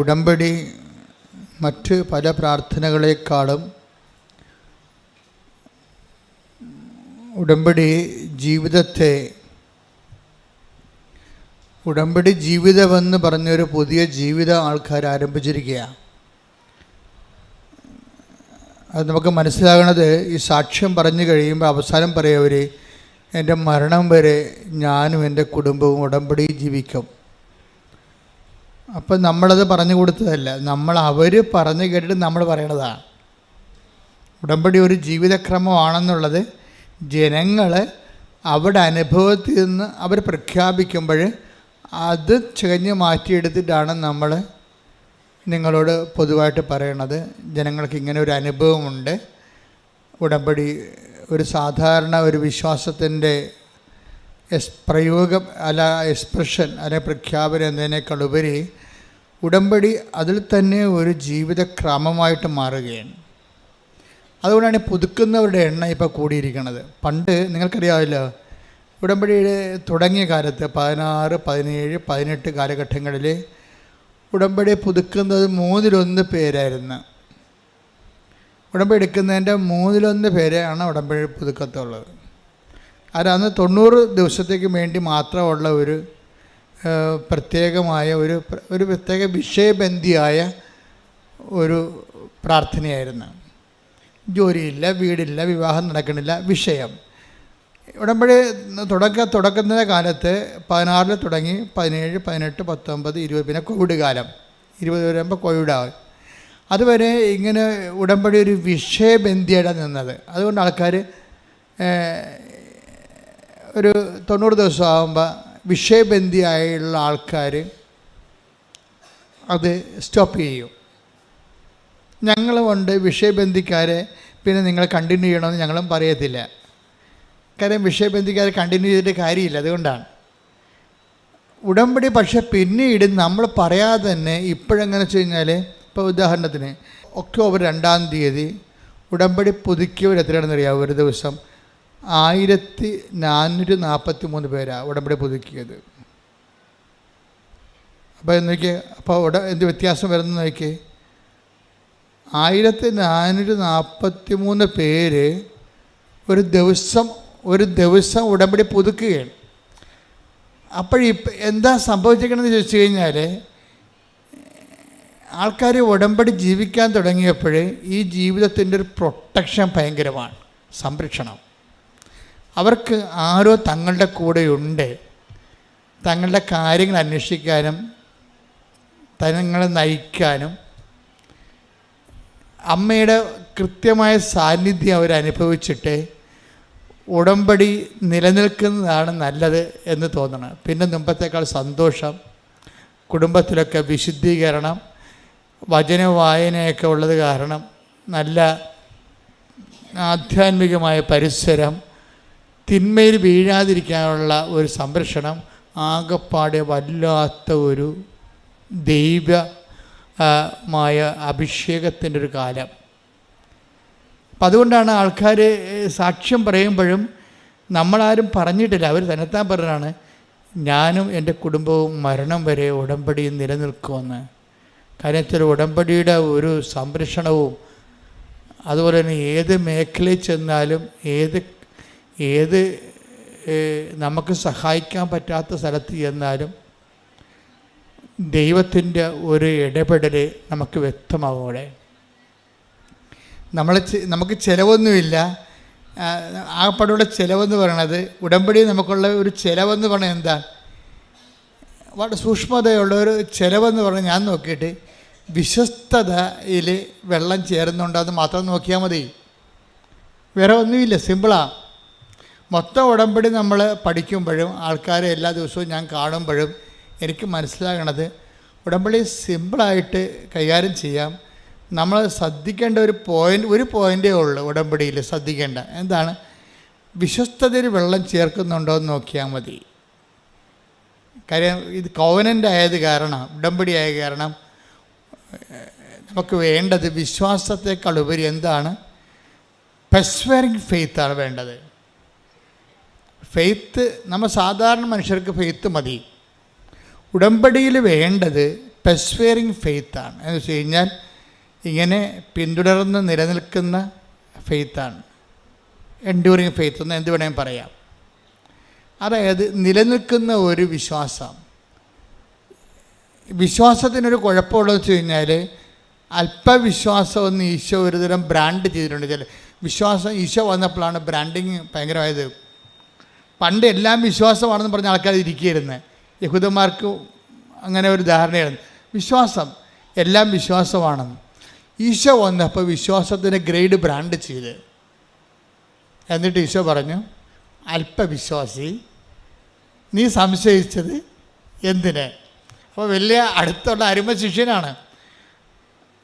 ഉടമ്പടി മറ്റ് പല പ്രാർത്ഥനകളെക്കാളും ഉടമ്പടി ജീവിതമെന്ന് പറഞ്ഞൊരു പുതിയ ജീവിതം ആൾക്കാർ ആരംഭിച്ചിരിക്കുകയാണ്. അത് നമുക്ക് മനസ്സിലാകണത് ഈ സാക്ഷ്യം പറഞ്ഞു കഴിയുമ്പോൾ അവസാനം പറയവർ എൻ്റെ മരണം വരെ ഞാനും എൻ്റെ കുടുംബവും ഉടമ്പടി ജീവിക്കും. അപ്പം നമ്മളത് പറഞ്ഞു കൊടുത്തതല്ല, അവർ പറഞ്ഞു കേട്ടിട്ട് നമ്മൾ പറയണതാണ്. ഉടമ്പടി ഒരു ജീവിതക്രമമാണെന്നുള്ളത് ജനങ്ങൾ അവരുടെ അനുഭവത്തിൽ നിന്ന് അവർ പ്രഖ്യാപിക്കുമ്പോൾ അത് ചികഞ്ഞ് മാറ്റിയെടുത്തിട്ടാണ് നമ്മൾ നിങ്ങളോട് പൊതുവായിട്ട് പറയണത്. ജനങ്ങൾക്ക് ഇങ്ങനെ ഒരു അനുഭവമുണ്ട്, ഉടമ്പടി ഒരു സാധാരണ ഒരു വിശ്വാസത്തിൻ്റെ പ്രയോഗം അല്ല, എക്സ്പ്രഷൻ അല്ലെ പ്രഖ്യാപനം എന്നതിനേക്കാളുപരി ഉടമ്പടി അതിൽ തന്നെ ഒരു ജീവിതക്രമമായിട്ട് മാറുകയാണ്. അതുകൊണ്ടാണ് പുതുക്കുന്നവരുടെ എണ്ണം ഇപ്പോൾ കൂടിയിരിക്കുന്നത്. പണ്ട് നിങ്ങൾക്കറിയാമല്ലോ, ഉടമ്പടിയുടെ തുടങ്ങിയ കാലത്ത് 16, 17, 18 കാലഘട്ടങ്ങളിൽ ഉടമ്പടി പുതുക്കുന്നത് 1/3 പേരായിരുന്നു. ഉടമ്പടി എടുക്കുന്നതിൻ്റെ 1/3 പേരെയാണ് ഉടമ്പടി പുതുക്കത്തുള്ളത്. അന്ന് 90 ദിവസത്തേക്ക് വേണ്ടി മാത്രമുള്ള ഒരു പ്രത്യേകമായ ഒരു പ്രത്യേക വിഷയബന്ധിയായ ഒരു പ്രാർത്ഥനയായിരുന്നു. ജോലിയില്ല, വീടില്ല, വിവാഹം നടക്കണില്ല, വിഷയം. ഉടമ്പടി തുടക്കുന്ന കാലത്ത് 16 തുടങ്ങി 17, 18, 19, 20, പിന്നെ കോവിഡ് കാലം 20 വരുമ്പോൾ കോവിഡാവും. അതുവരെ ഇങ്ങനെ ഉടമ്പടി ഒരു വിഷയബന്ധിയാണ് നിന്നത്. അതുകൊണ്ട് ആൾക്കാർ ഒരു 90 ദിവസം ആകുമ്പോൾ വിഷയബന്ധിയായുള്ള ആൾക്കാർ അത് സ്റ്റോപ്പ് ചെയ്യും. ഞങ്ങളുമുണ്ട് വിഷയബന്ധിക്കാരെ, പിന്നെ നിങ്ങൾ കണ്ടിന്യൂ ചെയ്യണമെന്ന് ഞങ്ങളും പറയത്തില്ല. കാര്യം വിഷയബന്ധിക്കാരെ കണ്ടിന്യൂ ചെയ്തിട്ട് കാര്യമില്ല. അതുകൊണ്ടാണ് ഉടമ്പടി. പക്ഷേ പിന്നീട് നമ്മൾ പറയാതെ തന്നെ ഇപ്പോഴെങ്ങനെ വെച്ച് കഴിഞ്ഞാൽ, ഇപ്പോൾ ഉദാഹരണത്തിന് ഒക്ടോബർ 2-ാം തീയതി ഉടമ്പടി പുതുക്കിയവർ എത്രയാണെന്ന് അറിയാമോ? ഒരു ദിവസം 1443 പേരാണ് ഉടമ്പടി പുതുക്കിയത്. അപ്പോൾ നോക്കിയേ, അപ്പോൾ എന്ത് വ്യത്യാസം വരുന്നു നോക്കിയേ. 1443 പേര് ഒരു ദിവസം ഉടമ്പടി പുതുക്കുകയാണ്. അപ്പോഴിപ്പോൾ എന്താ സംഭവിച്ചിരിക്കണമെന്ന് ചോദിച്ചു കഴിഞ്ഞാൽ, ആൾക്കാർ ഉടമ്പടി ജീവിക്കാൻ തുടങ്ങിയപ്പോൾ ഈ ജീവിതത്തിൻ്റെ ഒരു പ്രൊട്ടക്ഷൻ ഭയങ്കരമാണ്, സംരക്ഷണം. അവർക്ക് ആരോ തങ്ങളുടെ കൂടെയുണ്ട്, തങ്ങളുടെ കാര്യങ്ങൾ അന്വേഷിക്കാനും തങ്ങളെ നയിക്കാനും. അമ്മയുടെ കൃത്യമായ സാന്നിധ്യം അവരനുഭവിച്ചിട്ട് ഉടമ്പടി നിലനിൽക്കുന്നതാണ് നല്ലത് എന്ന് തോന്നണം. പിന്നെ മുമ്പത്തേക്കാൾ സന്തോഷം, കുടുംബത്തിലൊക്കെ വിശുദ്ധീകരണം, വചന വായനയൊക്കെ ഉള്ളത് കാരണം നല്ല ആധ്യാത്മികമായ പരിസരം, തിന്മയിൽ വീഴാതിരിക്കാനുള്ള ഒരു സംരക്ഷണം, ആകപ്പാടെ വല്ലാത്ത ഒരു ദൈവമായ അഭിഷേകത്തിൻ്റെ ഒരു കാലം. അപ്പം അതുകൊണ്ടാണ് ആൾക്കാർ സാക്ഷ്യം പറയുമ്പോഴും നമ്മളാരും പറഞ്ഞിട്ടില്ല, അവർ തന്നെത്താൻ പറഞ്ഞാണ് ഞാനും എൻ്റെ കുടുംബവും മരണം വരെ ഉടമ്പടി നിലനിൽക്കുമെന്ന്. കാര്യത്തിൽ ഉടമ്പടിയുടെ ഒരു സംരക്ഷണവും, അതുപോലെ തന്നെ ഏത് മേഖലയിൽ ചെന്നാലും ഏത് നമുക്ക് സഹായിക്കാൻ പറ്റാത്ത സ്ഥലത്ത് ചെന്നാലും ദൈവത്തിൻ്റെ ഒരു ഇടപെടൽ നമുക്ക് വ്യക്തമാവും. അവിടെ നമുക്ക് ചിലവൊന്നുമില്ല. ആകപ്പാടുള്ള ചിലവെന്ന് പറയണത്, ഉടമ്പടി നമുക്കുള്ള ഒരു ചിലവെന്ന് പറഞ്ഞാൽ എന്താ, വളരെ സൂക്ഷ്മതയുള്ള ഒരു ചിലവെന്ന് പറഞ്ഞാൽ ഞാൻ നോക്കിയിട്ട് വിശ്വസ്തതയിൽ വെള്ളം ചേരുന്നുണ്ടോ അത് മാത്രം നോക്കിയാൽ മതി, വേറെ ഒന്നുമില്ല. സിമ്പിളാണ്. മൊത്തം ഉടമ്പടി നമ്മൾ പഠിക്കുമ്പോഴും ആൾക്കാരെ എല്ലാ ദിവസവും ഞാൻ കാണുമ്പോഴും എനിക്ക് മനസ്സിലാകണത് ഉടമ്പടി സിമ്പിളായിട്ട് കൈകാര്യം ചെയ്യാം. നമ്മൾ ശ്രദ്ധിക്കേണ്ട ഒരു പോയിൻ്റേ ഉള്ളൂ ഉടമ്പടിയിൽ ശ്രദ്ധിക്കേണ്ട. എന്താണ്? വിശ്വസ്തതയിൽ വെള്ളം ചേർക്കുന്നുണ്ടോ എന്ന് നോക്കിയാൽ മതി. കാര്യം ഇത് കോവനൻ്റ് ആയത് കാരണം, ഉടമ്പടി ആയ കാരണം നമുക്ക് വേണ്ടത് വിശ്വാസത്തെക്കാൾ ഉപരി എന്താണ്? പെർസ്വയറിങ് ഫെയ്ത്താണ് വേണ്ടത്. ഫെയ്ത്ത്, നമ്മൾ സാധാരണ മനുഷ്യർക്ക് ഫെയ്ത്ത് മതി. ഉടമ്പടിയിൽ വേണ്ടത് പെർസ്വേറിങ് ഫെയ്ത്താണ്. എന്ന് വെച്ച് കഴിഞ്ഞാൽ ഇങ്ങനെ പിന്തുടർന്ന് നിലനിൽക്കുന്ന ഫെയ്ത്താണ്. എൻഡ്യൂറിങ് ഫെയ്ത്ത് എന്ന് എന്ത് വേണമെങ്കിൽ പറയാം. അതായത് നിലനിൽക്കുന്ന ഒരു വിശ്വാസം. വിശ്വാസത്തിനൊരു കുഴപ്പമുള്ളത് വെച്ച് കഴിഞ്ഞാൽ അല്പവിശ്വാസം ഒന്ന് ഈശോ ഒരുതരം ബ്രാൻഡ് ചെയ്തിട്ടുണ്ട്. ചില വിശ്വാസം ഈശോ വന്നപ്പോഴാണ് ബ്രാൻഡിങ് ഭയങ്കരമായത്. പണ്ട് എല്ലാം വിശ്വാസമാണെന്ന് പറഞ്ഞ ആൾക്കാർ ഇരിക്കുകയായിരുന്നു. യഹൂദന്മാർക്ക് അങ്ങനെ ഒരു ധാരണയായിരുന്നു, വിശ്വാസം എല്ലാം വിശ്വാസമാണെന്ന്. ഈശോ വന്നപ്പോൾ വിശ്വാസത്തിന് ഗ്രേഡ് ബ്രാൻഡ് ചെയ്ത്, എന്നിട്ട് ഈശോ പറഞ്ഞു, അല്പവിശ്വാസി, നീ സംശയിച്ചത് എന്തിന്? അപ്പോൾ വലിയ അടുത്തുള്ള അരുമ ശിഷ്യനാണ്.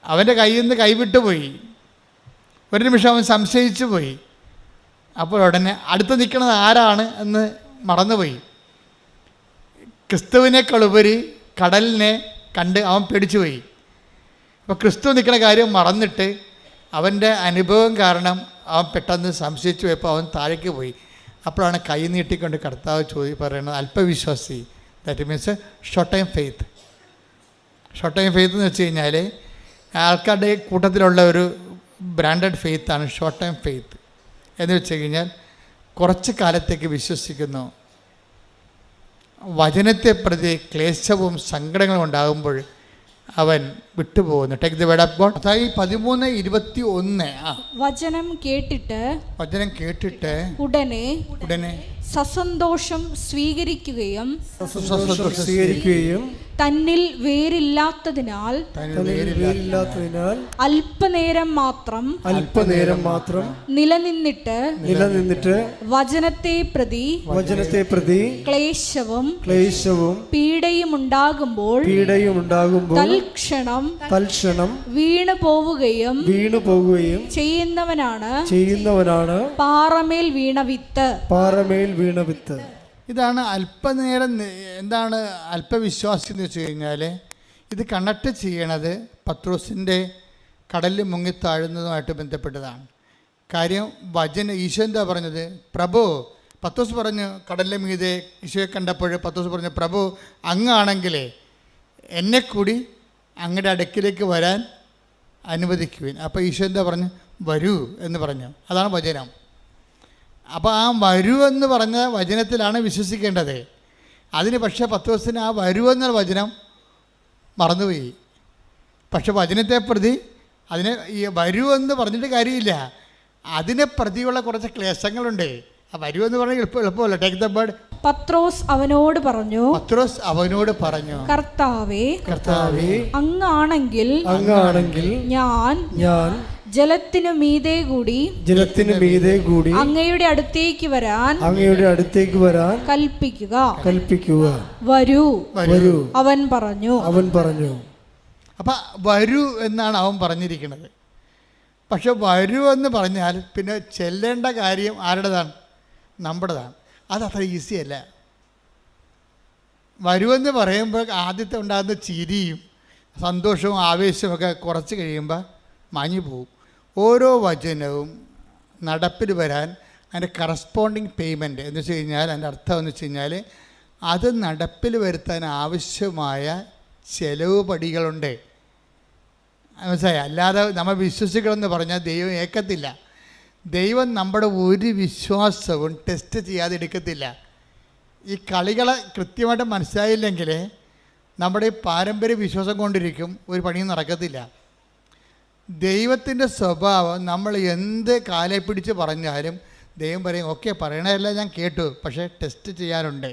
അവൻ്റെ കയ്യിൽ നിന്ന് കൈവിട്ടു പോയി. ഒരു നിമിഷം അവൻ സംശയിച്ചു പോയി. അപ്പോൾ ഉടനെ അടുത്ത് നിൽക്കുന്നത് ആരാണ് എന്ന് മറന്നുപോയി. ക്രിസ്തുവിനേക്കാളുപരി കടലിനെ കണ്ട് അവൻ പേടിച്ചു പോയി. അപ്പോൾ ക്രിസ്തു നിൽക്കുന്ന കാര്യം മറന്നിട്ട് അവൻ്റെ അനുഭവം കാരണം അവൻ പെട്ടെന്ന് സംശയിച്ചു പോയപ്പോൾ അവൻ താഴേക്ക് പോയി. അപ്പോഴാണ് കൈ നീട്ടിക്കൊണ്ട് കർത്താവ് പറയുന്നത്, അല്പവിശ്വാസി. That means short time faith. Short time faith എന്ന് വെച്ച് കഴിഞ്ഞാൽ ആൾക്കാരുടെ കൂട്ടത്തിലുള്ള ഒരു ബ്രാൻഡഡ് ഫെയ്ത്താണ് ഷോർട്ട് ടൈം ഫെയ്ത്ത്. എന്ന് വെച്ച് കഴിഞ്ഞാൽ കുറച്ച് കാലത്തേക്ക് വിശ്വസിക്കുന്നു, വചനത്തെ പ്രതി ക്ലേശവും സങ്കടങ്ങളും ഉണ്ടാകുമ്പോൾ അവൻ വിട്ടുപോകുന്നു. Take the word of God. അതായത് 13:21 വചനം കേട്ടിട്ട് ഉടനെ സസന്തോഷം സ്വീകരിക്കുകയും തന്നിൽ വേരില്ലാത്തതിനാൽ അല്പനേരം മാത്രം നിലനിന്നിട്ട് വചനത്തെ പ്രതി ക്ലേശവും പീഡയും ഉണ്ടാകുമ്പോൾ തൽക്ഷണം വീണു പോവുകയും ചെയ്യുന്നവനാണ് പാറമേൽ വീണ വിത്ത്. ഇതാണ് അല്പനേരം. എന്താണ് അല്പവിശ്വാസി എന്ന് വെച്ച് കഴിഞ്ഞാൽ ഇത് കണക്ട് ചെയ്യണത് പത്രോസിൻ്റെ കടലിൽ മുങ്ങിത്താഴുന്നതുമായിട്ട് ബന്ധപ്പെട്ടതാണ്. കാര്യം ഈശോ എന്താ പറഞ്ഞത്? പ്രഭു, പത്രോസ് പറഞ്ഞു കടലിലെ മീതെ ഈശോയെ കണ്ടപ്പോൾ പത്രോസ് പറഞ്ഞു, പ്രഭു അങ്ങാണെങ്കിലേ എന്നെ കൂടി അങ്ങയുടെ അടുക്കിലേക്ക് വരാൻ അനുവദിക്കുവിൻ. അപ്പോൾ ഈശോ എന്താ പറഞ്ഞു? വരൂ എന്ന് പറഞ്ഞു. അതാണ് വചനം. അപ്പോൾ ആ വരൂ എന്ന് പറഞ്ഞ വചനത്തിലാണ് വിശ്വസിക്കേണ്ടത്. അതിന് പക്ഷേ പത്രോസിന് ആ വരൂ എന്ന വചനം മറന്നുപോയി. പക്ഷെ വചനത്തെ പ്രതി അതിനെ ഈ വരൂ എന്ന് പറഞ്ഞിട്ട് കാര്യമില്ല, അതിനെ പ്രതിയുള്ള കുറച്ച് ക്ലേശങ്ങളുണ്ട്. ആ വരൂ എന്ന് പറഞ്ഞാൽ എളുപ്പമല്ല. Take the bird. പത്രോസ് അവനോട് പറഞ്ഞു, കർത്താവേ അങ്ങാണെങ്കിൽ ഞാൻ ജലത്തിനു മീതെ കൂടി അങ്ങയുടെ അടുത്തേക്ക് വരാൻ കൽപ്പിക്കുക. വരൂ അവൻ പറഞ്ഞു. അപ്പൊ വരൂ എന്നാണ് അവൻ പറഞ്ഞിരിക്കുന്നത്. പക്ഷെ വരൂ എന്ന് പറഞ്ഞാൽ പിന്നെ ചെല്ലേണ്ട കാര്യം ആരുടേതാണ്? നമ്മുടേതാണ്. അതത്ര ഈസി അല്ല. വരുമെന്ന് പറയുമ്പോൾ ആദ്യത്തെ ഉണ്ടാകുന്ന ചിരിയും സന്തോഷവും ആവേശമൊക്കെ കുറച്ച് കഴിയുമ്പോൾ മാഞ്ഞു പോകും. ഓരോ വചനവും നടപ്പിൽ വരാൻ അതിൻ്റെ കറസ്പോണ്ടിങ് പേയ്മെൻറ്റ് എന്ന് വെച്ച് കഴിഞ്ഞാൽ അതിൻ്റെ അർത്ഥം എന്ന് വെച്ച് കഴിഞ്ഞാൽ അത് നടപ്പിൽ വരുത്താൻ ആവശ്യമായ ചെലവ് പടികളുണ്ട്. മനസ്സിലായി? അല്ലാതെ നമ്മൾ വിശ്വസിക്കണമെന്ന് പറഞ്ഞാൽ ദൈവം ഏക്കത്തില്ല. ദൈവം നമ്മുടെ ഒരു വിശ്വാസവും ടെസ്റ്റ് ചെയ്യാതെ എടുക്കത്തില്ല. ഈ കളികളെ കൃത്യമായിട്ട് മനസ്സിലായില്ലെങ്കിൽ നമ്മുടെ ഈ പാരമ്പര്യ വിശ്വാസം കൊണ്ടിരിക്കും, ഒരു പണിയും നടക്കത്തില്ല. ദൈവത്തിൻ്റെ സ്വഭാവം നമ്മൾ എന്ത് കാലെ പിടിച്ച് പറഞ്ഞാലും ദൈവം പറയും, ഓക്കെ പറയണതെല്ലാം ഞാൻ കേട്ടു, പക്ഷേ ടെസ്റ്റ് ചെയ്യാനുണ്ട്.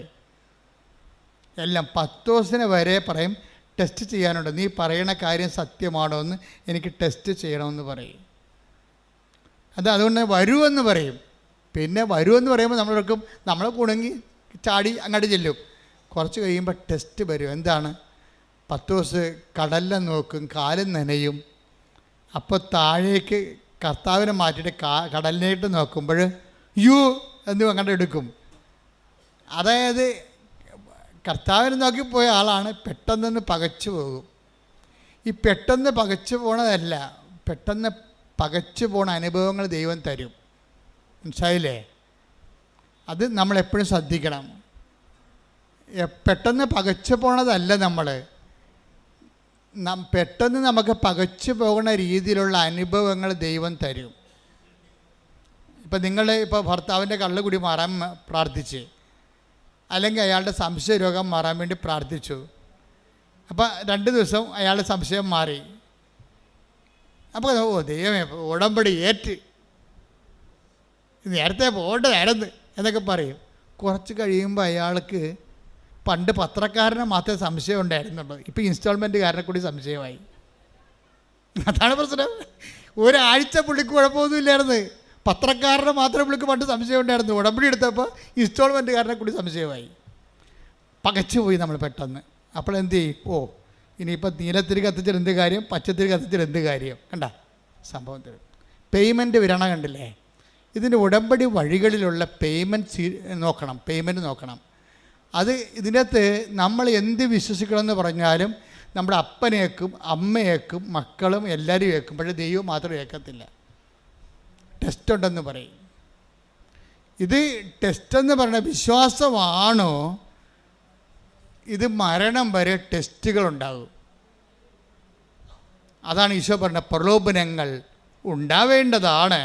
എല്ലാം പത്രോസിനെ വരെ പറയും ടെസ്റ്റ് ചെയ്യാനുണ്ട്. നീ പറയണ കാര്യം സത്യമാണോ എന്ന് എനിക്ക് ടെസ്റ്റ് ചെയ്യണമെന്ന് പറയും. അതുകൊണ്ട് വരുമെന്ന് പറയും. പിന്നെ വരുമെന്ന് പറയുമ്പോൾ നമ്മൾ കുണുങ്ങി ചാടി അങ്ങോട്ട് ചെല്ലും. കുറച്ച് കഴിയുമ്പോൾ ടെസ്റ്റ് വരും. എന്താണ്? പത്രോസ് കടലിൽ നോക്കും, കാലും നനയും. അപ്പോൾ താഴേക്ക് കർത്താവിനെ മാറ്റിയിട്ട് കടലിലേക്ക് നോക്കുമ്പോൾ യു എന്ന് അങ്ങോട്ട് എടുക്കും. അതായത് കർത്താവിനെ നോക്കിപ്പോയ ആളാണ് പെട്ടെന്ന് പകച്ചു പോകും. ഈ പെട്ടെന്ന് പകച്ചു പോണതല്ല, പെട്ടെന്ന് പകച്ചു പോണ അനുഭവങ്ങൾ ദൈവം തരും. മനസ്സിലായില്ലേ? അത് നമ്മളെപ്പോഴും ശ്രദ്ധിക്കണം. പെട്ടെന്ന് പകച്ചു പോണതല്ല. നമ്മൾ പെട്ടെന്ന് നമുക്ക് പകച്ചു പോകുന്ന രീതിയിലുള്ള അനുഭവങ്ങൾ ദൈവം തരും. ഇപ്പം നിങ്ങൾ ഭർത്താവിൻ്റെ കള്ളുകുടി മാറാൻ പ്രാർത്ഥിച്ച്, അല്ലെങ്കിൽ അയാളുടെ സംശയ രോഗം മാറാൻ വേണ്ടി പ്രാർത്ഥിച്ചു. അപ്പം 2 ദിവസം അയാളുടെ സംശയം മാറി. അപ്പോൾ ദൈവമേ ഉടമ്പടി ഏറ്റ്, നേരത്തെ പോകേണ്ടതായിരുന്നു എന്നൊക്കെ പറയും. കുറച്ച് കഴിയുമ്പോൾ അയാൾക്ക് പണ്ട് പത്രക്കാരനെ മാത്രമേ സംശയം ഉണ്ടായിരുന്നുള്ളൂ, ഇപ്പോൾ ഇൻസ്റ്റാൾമെൻറ്റുകാരനെ കൂടി സംശയമായി. അതാണ് പ്രശ്നം. ഒരാഴ്ച പുള്ളിക്ക് കുഴപ്പമൊന്നുമില്ലായിരുന്നു, പത്രക്കാരനെ മാത്രമേ പുള്ളിക്ക് പണ്ട് സംശയം ഉണ്ടായിരുന്നു. ഉടമ്പടി എടുത്തപ്പോൾ ഇൻസ്റ്റാൾമെൻറ്റുകാരനെ കൂടി സംശയമായി. പകച്ചു പോയി നമ്മൾ പെട്ടെന്ന്. അപ്പോൾ എന്ത് ചെയ്യും? ഇനിയിപ്പോൾ നീലത്തിരി കത്തിച്ചിട്ട് എന്ത് കാര്യം, പച്ചത്തിരി കത്തിച്ചിട്ട് എന്ത് കാര്യം? കണ്ട സംഭവം തരും. പേയ്മെൻറ്റ് വിരണ കണ്ടില്ലേ? ഇതിൻ്റെ ഉടമ്പടി വഴികളിലുള്ള പേയ്മെൻറ്റ് നോക്കണം. അത് ഇതിനകത്ത് നമ്മൾ എന്ത് വിശ്വസിക്കണമെന്ന് പറഞ്ഞാലും നമ്മുടെ അപ്പനേക്കും അമ്മയേക്കും മക്കളും എല്ലാവരും ഏക്കും, പക്ഷേ ദൈവം മാത്രം ഏക്കത്തില്ല. ടെസ്റ്റ് ഉണ്ടെന്ന് പറയും. ഇത് ടെസ്റ്റെന്ന് പറഞ്ഞ വിശ്വാസമാണോ? ഇത് മരണം വരെ ടെസ്റ്റുകളുണ്ടാകും. അതാണ് ഈശോ പറഞ്ഞ പ്രലോഭനങ്ങൾ ഉണ്ടാവേണ്ടതാണ്.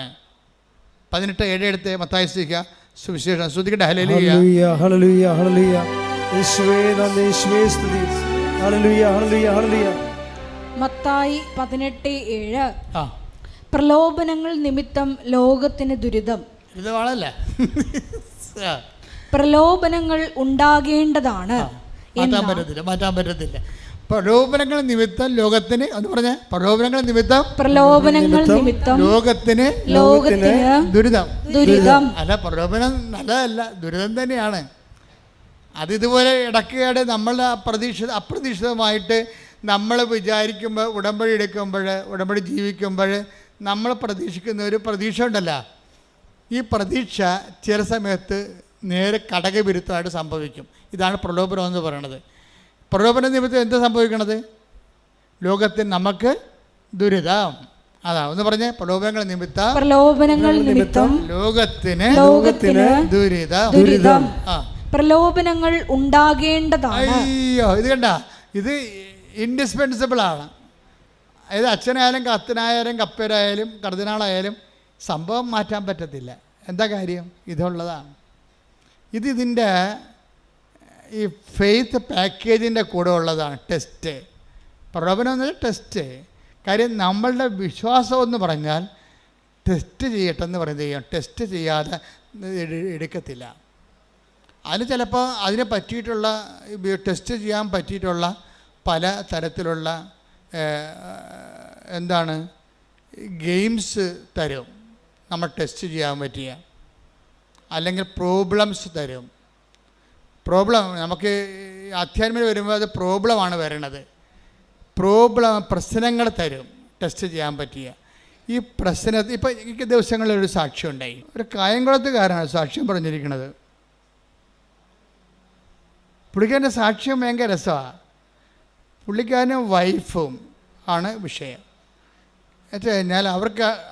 18:7 എടുത്ത് മത്തായി സുവിശേഷം ശ്രദ്ധിക്കട്ടെ. ഹല്ലേലൂയ ഹല്ലേലൂയ ഹല്ലേലൂയ. യേശുവേ നന്ദി, യേശുവേ സ്തുതി. ഹല്ലേലൂയ ഹല്ലേലൂയ ഹല്ലേലൂയ. മത്തായി 18:7. പ്രലോഭനങ്ങൾ നിമിത്തം ലോകത്തിന് ദുരിതം. ഇതാണല്ലേ പ്രലോഭനങ്ങൾ ഉണ്ടാകേണ്ടതാണ്. മാറ്റാൻ പറ്റത്തില്ല. പ്രലോഭനങ്ങൾ നിമിത്തം ലോകത്തിന് എന്ന് പറഞ്ഞ പ്രലോഭനങ്ങൾ നിമിത്തം ലോകത്തിന് ദുരിതം. അല്ല, പ്രലോഭനം നല്ലതല്ല, ദുരിതം തന്നെയാണ്. അതിതുപോലെ ഇടയ്ക്കിടെ നമ്മൾ അപ്രതീക്ഷിതമായിട്ട് നമ്മൾ വിചാരിക്കുമ്പോൾ, ഉടമ്പടി എടുക്കുമ്പോൾ, ഉടമ്പടി ജീവിക്കുമ്പോൾ നമ്മൾ പ്രതീക്ഷിക്കുന്ന ഒരു പ്രതീക്ഷ ഉണ്ടല്ലോ, ഈ പ്രതീക്ഷ ചില സമയത്ത് നേരെ കടകവിരുദ്ധമായിട്ട് സംഭവിക്കും. ഇതാണ് പ്രലോഭനം എന്ന് പറയുന്നത്. പ്രലോഭന നിമിത്തം എന്താ സംഭവിക്കണത്? ലോകത്തിന് നമുക്ക് ദുരിതം. അതാ ഒന്ന് പറഞ്ഞേ, പ്രലോഭനങ്ങൾ നിമിത്തം ലോകത്തിന് ദുരിതം. പ്രലോഭനങ്ങൾ ഉണ്ടാകേണ്ടതാണ്. അയ്യോ, ഇത് കണ്ട, ഇത് ഇൻഡിസ്പെൻസിബിൾ ആണ്. അതായത് അച്ഛനായാലും കത്തനായാലും കപ്പേരായാലും കർദിനാളായാലും സംഭവം മാറ്റാൻ പറ്റത്തില്ല. എന്താ കാര്യം? ഇതുള്ളതാണ്. ഇതിൻ്റെ ഈ ഫെയ്ത്ത് പാക്കേജിൻ്റെ കൂടെ ഉള്ളതാണ് ടെസ്റ്റ്. പ്രലോഭനം എന്ന് പറഞ്ഞാൽ ടെസ്റ്റ്. കാര്യം നമ്മളുടെ വിശ്വാസം എന്ന് പറഞ്ഞാൽ ടെസ്റ്റ് ചെയ്യട്ടെന്ന് പറയുന്നത്, ടെസ്റ്റ് ചെയ്യാതെ എടുക്കത്തില്ല. അതിന് ചിലപ്പോൾ അതിനെ പറ്റിയിട്ടുള്ള ടെസ്റ്റ് ചെയ്യാൻ പറ്റിയിട്ടുള്ള പല തരത്തിലുള്ള ഗെയിംസ് തരും നമ്മൾ ടെസ്റ്റ് ചെയ്യാൻ പറ്റിയ, അല്ലെങ്കിൽ പ്രോബ്ലംസ് തരും. നമുക്ക് അധ്യാത്മം വരുമ്പോൾ അത് പ്രോബ്ലമാണ് വരണത്. പ്രശ്നങ്ങൾ തരും ടെസ്റ്റ് ചെയ്യാൻ പറ്റിയ. ഈ പ്രശ്നത്തിൽ ഇപ്പം ഈ ദിവസങ്ങളിലൊരു സാക്ഷ്യം ഉണ്ടായി. ഒരു കായംകുളത്തുകാരനാണ് സാക്ഷ്യം പറഞ്ഞിരിക്കുന്നത്. പുള്ളിക്കാരൻ്റെ സാക്ഷ്യം ഭയങ്കര രസമാണ്. പുള്ളിക്കാരനും വൈഫും ആണ് വിഷയം. എന്നു കഴിഞ്ഞാൽ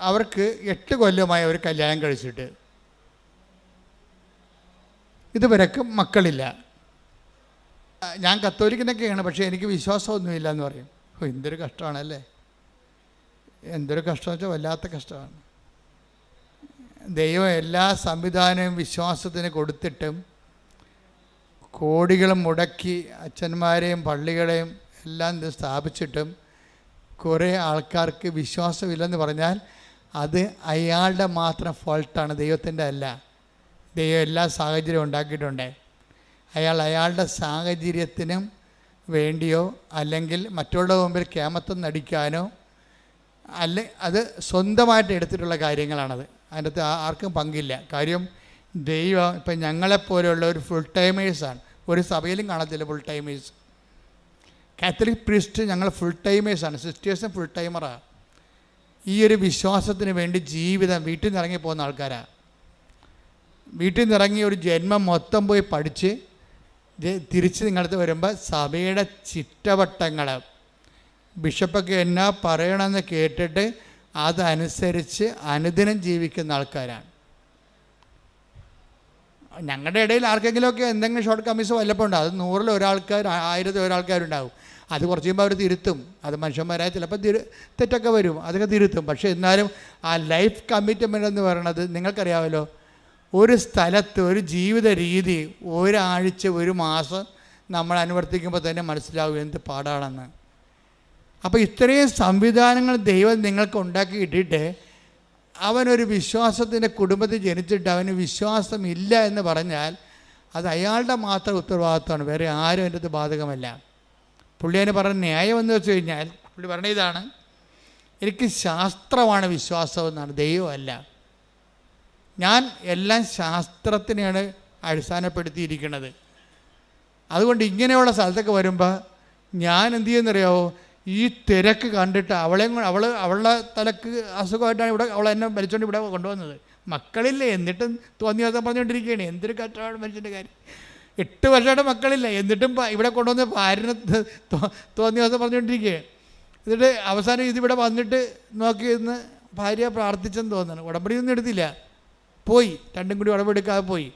അവർക്ക് 8 കൊല്ലമായി അവർ കല്യാണം കഴിച്ചിട്ട് ഇതുവരെക്കും മക്കളില്ല. ഞാൻ കത്തോലിക്കനൊക്കെയാണ്, പക്ഷേ എനിക്ക് വിശ്വാസമൊന്നുമില്ല എന്ന് പറയും. എന്തൊരു കഷ്ടമാണല്ലേ, എന്തൊരു കഷ്ടമെന്ന് വെച്ചാൽ വല്ലാത്ത കഷ്ടമാണ്. ദൈവം എല്ലാ സംവിധാനവും വിശ്വാസത്തിന് കൊടുത്തിട്ടും കോടികളും മുടക്കി അച്ഛന്മാരെയും പള്ളികളെയും എല്ലാം സ്ഥാപിച്ചിട്ടും കുറേ ആൾക്കാർക്ക് വിശ്വാസമില്ലെന്ന് പറഞ്ഞാൽ അത് അയാളുടെ മാത്രം ഫോൾട്ടാണ്, ദൈവത്തിൻ്റെ അല്ല. ദൈവം എല്ലാ സാഹചര്യവും ഉണ്ടാക്കിയിട്ടുണ്ട്. അയാളുടെ സാഹചര്യത്തിനും വേണ്ടിയോ അല്ലെങ്കിൽ മറ്റുള്ളവരുടെ മുമ്പിൽ കേമത്വം നടിക്കാനോ അത് സ്വന്തമായിട്ട് എടുത്തിട്ടുള്ള കാര്യങ്ങളാണത്. അതിനകത്ത് ആർക്കും പങ്കില്ല. കാര്യം ദൈവം ഇപ്പം ഞങ്ങളെപ്പോലെയുള്ള ഒരു ഫുൾ ടൈമേഴ്സാണ്. ഒരു സഭയിലും കാണത്തില്ല ഫുൾ ടൈമേഴ്സ്. കാത്തലിക് പ്രീസ്റ്റ് ഞങ്ങൾ ഫുൾ ടൈമേഴ്സാണ്, സിസ്റ്റേഴ്സും ഫുൾ ടൈമറാണ്. ഈ ഒരു വിശ്വാസത്തിന് വേണ്ടി ജീവിതം വീട്ടിൽ നിന്ന് ഇറങ്ങി പോകുന്ന ആൾക്കാരാണ്. വീട്ടിൽ നിന്ന് ഇറങ്ങി ഒരു ജന്മം മൊത്തം പോയി പഠിച്ച് തിരിച്ച് നിങ്ങളടുത്ത് വരുമ്പോൾ സഭയുടെ ചിട്ടവട്ടങ്ങൾ ബിഷപ്പൊക്കെ എന്നാ പറയണമെന്ന് കേട്ടിട്ട് അതനുസരിച്ച് അനുദിനം ജീവിക്കുന്ന ആൾക്കാരാണ്. ഞങ്ങളുടെ ഇടയിൽ ആർക്കെങ്കിലുമൊക്കെ എന്തെങ്കിലും ഷോർട്ട് കമ്മീസ് വല്ലപ്പോൾ ഉണ്ടാകും. അത് 100-ൽ ഒരാൾക്കാർ 1000-ൽ ഒരാൾക്കാരുണ്ടാകും. അത് കുറച്ച് കഴിയുമ്പോൾ അവർ തിരുത്തും. അത് മനുഷ്യന്മാരായ ചിലപ്പോൾ തെറ്റൊക്കെ വരും, അതൊക്കെ തിരുത്തും. പക്ഷേ എന്നാലും ആ ലൈഫ് കമ്മിറ്റ്മെൻ്റ് എന്ന് പറയുന്നത് നിങ്ങൾക്കറിയാമല്ലോ, ഒരു സ്ഥലത്ത് ഒരു ജീവിത രീതി ഒരാഴ്ച ഒരു മാസം നമ്മൾ അനുവർത്തിക്കുമ്പോൾ തന്നെ മനസ്സിലാവും എന്ത് പാടാണെന്ന്. അപ്പോൾ ഇത്രയും സംവിധാനങ്ങൾ ദൈവം നിങ്ങൾക്ക് ഉണ്ടാക്കി ഇട്ടിട്ട് അവനൊരു വിശ്വാസത്തിൻ്റെ കുടുംബത്തിൽ ജനിച്ചിട്ട് അവന് വിശ്വാസമില്ല എന്ന് പറഞ്ഞാൽ അത് അയാളുടെ മാത്രം ഉത്തരവാദിത്വമാണ്, വേറെ ആരും എൻ്റെ അത് ബാധകമല്ല. പുള്ളി അതിന് പറഞ്ഞ ന്യായം എന്ന് വെച്ച് കഴിഞ്ഞാൽ പുള്ളി പറഞ്ഞ ഇതാണ്, എനിക്ക് ശാസ്ത്രമാണ് വിശ്വാസം എന്നാണ്, ദൈവമല്ല. ഞാൻ എല്ലാം ശാസ്ത്രത്തിനെയാണ് അടിസ്ഥാനപ്പെടുത്തിയിരിക്കുന്നത്. അതുകൊണ്ട് ഇങ്ങനെയുള്ള സ്ഥലത്തൊക്കെ വരുമ്പോൾ ഞാൻ എന്ത് ചെയ്യുന്നറിയാവോ, ഈ തിരക്ക് കണ്ടിട്ട് അവളുടെ തലക്ക് അസുഖമായിട്ടാണ് അവളെ എന്നെ വലിച്ചുകൊണ്ട് ഇവിടെ കൊണ്ടുവന്നത്. മക്കളില്ല, എന്നിട്ടും തോന്നിയ ദിവസം പറഞ്ഞുകൊണ്ടിരിക്കുകയാണ്. എന്തൊരു കഷ്ടമാണ് മനുഷ്യൻ്റെ കാര്യം. 8 വർഷമായിട്ട് മക്കളില്ല, എന്നിട്ടും ഇവിടെ കൊണ്ടുവന്ന് ഭാര്യനെ തോന്നിയ ദിവസം പറഞ്ഞുകൊണ്ടിരിക്കുകയാണ്. എന്നിട്ട് അവസാനം ഇതിവിടെ വന്നിട്ട് നോക്കി നിന്ന് ഭാര്യ പ്രാർത്ഥിച്ചെന്ന് തോന്നുന്നു. ഉടമ്പടിയൊന്നും എടുത്തില്ല, പോയി, രണ്ടും കൂടി ഉടമ്പെടുക്കാതെ പോയി.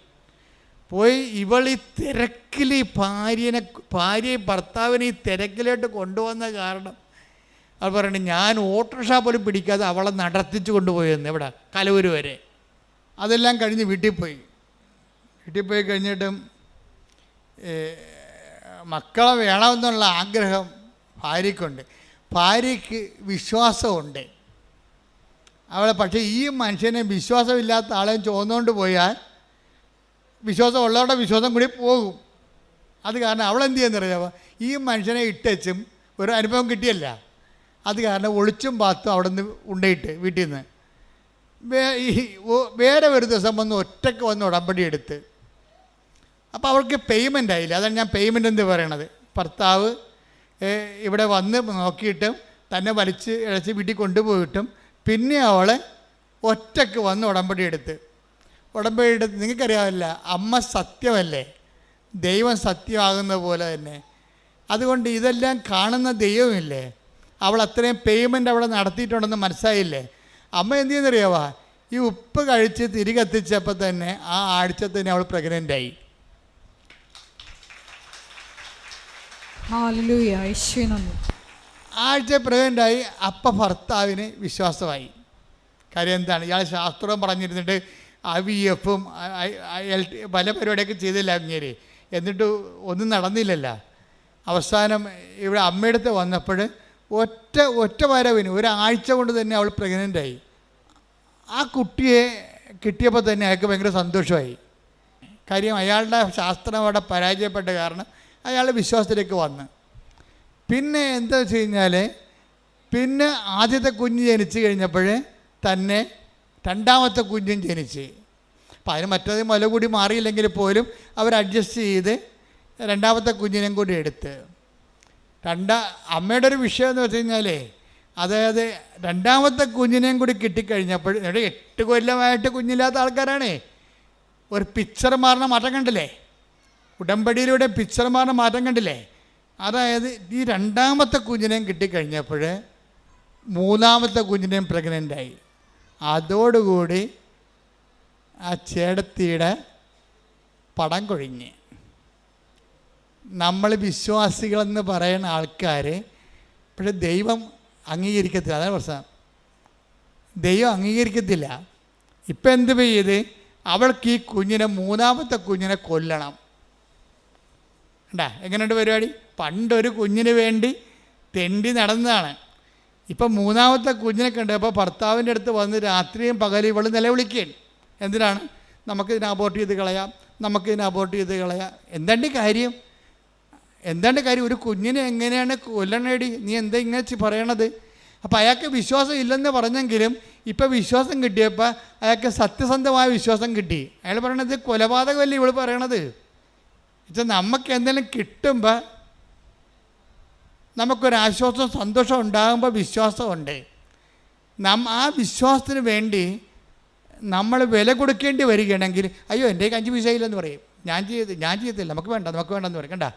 ഇവൾ ഈ തിരക്കിൽ ഈ ഭാര്യയെ ഭർത്താവിനെ ഈ തിരക്കിലോട്ട് കൊണ്ടുവന്ന കാരണം അത് പറയണേ, ഞാൻ ഓട്ടോറിക്ഷ പോലും പിടിക്കാതെ അവളെ നടത്തിച്ച് കൊണ്ടുപോയെന്ന് ഇവിടെ കലൂര് വരെ. അതെല്ലാം കഴിഞ്ഞ് വീട്ടിൽ പോയി കഴിഞ്ഞിട്ടും മക്കളെ വേണമെന്നുള്ള ആഗ്രഹം ഭാര്യയ്ക്കുണ്ട്. ഭാര്യയ്ക്ക് വിശ്വാസമുണ്ട് അവളെ. പക്ഷേ ഈ മനുഷ്യനെ വിശ്വാസമില്ലാത്ത ആളെ ചുവന്നുകൊണ്ട് പോയാൽ വിശ്വാസം ഉള്ളവരുടെ വിശ്വാസം കൂടി പോകും. അത് കാരണം അവളെന്ത് ചെയ്യുന്നറിയാമോ, ഈ മനുഷ്യനെ ഇട്ടും ഒരു അനുഭവം കിട്ടിയല്ല, അത് കാരണം ഒളിച്ചും പാത്തും അവിടെ നിന്ന് ഉണ്ടയിട്ട് വീട്ടിൽ നിന്ന് വേറെ ഒരു ദിവസം ഒറ്റയ്ക്ക് വന്ന് ഉടമ്പടി എടുത്ത്. അപ്പോൾ അവൾക്ക് പേയ്മെൻ്റ് ആയില്ല. അതാണ് ഞാൻ പേയ്മെൻ്റ് എന്ന് പറയണത്. ഭർത്താവ് ഇവിടെ വന്ന് നോക്കിയിട്ടും തന്നെ വലിച്ച് ഇഴച്ച് വീട്ടിൽ കൊണ്ടുപോയിട്ടും പിന്നെ അവളെ ഒറ്റയ്ക്ക് വന്ന് ഉടമ്പടി എടുത്ത് നിങ്ങൾക്കറിയാമല്ല, അമ്മ സത്യമല്ലേ, ദൈവം സത്യമാകുന്ന പോലെ തന്നെ. അതുകൊണ്ട് ഇതെല്ലാം കാണുന്ന ദൈവമില്ലേ, അവൾ അത്രയും പേയ്മെൻ്റ് അവിടെ നടത്തിയിട്ടുണ്ടെന്ന് മനസ്സിലായില്ലേ. അമ്മ എന്ത് ചെയ്യുന്നറിയാവാ, ഈ ഉപ്പ് കഴിച്ച് തിരികെത്തിച്ചപ്പോൾ തന്നെ ആ ആഴ്ച തന്നെ അവൾ പ്രഗ്നൻ്റായി. ആഴ്ച പ്രഗ്നൻ്റായി. അപ്പം ഭർത്താവിന് വിശ്വാസമായി. കാര്യം എന്താണ്, ഇയാൾ ശാസ്ത്രം പറഞ്ഞിരുന്നിട്ട് IVF-ഉം പല പരിപാടിയൊക്കെ ചെയ്തില്ല അങ്ങേര്, എന്നിട്ട് ഒന്നും നടന്നില്ലല്ലോ. അവസാനം ഇവിടെ അമ്മയുടെ അടുത്ത് വന്നപ്പോൾ ഒറ്റ വരവിന് ഒരാഴ്ച കൊണ്ട് തന്നെ അവൾ പ്രഗ്നൻ്റായി. ആ കുട്ടിയെ കിട്ടിയപ്പോൾ തന്നെ അയാൾക്ക് ഭയങ്കര സന്തോഷമായി. കാര്യം അയാളുടെ ശാസ്ത്രം അവിടെ പരാജയപ്പെട്ട കാരണം അയാൾ വിശ്വാസത്തിലേക്ക് വന്ന്. പിന്നെ എന്താ വെച്ച് കഴിഞ്ഞാൽ, പിന്നെ ആദ്യത്തെ കുഞ്ഞ് ജനിച്ച് കഴിഞ്ഞപ്പോൾ തന്നെ രണ്ടാമത്തെ കുഞ്ഞും ജനിച്ച്. അപ്പം അതിന് മറ്റേത് മുല കൂടി മാറിയില്ലെങ്കിൽ പോലും അവർ അഡ്ജസ്റ്റ് ചെയ്ത് രണ്ടാമത്തെ കുഞ്ഞിനെയും കൂടി എടുത്ത്. അമ്മയുടെ ഒരു വിഷയം എന്ന് വെച്ച് കഴിഞ്ഞാൽ, അതായത് രണ്ടാമത്തെ കുഞ്ഞിനെയും കൂടി കിട്ടിക്കഴിഞ്ഞപ്പോൾ 8 കൊല്ലമായിട്ട് കുഞ്ഞില്ലാത്ത ആൾക്കാരാണേ. ഒരു പിക്ചർ മാറുന്ന മാറ്റം കണ്ടില്ലേ, ഉടമ്പടിയിലൂടെ പിക്ചർ മാറുന്ന മാറ്റം കണ്ടില്ലേ. അതായത് ഈ രണ്ടാമത്തെ കുഞ്ഞിനെയും കിട്ടിക്കഴിഞ്ഞപ്പോൾ മൂന്നാമത്തെ കുഞ്ഞിനെയും പ്രഗ്നൻ്റായി. അതോടുകൂടി ആ ചേടത്തിയുടെ പടം കൊഴിഞ്ഞ്. നമ്മൾ വിശ്വാസികളെന്ന് പറയുന്ന ആൾക്കാർ പക്ഷേ ദൈവം അംഗീകരിക്കത്തില്ല. അതാണ് പ്രശ്നം, ദൈവം അംഗീകരിക്കത്തില്ല. ഇപ്പം എന്ത് ചെയ്ത്, അവൾക്ക് ഈ കുഞ്ഞിനെ മൂന്നാമത്തെ കുഞ്ഞിനെ കൊല്ലണം. കണ്ടാ എങ്ങനെയുണ്ട് പരിപാടി. പണ്ടൊരു കുഞ്ഞിന് വേണ്ടി തെണ്ടി നടന്നതാണ്. ഇപ്പം മൂന്നാമത്തെ കുഞ്ഞിനെ കണ്ടപ്പോൾ ഭർത്താവിൻ്റെ അടുത്ത് വന്ന് രാത്രിയും പകലും ഇവൾ നിലവിളിക്കുകയാണ്. എന്തിനാണ്, നമുക്കിതിനെ അബോർട്ട് ചെയ്ത് കളയാം, നമുക്കിതിനെ അബോർട്ട് ചെയ്ത് കളയാം. എന്താണ്ട് കാര്യം, ഒരു കുഞ്ഞിനെ എങ്ങനെയാണ് കൊല്ലണേടി, നീ എന്താ ഇങ്ങനെ പറയണത്. അപ്പോൾ അയാൾക്ക് വിശ്വാസം ഇല്ലെന്ന് പറഞ്ഞെങ്കിലും ഇപ്പം വിശ്വാസം കിട്ടിയപ്പോൾ അയാൾക്ക് സത്യസന്ധമായ വിശ്വാസം കിട്ടി. അയാൾ പറയണത് കൊലപാതകമല്ലേ ഇവൾ പറയണത്. വെച്ചാൽ നമുക്ക് എന്തെങ്കിലും കിട്ടുമ്പോൾ നമുക്കൊരാശ്വാസം സന്തോഷം ഉണ്ടാകുമ്പോൾ വിശ്വാസമുണ്ട്. ആ വിശ്വാസത്തിന് വേണ്ടി നമ്മൾ വില കൊടുക്കേണ്ടി വരികയാണെങ്കിൽ, അയ്യോ എൻ്റെ 5 പൈസ ഇല്ലെന്ന് പറയും, ഞാൻ ചെയ്യത്തില്ല, നമുക്ക് വേണ്ടെന്ന് പറയും. കണ്ട,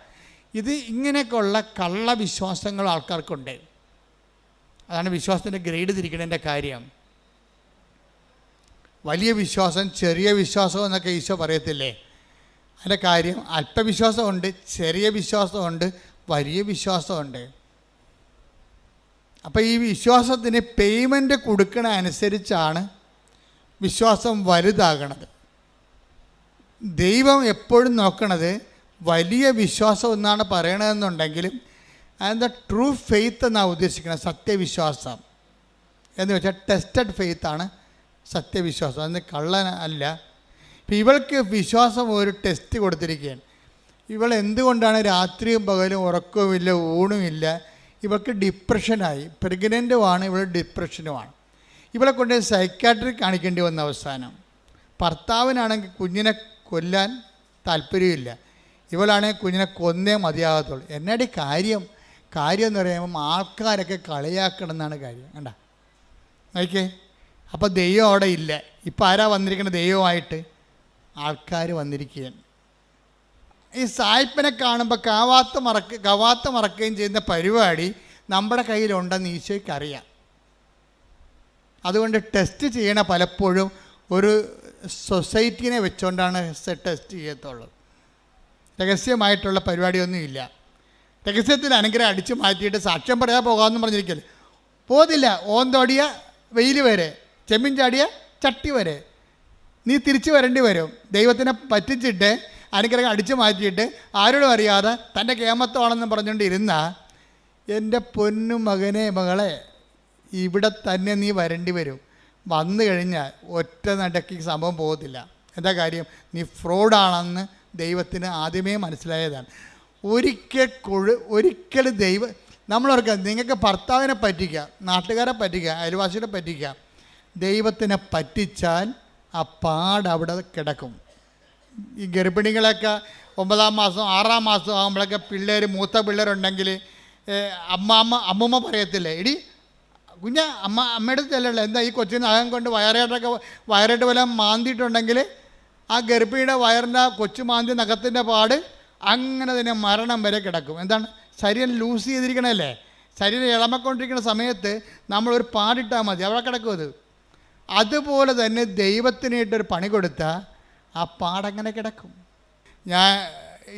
ഇത് ഇങ്ങനെയൊക്കെയുള്ള കള്ള വിശ്വാസങ്ങൾ ആൾക്കാർക്കുണ്ട്. അതാണ് വിശ്വാസത്തിൻ്റെ ഗ്രേഡ് തിരിക്കണതിൻ്റെ കാര്യം. വലിയ വിശ്വാസം, ചെറിയ വിശ്വാസം എന്നൊക്കെ ഈശോ പറയത്തില്ലേ. അതിൻ്റെ കാര്യം അല്പവിശ്വാസമുണ്ട്, ചെറിയ വിശ്വാസമുണ്ട്, വലിയ വിശ്വാസമുണ്ട്. അപ്പോൾ ഈ വിശ്വാസത്തിന് പേയ്മെൻറ്റ് കൊടുക്കണ അനുസരിച്ചാണ് വിശ്വാസം വലുതാകണത്. ദൈവം എപ്പോഴും നോക്കണത് വലിയ വിശ്വാസം എന്നാണ് പറയണതെന്നുണ്ടെങ്കിലും അതെന്താ ട്രൂ ഫെയ്ത്ത് എന്നാണ് ഉദ്ദേശിക്കുന്നത്. സത്യവിശ്വാസം എന്ന് വെച്ചാൽ ടെസ്റ്റഡ് ഫെയ്ത്താണ് സത്യവിശ്വാസം. അതിന് കള്ളൻ അല്ല. ഇപ്പം ഇവൾക്ക് വിശ്വാസം ഒരു ടെസ്റ്റ് കൊടുത്തിരിക്കുകയാണ്. ഇവൾ എന്തുകൊണ്ടാണ് രാത്രിയും പകലും ഉറക്കവുമില്ല, ഊണുമില്ല? ഇവൾക്ക് ഡിപ്രഷനായി. പ്രഗ്നൻ്റുമാണ്, ഇവൾ ഡിപ്രഷനുമാണ്. ഇവളെ കൊണ്ട് സൈക്കാട്രി കാണിക്കേണ്ടി വന്ന അവസാനം. ഭർത്താവിനാണെങ്കിൽ കുഞ്ഞിനെ കൊല്ലാൻ താല്പര്യമില്ല, ഇവളാണെങ്കിൽ കുഞ്ഞിനെ കൊന്നേ മതിയാകത്തുള്ളൂ. എന്നാടി കാര്യം എന്ന് പറയുമ്പം ആൾക്കാരൊക്കെ കളിയാക്കണം എന്നാണ് കാര്യം. കണ്ട നോക്കിയേ. അപ്പോൾ ദൈവം അവിടെ ഇല്ല. ഇപ്പം ആരാ വന്നിരിക്കുന്നത്? ദൈവമായിട്ട് ആൾക്കാർ വന്നിരിക്കുകയാണ്. ഈ സായിപ്പിനെ കാണുമ്പോൾ കവാത്ത മറക്കുകയും ചെയ്യുന്ന പരിപാടി നമ്മുടെ കയ്യിലുണ്ടെന്ന് ഈശോയ്ക്ക് അറിയാം. അതുകൊണ്ട് ടെസ്റ്റ് ചെയ്യണ പലപ്പോഴും ഒരു സൊസൈറ്റീനെ വെച്ചുകൊണ്ടാണ് ടെസ്റ്റ് ചെയ്യത്തുള്ളത്. രഹസ്യമായിട്ടുള്ള പരിപാടിയൊന്നുമില്ല. രഹസ്യത്തിൽ അനുഗ്രഹം അടിച്ചു മാറ്റിയിട്ട് സാക്ഷ്യം പറയാൻ പോകാമെന്ന് പറഞ്ഞിരിക്കല് പോതില്ല. ഓന്തോടിയ വെയിൽ വരെ, ചെമ്മീൻ ചാടിയ ചട്ടി വരെ നീ തിരിച്ചു വരേണ്ടി വരും. ദൈവത്തിനെ പറ്റിച്ചിട്ട് അനുഗ്രഹം അടിച്ചു മാറ്റിയിട്ട് ആരോടും അറിയാതെ തൻ്റെ കേമത്വമാണെന്ന് പറഞ്ഞുകൊണ്ടിരുന്ന എൻ്റെ പൊന്നു മകനെ മകളെ, ഇവിടെ തന്നെ നീ വരേണ്ടി വരും. വന്നു കഴിഞ്ഞാൽ ഒറ്റ നടക്കി സംഭവം പോകത്തില്ല. എന്താ കാര്യം? നീ ഫ്രോഡാണെന്ന് ദൈവത്തിന് ആദ്യമേ മനസ്സിലായതാണ്. ഒരിക്കൽ നമ്മളോർക്കുക, നിങ്ങൾക്ക് ഭർത്താവിനെ പറ്റിക്കുക, നാട്ടുകാരെ പറ്റിക്കുക, അയൽവാസികളെ പറ്റിക്കുക. ദൈവത്തിനെ പറ്റിച്ചാൽ ആ പാട് അവിടെ കിടക്കും. ഈ ഗർഭിണികളൊക്കെ 9-ാം മാസം 6-ാം മാസം ആകുമ്പോഴൊക്കെ മൂത്ത പിള്ളേരുണ്ടെങ്കിൽ അമ്മൂമ്മ പറയത്തില്ലേ, എടി കുഞ്ഞ് അമ്മയുടെ ചെല്ലല്ല, എന്താ ഈ കൊച്ചിന് അകം കൊണ്ട് വയറായിട്ട് വല്ല മാന്തിയിട്ടുണ്ടെങ്കിൽ ആ ഗർഭിണിയുടെ വയറിൻ്റെ കൊച്ചു മാന്തി നഖത്തിൻ്റെ പാട് അങ്ങനെ തന്നെ മരണം വരെ കിടക്കും. എന്താണ്? ശരീരം ലൂസ് ചെയ്തിരിക്കണല്ലേ. ശരീരം ഇളമക്കൊണ്ടിരിക്കുന്ന സമയത്ത് നമ്മളൊരു പാടിട്ടാൽ മതി, അവിടെ കിടക്കും അത്. അതുപോലെ തന്നെ ദൈവത്തിനായിട്ടൊരു പണി കൊടുത്താൽ ആ പാടങ്ങനെ കിടക്കും. ഞാൻ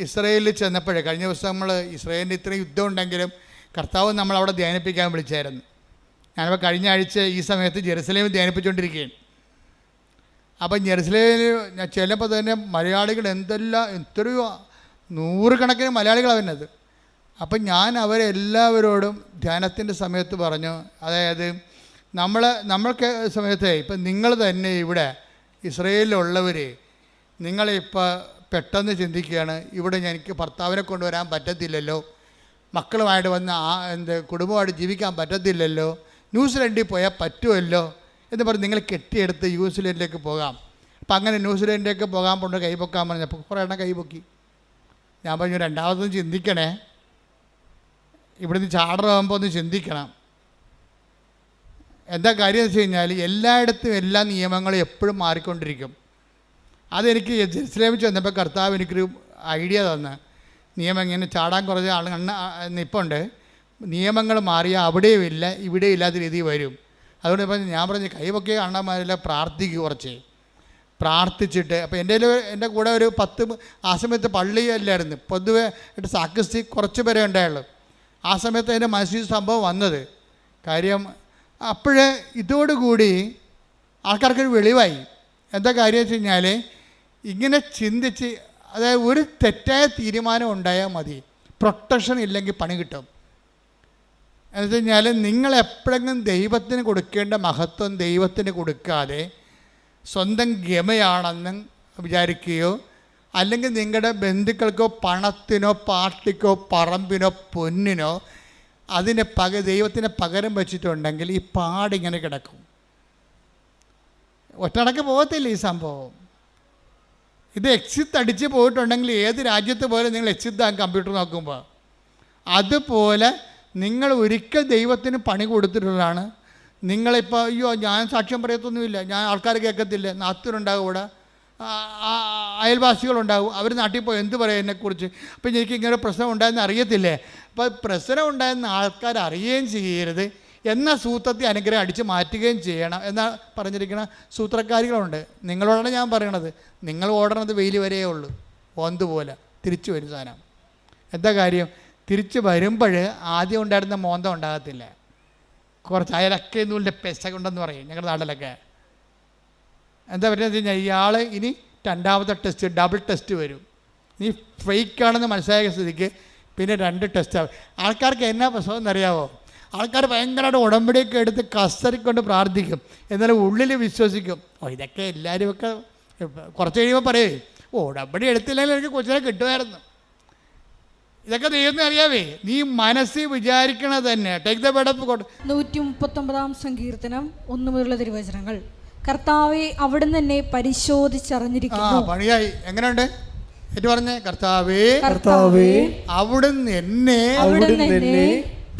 ഇസ്രയേലിൽ ചെന്നപ്പോഴേ, കഴിഞ്ഞ ദിവസം നമ്മൾ ഇസ്രയേലിൻ്റെ ഇത്രയും യുദ്ധം ഉണ്ടെങ്കിലും കർത്താവ് നമ്മളവിടെ ധ്യാനിപ്പിക്കാൻ വിളിച്ചായിരുന്നു. ഞാനിപ്പോൾ കഴിഞ്ഞ ആഴ്ച ഈ സമയത്ത് ജെറുസലേമിൽ ധ്യാനിപ്പിച്ചുകൊണ്ടിരിക്കുകയാണ്. അപ്പം ജെറുസലേമിൽ ഞാൻ ചെല്ലുമ്പോൾ തന്നെ മലയാളികൾ എത്രയോ 100 കണക്കിന് മലയാളികളാണ് വരുന്നത്. അപ്പം ഞാൻ അവരെല്ലാവരോടും ധ്യാനത്തിൻ്റെ സമയത്ത് പറഞ്ഞു, അതായത് നമ്മൾക്ക് സമയത്ത് ഇപ്പം നിങ്ങൾ തന്നെ ഇവിടെ ഇസ്രയേലിലുള്ളവർ നിങ്ങളിപ്പോൾ പെട്ടെന്ന് ചിന്തിക്കുകയാണ്, ഇവിടെ എനിക്ക് ഭർത്താവിനെ കൊണ്ടുവരാൻ പറ്റത്തില്ലല്ലോ, മക്കളുമായിട്ട് വന്ന് കുടുംബമായിട്ട് ജീവിക്കാൻ പറ്റത്തില്ലല്ലോ, ന്യൂസിലൻഡിൽ പോയാൽ പറ്റുമല്ലോ എന്ന് പറഞ്ഞ് നിങ്ങൾ കെട്ടിയെടുത്ത് ന്യൂസിലൻഡിലേക്ക് പോകാം. അപ്പം അങ്ങനെ ന്യൂസിലൻഡിലേക്ക് പോകാൻ കൊണ്ട് കൈപൊക്കാൻ പറഞ്ഞപ്പോൾ കുറേ എണ്ണം കൈപൊക്കി. ഞാൻ പറഞ്ഞു, രണ്ടാമതൊന്നും ചിന്തിക്കണേ, ഇവിടുന്ന് ചാടറാകുമ്പോൾ ഒന്ന് ചിന്തിക്കണം. എന്താ കാര്യം എന്ന് വെച്ച് കഴിഞ്ഞാൽ എല്ലായിടത്തും എല്ലാ നിയമങ്ങളും എപ്പോഴും മാറിക്കൊണ്ടിരിക്കും. അതെനിക്ക് ജെറുസലേമിൽ ചെന്നപ്പോൾ കർത്താവ് എനിക്കൊരു ഐഡിയ തന്ന്, നിയമം ഇങ്ങനെ ചാടാൻ കുറച്ച് നിപ്പുണ്ട്, നിയമങ്ങൾ മാറിയാൽ അവിടെയും ഇല്ല ഇവിടെയും ഇല്ലാത്ത രീതിയിൽ വരും. അതുകൊണ്ട് ഇപ്പം ഞാൻ പറഞ്ഞ് കൈവൊക്കെ അണ്ണന്മാരെല്ലാം പ്രാർത്ഥിക്കുക, കുറച്ച് പ്രാർത്ഥിച്ചിട്ട്. അപ്പോൾ എൻ്റെ കൂടെ ഒരു 10 ആ സമയത്ത് പള്ളിയല്ലായിരുന്നു, പൊതുവെ സാക്രിസ്റ്റി കുറച്ച് പേരെ ഉണ്ടായുള്ളൂ. ആ സമയത്ത് എൻ്റെ മനസ്സിൽ സംഭവം വന്നത് കാര്യം. അപ്പോഴേ ഇതോടുകൂടി ആൾക്കാർക്കൊരു വെളിവായി. എന്താ കാര്യം വെച്ച് കഴിഞ്ഞാൽ ഇങ്ങനെ ചിന്തിച്ച്, അതായത് ഒരു തെറ്റായ തീരുമാനം ഉണ്ടായാൽ മതി, പ്രൊട്ടക്ഷൻ ഇല്ലെങ്കിൽ പണി കിട്ടും. എന്ന് വെച്ച് കഴിഞ്ഞാൽ നിങ്ങൾ എപ്പോഴെങ്കിലും ദൈവത്തിന് കൊടുക്കേണ്ട മഹത്വം ദൈവത്തിന് കൊടുക്കാതെ സ്വന്തം ഗമയാണെന്ന് വിചാരിക്കുകയോ അല്ലെങ്കിൽ നിങ്ങളുടെ ബന്ധുക്കൾക്കോ പണത്തിനോ പാർട്ടിക്കോ പറമ്പിനോ പൊന്നിനോ ദൈവത്തിന് പകരം വെച്ചിട്ടുണ്ടെങ്കിൽ ഈ പാടിങ്ങനെ കിടക്കും. ഒറ്റടക്ക് പോകത്തില്ല ഈ സംഭവം. ഇത് എക്സിറ്റ് അടിച്ച് പോയിട്ടുണ്ടെങ്കിൽ ഏത് രാജ്യത്ത് പോലും നിങ്ങൾ എക്സിറ്റ് ആകും കമ്പ്യൂട്ടർ നോക്കുമ്പോൾ. അതുപോലെ നിങ്ങൾ ഒരിക്കൽ ദൈവത്തിന് പണി കൊടുത്തിട്ടുള്ളതാണ്. നിങ്ങളിപ്പോൾ അയ്യോ ഞാൻ സാക്ഷ്യം പറയത്തൊന്നുമില്ല, ഞാൻ ആൾക്കാർ കേൾക്കത്തില്ല, നാത്തൂരുണ്ടാകും, ഇവിടെ അയൽവാസികളുണ്ടാകും, അവർ നാട്ടിൽ പോയി എന്ത് പറയും എന്നെക്കുറിച്ച്, അപ്പം എനിക്ക് ഇങ്ങനെ പ്രശ്നം ഉണ്ടായെന്ന് അറിയത്തില്ലേ. അപ്പോൾ പ്രശ്നം ഉണ്ടായെന്ന് ആൾക്കാർ അറിയുകയും ചെയ്യരുത്, എന്നാൽ സൂത്രത്തെ അനുഗ്രഹം അടിച്ച് മാറ്റുകയും ചെയ്യണം എന്നാ പറഞ്ഞിരിക്കുന്ന സൂത്രക്കാരികളുണ്ട്. നിങ്ങളോടാണ് ഞാൻ പറയണത്, നിങ്ങൾ ഓടണത് വെയിൽ വരെയേ ഉള്ളൂ, ഓന്ത് പോലെ തിരിച്ചു വരും സാധനം. എന്താ കാര്യം? തിരിച്ച് വരുമ്പോൾ ആദ്യം ഉണ്ടായിരുന്ന മോന്തം ഉണ്ടാകത്തില്ല. കുറച്ച് അയലൊക്കെ നൂലിൻ്റെ പെസക ഉണ്ടെന്ന് പറയും ഞങ്ങളുടെ നാട്ടിലൊക്കെ. എന്താ പറ്റുന്നത് വെച്ച് കഴിഞ്ഞാൽ ഇയാൾ ഇനി രണ്ടാമത്തെ ടെസ്റ്റ്, ഡബിൾ ടെസ്റ്റ് വരും. നീ ഫേക്കാണെന്ന് മനസ്സിലാക്കിയ സ്ഥിതിക്ക് പിന്നെ 2 ടെസ്റ്റ് ആവും. ആൾക്കാർക്ക് എന്നാ പ്രശ്നം എന്നറിയാവോ? ആൾക്കാർ ഭയങ്കരമായിട്ട് ഉടമ്പടിയൊക്കെ എടുത്ത് കസറിക്കൊണ്ട് പ്രാർത്ഥിക്കും, എന്നാലും ഉള്ളിൽ വിശ്വസിക്കും. ഇതൊക്കെ എല്ലാവരും ഒക്കെ കുറച്ച് കഴിയുമ്പോൾ പറയേ, ഉടമ്പടി എടുത്തില്ലെങ്കിൽ എനിക്ക് കൊച്ചിനെ കിട്ടുമായിരുന്നു. ഇതൊക്കെ ദൈവത്തിന് അറിയാവേ. നീ മനസ്സിൽ വിചാരിക്കണത് തന്നെ. Take the bed up. 139 സങ്കീർത്തനം 1 മുതലുള്ള തിരുവചനങ്ങൾ. കർത്താവെ, അവിടുന്ന് എന്നെ പരിശോധിച്ചറിഞ്ഞിരിക്കുന്നു. പണിയായി. എങ്ങനെയുണ്ട് ഏറ്റു പറഞ്ഞേ? കർത്താവേ, അവിടുന്ന് എന്നെ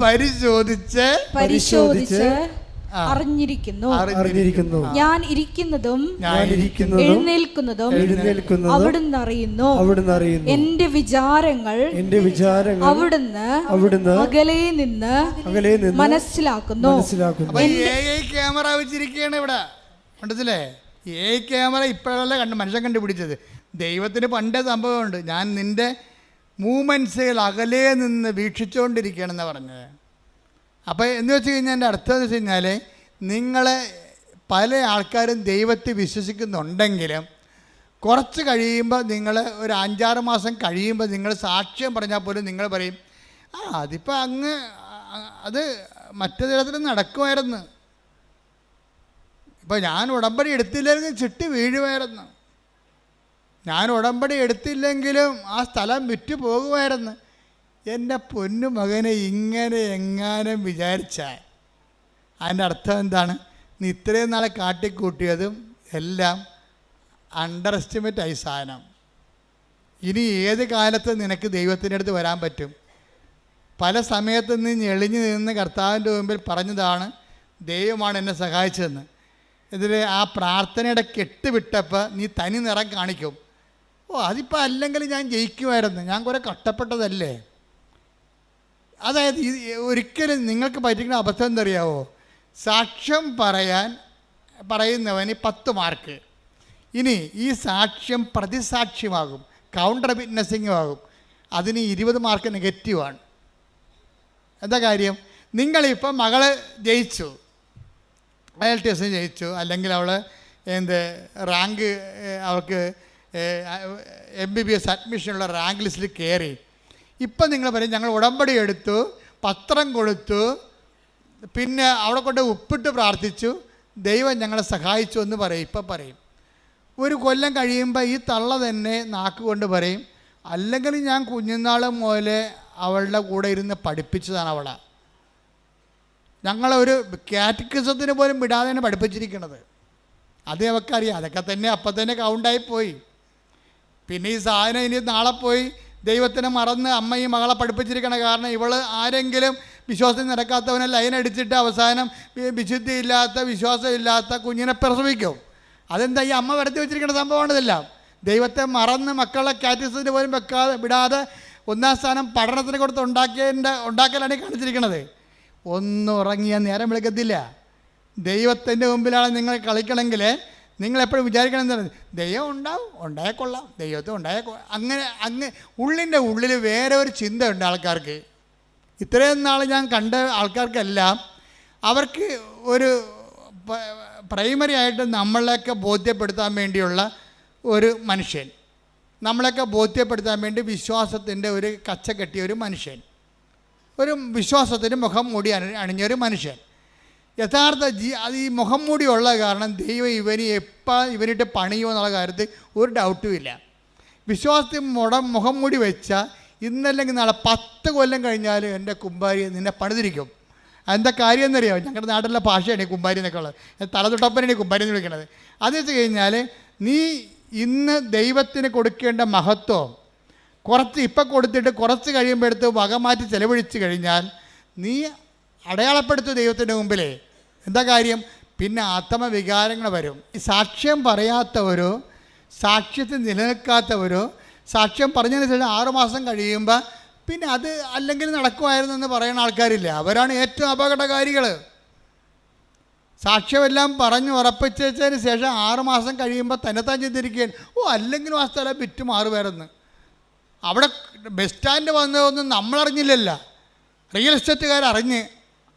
പരിശോധിച്ച് അറിഞ്ഞിരിക്കുന്നു. ഞാൻ ഇരിക്കുന്നതും എഴുന്നേൽക്കുന്നതും അവിടുന്ന് അറിയുന്നു. എന്റെ വിചാരങ്ങൾ അവിടുന്ന് അകലെ നിന്ന് മനസ്സിലാക്കുന്നു. ക്യാമറ വെച്ചിരിക്കുകയാണ് ഇവിടെ. കണ്ടതില്ലേ? ക്യാമറ ഇപ്പോഴല്ല മനുഷ്യൻ കണ്ടുപിടിച്ചത്. ദൈവത്തിന് പണ്ടേ സംഭവമുണ്ട്. ഞാൻ നിന്റെ മൂമെൻറ്റ്സുകൾ അകലെ നിന്ന് വീക്ഷിച്ചുകൊണ്ടിരിക്കുകയാണെന്നാണ് പറഞ്ഞത്. അപ്പോൾ എന്ന് വെച്ച് കഴിഞ്ഞാൽ എൻ്റെ അർത്ഥം എന്ന് വെച്ച് കഴിഞ്ഞാൽ, നിങ്ങളെ പല ആൾക്കാരും ദൈവത്തെ വിശ്വസിക്കുന്നുണ്ടെങ്കിലും കുറച്ച് കഴിയുമ്പോൾ, നിങ്ങൾ ഒരു 5-6 മാസം കഴിയുമ്പോൾ നിങ്ങൾ സാക്ഷ്യം പറഞ്ഞാൽ പോലും നിങ്ങൾ പറയും, അതിപ്പോൾ അത് മറ്റു തരത്തിൽ നടക്കുമായിരുന്നു. ഇപ്പോൾ ഞാൻ ഉടമ്പടി എടുത്തില്ലെങ്കിൽ ചിട്ടി വീഴുമായിരുന്നു, ഞാൻ ഉടമ്പടി എടുത്തില്ലെങ്കിലും ആ സ്ഥലം വിറ്റ് പോകുമായിരുന്നു. എൻ്റെ പൊന്നു മകനെ ഇങ്ങനെ എങ്ങാനും വിചാരിച്ചാൽ അതിൻ്റെ അർത്ഥം എന്താണ്? നീ ഇത്രയും നാളെ കാട്ടിക്കൂട്ടിയതും എല്ലാം അണ്ടർ എസ്റ്റിമേറ്റ് ആയി സാധനം. ഇനി ഏത് കാലത്ത് നിനക്ക് ദൈവത്തിൻ്റെ അടുത്ത് വരാൻ പറ്റും? പല സമയത്ത് നീ ഞെളിഞ്ഞു നിന്ന് കർത്താവിൻ്റെ മുമ്പിൽ പറഞ്ഞതാണ്, ദൈവമാണ് എന്നെ സഹായിച്ചതെന്ന്. ഇതിൽ ആ പ്രാർത്ഥനയുടെ കെട്ടുവിട്ടപ്പോൾ നീ തനി നിറം കാണിക്കും. അതിപ്പോൾ അല്ലെങ്കിൽ ഞാൻ ജയിക്കുമായിരുന്നു, ഞാൻ കുറേ കഷ്ടപ്പെട്ടതല്ലേ. അതായത് ഒരിക്കലും നിങ്ങൾക്ക് പറ്റിക്കുന്ന അബദ്ധം എന്തറിയാവോ? സാക്ഷ്യം പറയുന്നവന് 10 മാർക്ക്. ഇനി ഈ സാക്ഷ്യം പ്രതിസാക്ഷ്യമാകും, കൗണ്ടർ വിറ്റ്നസിങ്ങും ആകും, അതിന് 20 മാർക്ക് നെഗറ്റീവാണ്. എന്താ കാര്യം? നിങ്ങളിപ്പോൾ മകള് ജയിച്ചു, IELTS ജയിച്ചു, അല്ലെങ്കിൽ അവൾ റാങ്ക്, അവൾക്ക് MBBS അഡ്മിഷനുള്ള റാങ്ക് ലിസ്റ്റിൽ കയറി. ഇപ്പം നിങ്ങൾ പറയും, ഞങ്ങൾ ഉടമ്പടി എടുത്തു, പത്രം കൊടുത്തു, പിന്നെ അവിടെ കൊണ്ട് ഉപ്പിട്ട് പ്രാർത്ഥിച്ചു, ദൈവം ഞങ്ങളെ സഹായിച്ചു എന്ന് പറയും. ഇപ്പം പറയും. ഒരു കൊല്ലം കഴിയുമ്പോൾ ഈ തള്ള തന്നെ നാക്കുകൊണ്ട് പറയും, അല്ലെങ്കിൽ ഞാൻ കുഞ്ഞുനാൾ മുതലേ അവളുടെ കൂടെ ഇരുന്ന് പഠിപ്പിച്ചതാണ് അവളെ. ഞങ്ങളൊരു കാറ്റക്കിസത്തിന് പോലും വിടാതെ തന്നെ പഠിപ്പിച്ചിരിക്കണത്. അത് അവൾക്കറിയാം. അതൊക്കെ തന്നെ അപ്പം തന്നെ കൗണ്ടായിപ്പോയി. പിന്നെ ഈ സാധനം ഇനി നാളെ പോയി ദൈവത്തിനെ മറന്ന് അമ്മയും മകളെ പഠിപ്പിച്ചിരിക്കണ കാരണം ഇവൾ ആരെങ്കിലും വിശ്വാസം നടക്കാത്തവനെ ലൈനടിച്ചിട്ട് അവസാനം വിശുദ്ധിയില്ലാത്ത വിശ്വാസമില്ലാത്ത കുഞ്ഞിനെ പ്രസവിക്കും. അതെന്താ? ഈ അമ്മ വരുത്തി വെച്ചിരിക്കുന്ന സംഭവമാണിതെല്ലാം. ദൈവത്തെ മറന്ന് മക്കളെ കാറ്റക്കിസത്തിന് പോലും വിടാതെ 1-ാം സ്ഥാനം പഠനത്തിന് കൊടുത്ത് ഉണ്ടാക്കലാണ് കാണിച്ചിരിക്കണത്. ഒന്നും ഉറങ്ങിയാൽ നേരം വിളിക്കത്തില്ല. ദൈവത്തിൻ്റെ മുമ്പിലാണ് നിങ്ങൾ കളിക്കണമെങ്കിൽ നിങ്ങളെപ്പോഴും വിചാരിക്കണം എന്താണ്? ദൈവം ഉണ്ടായിക്കൊള്ളാം, ദൈവത്തെ അങ്ങനെ ഉള്ളിൻ്റെ ഉള്ളിൽ വേറെ ഒരു ചിന്തയുണ്ട് ആൾക്കാർക്ക്. ഇത്രയും നാൾ ഞാൻ കണ്ട ആൾക്കാർക്കെല്ലാം അവർക്ക് ഒരു പ്രൈമറി ആയിട്ട് നമ്മളെയൊക്കെ ബോധ്യപ്പെടുത്താൻ വേണ്ടിയുള്ള ഒരു മനുഷ്യൻ, നമ്മളെയൊക്കെ ബോധ്യപ്പെടുത്താൻ വേണ്ടി വിശ്വാസത്തിൻ്റെ ഒരു കച്ച കെട്ടിയ ഒരു മനുഷ്യൻ, ഒരു വിശ്വാസത്തിന് മുഖം മൂടി അണിഞ്ഞൊരു മനുഷ്യൻ. യഥാർത്ഥ അത് ഈ മുഖം മൂടിയുള്ള കാരണം ദൈവം ഇവനിട്ട് പണിയോ എന്നുള്ള കാര്യത്തിൽ ഒരു ഡൗട്ടും ഇല്ല. വിശ്വാസത്തിൽ മുഖം മൂടി വെച്ചാൽ ഇന്നല്ലെങ്കിൽ നാളെ 10 കൊല്ലം കഴിഞ്ഞാൽ എൻ്റെ കുമ്പാരി നിന്നെ പണിതിരിക്കും. എന്താ കാര്യം എന്നറിയാമോ? ഞങ്ങളുടെ നാട്ടിലെ ഭാഷയാണ് ഈ കുമ്പാരി എന്നൊക്കെ ഉള്ളത്. തലതൊട്ടപ്പനാണ് ഈ കുമ്പാരി എന്ന് വിളിക്കുന്നത്. അത് വെച്ച് കഴിഞ്ഞാൽ നീ ഇന്ന് ദൈവത്തിന് കൊടുക്കേണ്ട മഹത്വം ഇപ്പം കൊടുത്തിട്ട് കുറച്ച് കഴിയുമ്പോൾ എടുത്ത് വകമാറ്റി ചെലവഴിച്ച് കഴിഞ്ഞാൽ നീ അടയാളപ്പെടുത്തും ദൈവത്തിൻ്റെ മുമ്പിലേ. എന്താ കാര്യം? പിന്നെ ആത്മവികാരങ്ങൾ വരും. ഈ സാക്ഷ്യം പറയാത്തവരോ സാക്ഷ്യത്തിൽ നിലനിൽക്കാത്തവരോ സാക്ഷ്യം പറഞ്ഞതിന് ശേഷം 6 മാസം കഴിയുമ്പോൾ പിന്നെ അത് അല്ലെങ്കിൽ നടക്കുമായിരുന്നു എന്ന് പറയുന്ന ആൾക്കാരില്ല. അവരാണ് ഏറ്റവും അപകടകാരികൾ. സാക്ഷ്യമെല്ലാം പറഞ്ഞു ഉറപ്പിച്ചതിന് ശേഷം 6 മാസം കഴിയുമ്പോൾ തന്നെത്താൻ ചിന്തിരിക്കുകയാണ്, അല്ലെങ്കിലും ആ സ്ഥലം വിറ്റ് മാറുമായിരുന്നു. അവിടെ ബസ് സ്റ്റാൻഡ് വന്നതൊന്നും നമ്മളറിഞ്ഞില്ലല്ലോ, റിയൽ എസ്റ്റേറ്റുകാർ അറിഞ്ഞ്.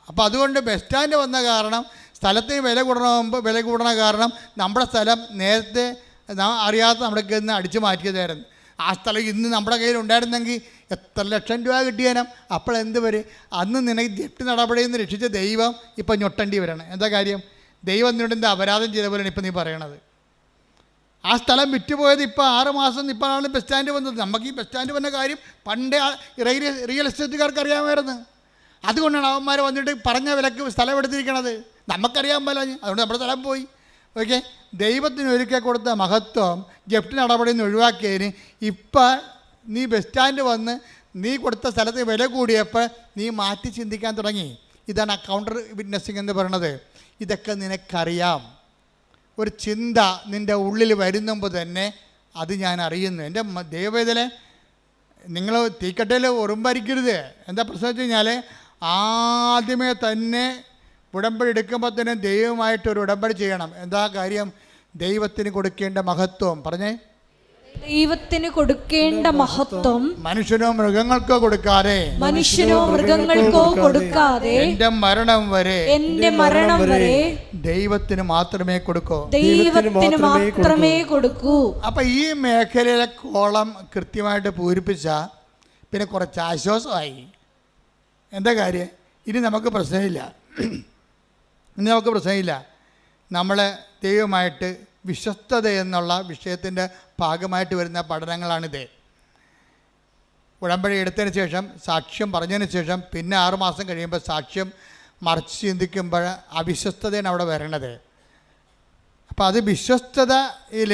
അപ്പോൾ അതുകൊണ്ട് ബസ് സ്റ്റാൻഡ് വന്ന കാരണം സ്ഥലത്തിന് വില കൂടണ കാരണം നമ്മുടെ സ്ഥലം നേരത്തെ അറിയാത്ത നമ്മുടെ കയ്യിൽ നിന്ന് അടിച്ചു മാറ്റിയതായിരുന്നു. ആ സ്ഥലം ഇന്ന് നമ്മുടെ കയ്യിൽ ഉണ്ടായിരുന്നെങ്കിൽ എത്ര ലക്ഷം രൂപ കിട്ടിയാലും അപ്പോൾ എന്ത് വരും? അന്ന് നിനക്ക് ജപ്തി നടപടിയിൽ നിന്ന് രക്ഷിച്ച ദൈവം ഇപ്പം ഞൊട്ടേണ്ടി വരണം. എന്താ കാര്യം? ദൈവം നിന്നോട് എന്താ അപരാധം ചെയ്ത പോലെയാണ് ഇപ്പം നീ പറയണത്. ആ സ്ഥലം വിറ്റുപോയത് ഇപ്പോൾ 6 മാസം ഇപ്പോഴാണ് ബസ് സ്റ്റാൻഡ് വന്നത്. നമുക്ക് ഈ ബസ് സ്റ്റാൻഡ് വന്ന കാര്യം പണ്ടേ റിയൽ എസ്റ്റേറ്റുകാർക്ക് അറിയാമായിരുന്നു. അതുകൊണ്ടാണ് അവന്മാർ വന്നിട്ട് പറഞ്ഞ വിലക്ക് സ്ഥലം എടുത്തിരിക്കണത്. നമുക്കറിയാൻ പോലെ അതുകൊണ്ട് നമ്മുടെ സ്ഥലം പോയി. ഓക്കെ, ദൈവത്തിന് ഒരുക്കി കൊടുത്ത മഹത്വം ജപ്തി നടപടിയിൽ നിന്ന് ഒഴിവാക്കിയതിന് ഇപ്പം നീ ബസ് സ്റ്റാൻഡ് വന്ന് നീ കൊടുത്ത സ്ഥലത്ത് വില കൂടിയപ്പോൾ നീ മാറ്റി ചിന്തിക്കാൻ തുടങ്ങി. ഇതാണ് കൗണ്ടർ വിറ്റ്നസ്സിങ് എന്ന് പറയുന്നത്. ഇതൊക്കെ നിനക്കറിയാം. ഒരു ചിന്ത നിൻ്റെ ഉള്ളിൽ വരുന്നുമ്പോൾ തന്നെ അത് ഞാൻ അറിയുന്നു. എൻ്റെ ദൈവവേദന നിങ്ങൾ തീക്കട്ടയിൽ ഉറുമ്പരിക്കരുത്. എന്താ പ്രശ്നം വെച്ച് കഴിഞ്ഞാൽ ആദ്യമേ തന്നെ ഉടമ്പടി എടുക്കുമ്പോൾ തന്നെ ദൈവമായിട്ടൊരു ഉടമ്പടി ചെയ്യണം. എന്താ കാര്യം? ദൈവത്തിന് കൊടുക്കേണ്ട മഹത്വം പറഞ്ഞേ. ദൈവത്തിന് കൊടുക്കേണ്ട മഹത്വം മനുഷ്യനോ മൃഗങ്ങൾക്കോ കൊടുക്കാതെ എന്റെ മരണം വരെ ദൈവത്തിന് മാത്രമേ കൊടുക്കൂ. അപ്പൊ ഈ മേഖലയിലെ കോളം കൃത്യമായിട്ട് പൂരിപ്പിച്ച പിന്നെ കുറച്ച് ആശ്വാസമായി. എന്താ കാര്യം? ഇനി നമുക്ക് പ്രശ്നമില്ല. നമ്മൾ ദൈവമായിട്ട് വിശ്വസ്തത എന്നുള്ള വിഷയത്തിൻ്റെ ഭാഗമായിട്ട് വരുന്ന പഠനങ്ങളാണിത്. ഉടമ്പടി എടുത്തതിന് ശേഷം സാക്ഷ്യം പറഞ്ഞതിന് ശേഷം പിന്നെ 6 മാസം കഴിയുമ്പോൾ സാക്ഷ്യം മറിച്ച് ചിന്തിക്കുമ്പോൾ അവിശ്വസ്തതയാണ് അവിടെ വരണത്. അപ്പോൾ അത് വിശ്വസ്തതയിൽ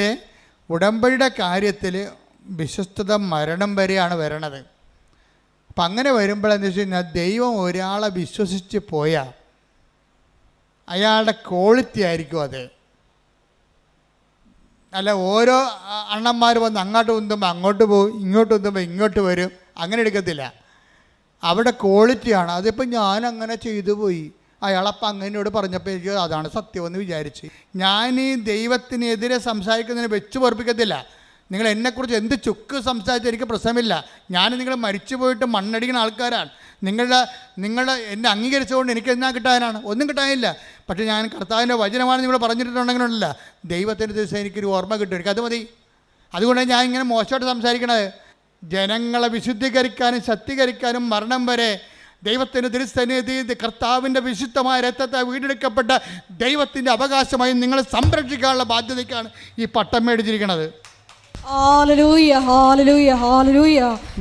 ഉടമ്പടിയുടെ കാര്യത്തിൽ വിശ്വസ്തത മരണം വരെയാണ് വരണത്. അപ്പം അങ്ങനെ വരുമ്പോൾ എന്താ വെച്ച് കഴിഞ്ഞാൽ ദൈവം ഒരാളെ വിശ്വസിച്ച് പോയാൽ അയാളുടെ ക്വാളിറ്റി ആയിരിക്കും അത്. അല്ല ഓരോ അണ്ണന്മാർ വന്ന് അങ്ങോട്ട് ഉന്തുമ്പോൾ അങ്ങോട്ട് പോകും, ഇങ്ങോട്ട് ഉന്തുമ്പോൾ ഇങ്ങോട്ട് വരും, അങ്ങനെ എടുക്കത്തില്ല. അവിടെ ക്വാളിറ്റിയാണ്. അതിപ്പോൾ ഞാൻ അങ്ങനെ ചെയ്തു പോയി, അയാളപ്പം അങ്ങനോട് പറഞ്ഞപ്പോൾ എനിക്ക് അതാണ് സത്യമെന്ന് വിചാരിച്ച് ഞാൻ ഈ ദൈവത്തിനെതിരെ സംസാരിക്കുന്നതിന് വെച്ച് പൊറപ്പിക്കത്തില്ല. നിങ്ങൾ എന്നെക്കുറിച്ച് എന്ത് ചുക്ക് സംസാരിച്ചാൽ എനിക്ക് പ്രശ്നമില്ല. ഞാൻ നിങ്ങൾ മരിച്ചു പോയിട്ട് മണ്ണടിക്കുന്ന ആൾക്കാരാണ്. നിങ്ങൾ എന്നെ അംഗീകരിച്ചുകൊണ്ട് എനിക്ക് എന്നാ കിട്ടാനാണ്? ഒന്നും കിട്ടാനില്ല. പക്ഷേ ഞാൻ കർത്താവിൻ്റെ വചനമാണ് നിങ്ങൾ പറഞ്ഞിട്ടുണ്ടെങ്കിലല്ല ദൈവത്തിൻ്റെ ദിവസം എനിക്കൊരു ഓർമ്മ കിട്ടും. എനിക്കത് മതി. അതുകൊണ്ടാണ് ഞാൻ ഇങ്ങനെ മോശമായിട്ട് സംസാരിക്കണത്. ജനങ്ങളെ വിശുദ്ധീകരിക്കാനും ശക്തീകരിക്കാനും മരണം വരെ ദൈവത്തിൻ്റെ തിരുസന്നിധി കർത്താവിൻ്റെ വിശുദ്ധമായ രക്തത്തെ വീണ്ടെടുക്കപ്പെട്ട ദൈവത്തിൻ്റെ അവകാശമായി നിങ്ങളെ സംരക്ഷിക്കാനുള്ള ബാധ്യതയ്ക്കാണ് ഈ പട്ടം മേടിച്ചിരിക്കുന്നത്.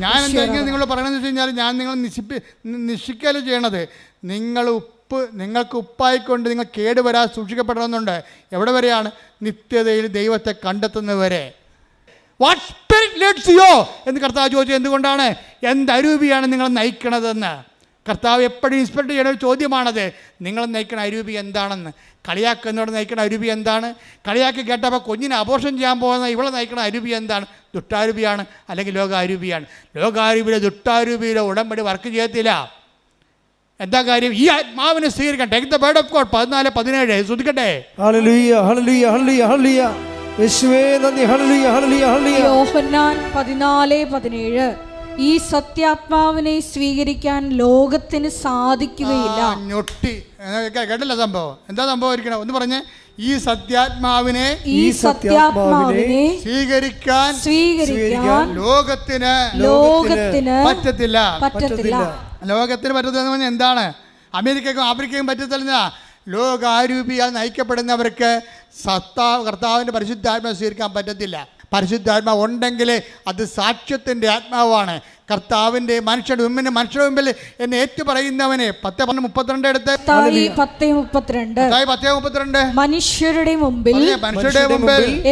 ഞാൻ എന്തെങ്കിലും നിങ്ങൾ പറയണമെന്ന് വെച്ച് കഴിഞ്ഞാൽ ഞാൻ നിങ്ങൾ നിശ്ചയിക്കല് ചെയ്യണത് നിങ്ങൾക്ക് ഉപ്പായിക്കൊണ്ട് നിങ്ങൾ കേടുവരാതെ സൂക്ഷിക്കപ്പെടണമെന്നുണ്ട്. എവിടെ വരെയാണ്? നിത്യതയിൽ ദൈവത്തെ കണ്ടെത്തുന്നവരെ. വാട്ട് സ്പിരിറ്റ് ലീഡ്സ് യു എന്ന് കർത്താവ് ചോദിച്ചത് എന്തുകൊണ്ടാണ്? എന്തരൂപിയാണ് നിങ്ങൾ നയിക്കണതെന്ന്. കർത്താവ് എപ്പോഴും ഇൻസ്പെക്ട് ചെയ്യുന്ന ഒരു ചോദ്യമാണത്. നിങ്ങൾ നയിക്കണ അരൂപി എന്താണെന്ന്. കളിയാക്കുന്നവർ നയിക്കണ അരൂപി എന്താണ്? കളിയാക്കി കേട്ടപ്പോൾ കുഞ്ഞിനെ അബോർഷൻ ചെയ്യാൻ പോകുന്ന ഇവളെ നയിക്കണ അരൂപി എന്താണ്? ദുഷ്ടാരൂപിയാണ് അല്ലെങ്കിൽ ലോകാരൂപിയാണ്. ലോകാരൂപിയിലെ ദുഷ്ടാരൂപിയിലെ ഉടമ്പടി വർക്ക് ചെയ്യത്തില്ല. എന്താ കാര്യം? ഈ ആത്മാവിനെ സ്വീകരിക്കാൻ take the word of God 14:17 ശ്രദ്ധിക്കട്ടെ. ഹല്ലേലൂയ ഹല്ലേലൂയ ഹല്ലേലൂയ ഹല്ലേലൂയ യേശുവേ നന്ദി. ഹല്ലേലൂയ ഹല്ലേലൂയ ഹല്ലേലൂയ. യോഹന്നാൻ 14:17 ഈ സത്യാത്മാവിനെ സ്വീകരിക്കാൻ ലോകത്തിന് സാധിക്കുകയില്ല. ഞൊട്ടി കേട്ടല്ല സംഭവം. എന്താ സംഭവം ഇരിക്കണം ഒന്ന് പറഞ്ഞേ. ഈ സത്യാത്മാവിനെ സ്വീകരിക്കാൻ ലോകത്തിന് പറ്റത്തില്ല. ലോകത്തിന് പറ്റത്തില്ലെന്ന് പറഞ്ഞാൽ എന്താണ്? അമേരിക്കയ്ക്കും ആഫ്രിക്കയ്ക്കും പറ്റത്തില്ല. ലോകാരൂപിയാൽ നയിക്കപ്പെടുന്നവർക്ക് കർത്താവിൻ്റെ പരിശുദ്ധാത്മാവ് സ്വീകരിക്കാൻ പറ്റത്തില്ല. പരിശുദ്ധാത്മാവ് ഉണ്ടെങ്കിൽ അത് സാക്ഷ്യത്തിൻ്റെ ആത്മാവാണ്. കർത്താവിൻ്റെ മനുഷ്യരുടെ മുമ്പിൽ എന്നെ ഏറ്റുപറയുന്നവനെ 10:32 എടുത്ത് 10:32 മനുഷ്യരുടെ മുമ്പിൽ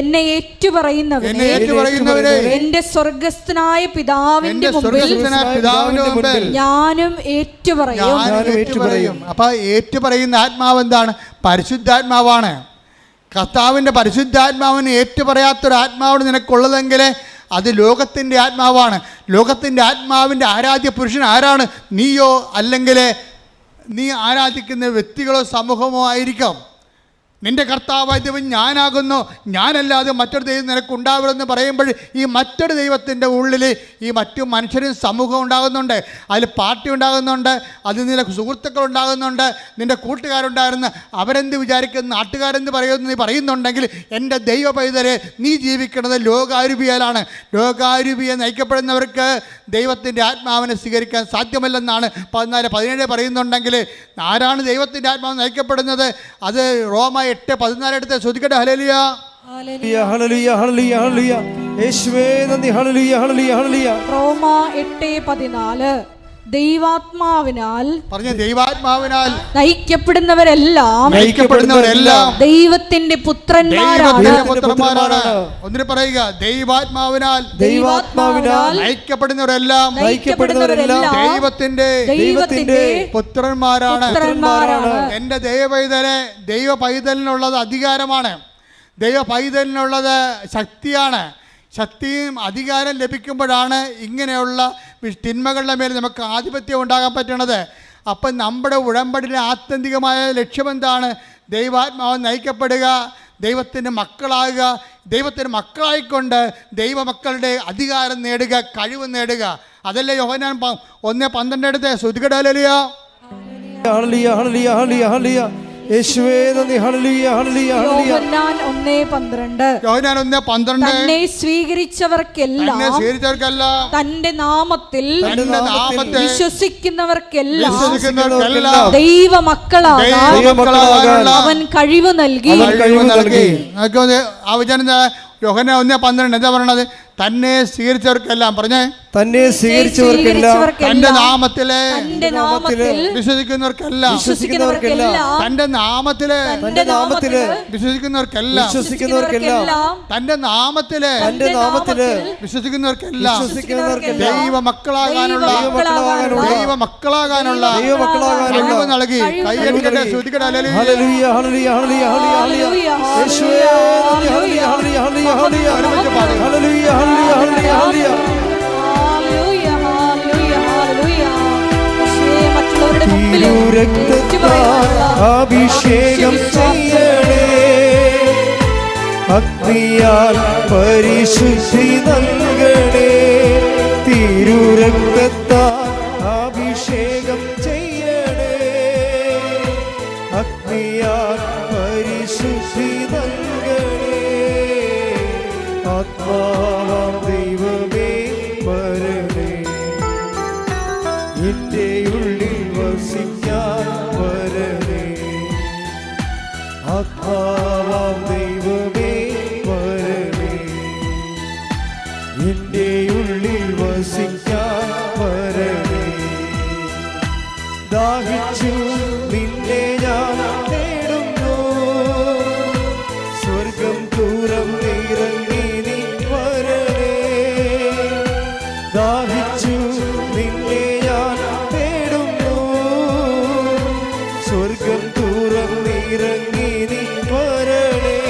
എന്നെ ഏറ്റുപറയുന്നവനെ എന്റെ സ്വർഗ്ഗസ്ഥനായ പിതാവിന്റെ മുമ്പിൽ ഞാനും ഏറ്റുപറയും. അപ്പൊ ഏറ്റുപറയുന്ന ആത്മാവ് എന്താണ്? പരിശുദ്ധാത്മാവാണ്. കർത്താവിൻ്റെ പരിശുദ്ധാത്മാവിന് ഏറ്റുപറയാത്തൊരു ആത്മാവാണ് നിനക്കുള്ളതെങ്കിൽ അത് ലോകത്തിൻ്റെ ആത്മാവാണ്. ലോകത്തിൻ്റെ ആത്മാവിൻ്റെ ആരാധ്യ പുരുഷൻ ആരാണ്? നീയോ അല്ലെങ്കിൽ നീ ആരാധിക്കുന്ന വ്യക്തികളോ സമൂഹമോ ആയിരിക്കാം. നിന്റെ കർത്താവായ ദൈവം ഞാനാകുന്നു, ഞാനല്ലാതെ മറ്റൊരു ദൈവം നിനക്ക് ഉണ്ടാവരുമെന്ന് പറയുമ്പോൾ ഈ മറ്റൊരു ദൈവത്തിൻ്റെ ഉള്ളിൽ ഈ മറ്റു മനുഷ്യരും സമൂഹം ഉണ്ടാകുന്നുണ്ട്, അതിൽ പാർട്ടി ഉണ്ടാകുന്നുണ്ട്, അതിൽ നിന്റെ സുഹൃത്തുക്കൾ ഉണ്ടാകുന്നുണ്ട്, നിൻ്റെ കൂട്ടുകാരുണ്ടായിരുന്നു. അവരെന്ത് വിചാരിക്കുന്നു, നാട്ടുകാരെന്ത് പറയുന്നു നീ പറയുന്നുണ്ടെങ്കിൽ എൻ്റെ ദൈവ പൈതലെ നീ ജീവിക്കുന്നത് ലോകാരൂപിയാലാണ്. ലോകാരൂപിയെ നയിക്കപ്പെടുന്നവർക്ക് ദൈവത്തിൻ്റെ ആത്മാവിനെ സ്വീകരിക്കാൻ സാധ്യമല്ലെന്നാണ് 14-17 പറയുന്നുണ്ടെങ്കിൽ ആരാണ് ദൈവത്തിൻ്റെ ആത്മാവ് നയിക്കപ്പെടുന്നത്? അത് റോമ 8:14 എടുത്ത് ശ്രദ്ധിക്കട്ടെ. ഹല്ലേലൂയ, ഹല്ലേലൂയ, ഹല്ലേലൂയ, ഹല്ലേലൂയ. യേശുവേ നന്ദി. ഹല്ലേലൂയ, ഹല്ലേലൂയ, ഹല്ലേലൂയ. റോമ 8:14 ദൈവാത്മാവിനാൽ ദൈവാത്മാവിനാൽ നയിക്കപ്പെടുന്നവരെല്ലാം ദൈവത്തിന്റെ പുത്രന്മാരാണ്. ഒന്നിന് പറയുക, ദൈവാത്മാവിനാൽ നയിക്കപ്പെടുന്നവരെല്ലാം ദൈവത്തിന്റെ പുത്രന്മാരാണ്. എൻ്റെ ദൈവ പൈതലെ, ദൈവ പൈതലിനുള്ളത് അധികാരമാണ്, ദൈവ പൈതലിനുള്ളത് ശക്തിയാണ്. ശക്തിയും അധികാരം ലഭിക്കുമ്പോഴാണ് ഇങ്ങനെയുള്ള തിന്മകളുടെ മേൽ നമുക്ക് ആധിപത്യം ഉണ്ടാകാൻ പറ്റുന്നത്. അപ്പം നമ്മുടെ ഉടമ്പടിയിലെ ആത്യന്തികമായ ലക്ഷ്യമെന്താണ്? ദൈവാത്മാവ് നയിക്കപ്പെടുക, ദൈവത്തിൻ്റെ മക്കളാകുക, ദൈവത്തിൻ്റെ മക്കളായിക്കൊണ്ട് ദൈവമക്കളുടെ അധികാരം നേടുക, കഴിവ് നേടുക. അതല്ലേ യോഹന്നാൻ 1:12 എടുത്ത് ശ്രദ്ധിക്കട്ടെ. ഹല്ലേലൂയ, ഹല്ലേലൂയ, ഹല്ലേലൂയ, ഹല്ലേലൂയ, ഹല്ലേലൂയ. യേശുവേ നന്ദി. ഹല്ലേലൂയ, ഹല്ലേലൂയ, ഹല്ലേലൂയ. യോഹന്നാൻ 1:12 തന്നെ സ്വീകരിച്ചവർക്കെല്ലാം തന്റെ നാമത്തിൽ വിശ്വസിക്കുന്നവർക്കെല്ലാം ദൈവമക്കളാകാൻ അവൻ കഴിവ് നൽകി. ആ വചനം യോഹന്നാൻ 1:12 എന്താ പറയണത്? തന്നെ സ്വീകരിച്ചവർക്കെല്ലാം, പറഞ്ഞേ, തന്നെ സ്വീകരിച്ചവർക്കെല്ലാം തന്റെ നാമത്തില് വിശ്വസിക്കുന്നവർക്കെല്ലാം തന്റെ നാമത്തില് വിശ്വസിക്കുന്നവർക്കെല്ലാം തന്റെ നാമത്തില് വിശ്വസിക്കുന്നവർക്കെല്ലാം ദൈവമക്കളാകാനുള്ള കഴിവ് നൽകി. കൈയടിക്കട്ടെ, ശ്രദ്ധിക്കട്ടെ. ഹല്ലേലൂയ, ഹല്ലേലൂയ, ഹല്ലേലൂയ, ഹല്ലേലൂയ. യേശുവേ ഹല്ലേലൂയ, ഹല്ലേലൂയ, ഹല്ലേലൂയ, ഹല്ലേലൂയ, ഹല്ലേലൂയ, ഹല്ലേലൂയ, ഹല്ലേലൂയ. അഭിഷേകം ചെയ്യണേ, അഗ്നിയാൽ പരിശുദ്ധി നൽകണേ. തിരുരക്തത്താൽ അഭിഷേകം ചെയ്യണേ, അഗ്നിയാൽ പരിശുദ്ധി നൽകണേ. ആത്മാവാം ദൈവമേ വരണേ, എന്റെ ഉള്ളിൽ വസിക്കാൻ വരണേ. ആത്മാവാം ദൈവമേ വരണേ, എന്റെ ഉള്ളിൽ വസിക്കാൻ വരണേ. ദാഹിച്ചു നിന്നെ ഞാൻ തേടുന്നു, സ്വർഗം തുറന്നിറങ്ങി നീ വരണേ. ദാഹിച്ചു നിന്നെ ഞാൻ തേടുന്നു, സ്വർഗം തുറന്നിറങ്ങി നീ വരണേ.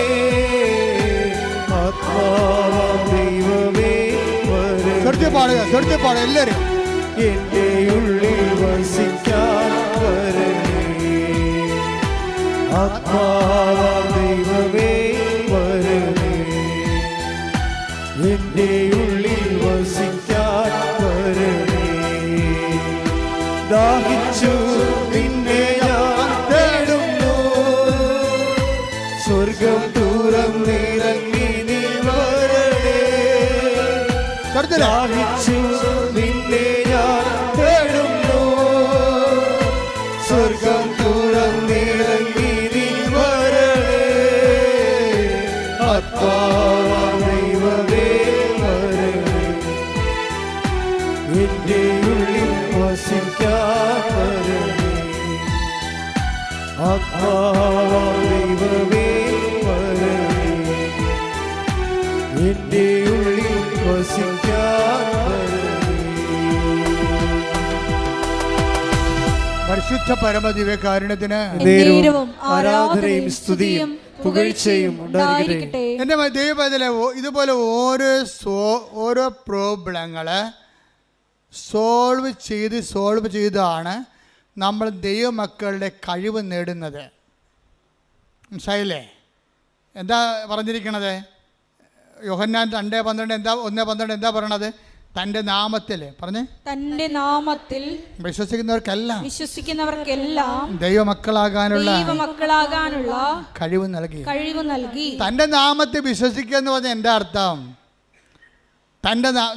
ആത്മാവാം ദൈവമേ വരണേ, എല്ലാവരും എന്റെ ഉള്ളിൽ വസിക്കാൻ വരണേ. ആത്മാവാം ദൈവമേ വരണേ, എന്റെ ഉള്ളിൽ വസിക്കാൻ വരണേ. ദാഹിച്ചു നിന്നെ ഞാൻ തേടുന്നു, സ്വർഗം തുറന്നിറങ്ങി നീ വരണേ. ദാഹിച്ചു നിന്നെ ഞാൻ തേടുന്നു, സ്വർഗം തുറന്നിറങ്ങി നീ വരണേ. ആത്മാവാം ദൈവമേ വരണേ, എന്റെ ഉള്ളിൽ വസിക്കാൻ വരണേ. ആത്മാവാം ദൈവമേ വരണേ, എന്റെ ഉള്ളിൽ വസിക്കാൻ വരണേ. പരിശുദ്ധ പരമദിവ്യകാരുണ്യത്തിന് എന്നേരവും ആരാധനയും സ്തുതിയും പുകഴ്ചയും ഉണ്ടായിരിക്കട്ടെ. എൻ്റെ ദൈവപൈതലെ, ഇതുപോലെ ഓരോ പ്രോബ്ലങ്ങള് സോൾവ് ചെയ്താണ് നമ്മൾ ദൈവമക്കളുടെ കഴിവ് നേടുന്നത്. മനസ്സിലായില്ലേ? എന്താ പറഞ്ഞിരിക്കണത്? യോഹന്നാൻ 2:12 എന്താ 1:12 എന്താ പറയണത്? തൻ്റെ നാമത്തിൽ പറഞ്ഞേ, തൻ്റെ നാമത്തിൽ വിശ്വസിക്കുന്നവർക്കെല്ലാം ദൈവമക്കളാകാനുള്ള കഴിവ് നൽകി. തൻ്റെ നാമത്തിൽ വിശ്വസിക്കുക എന്ന് പറഞ്ഞാൽ എന്താ അർത്ഥം?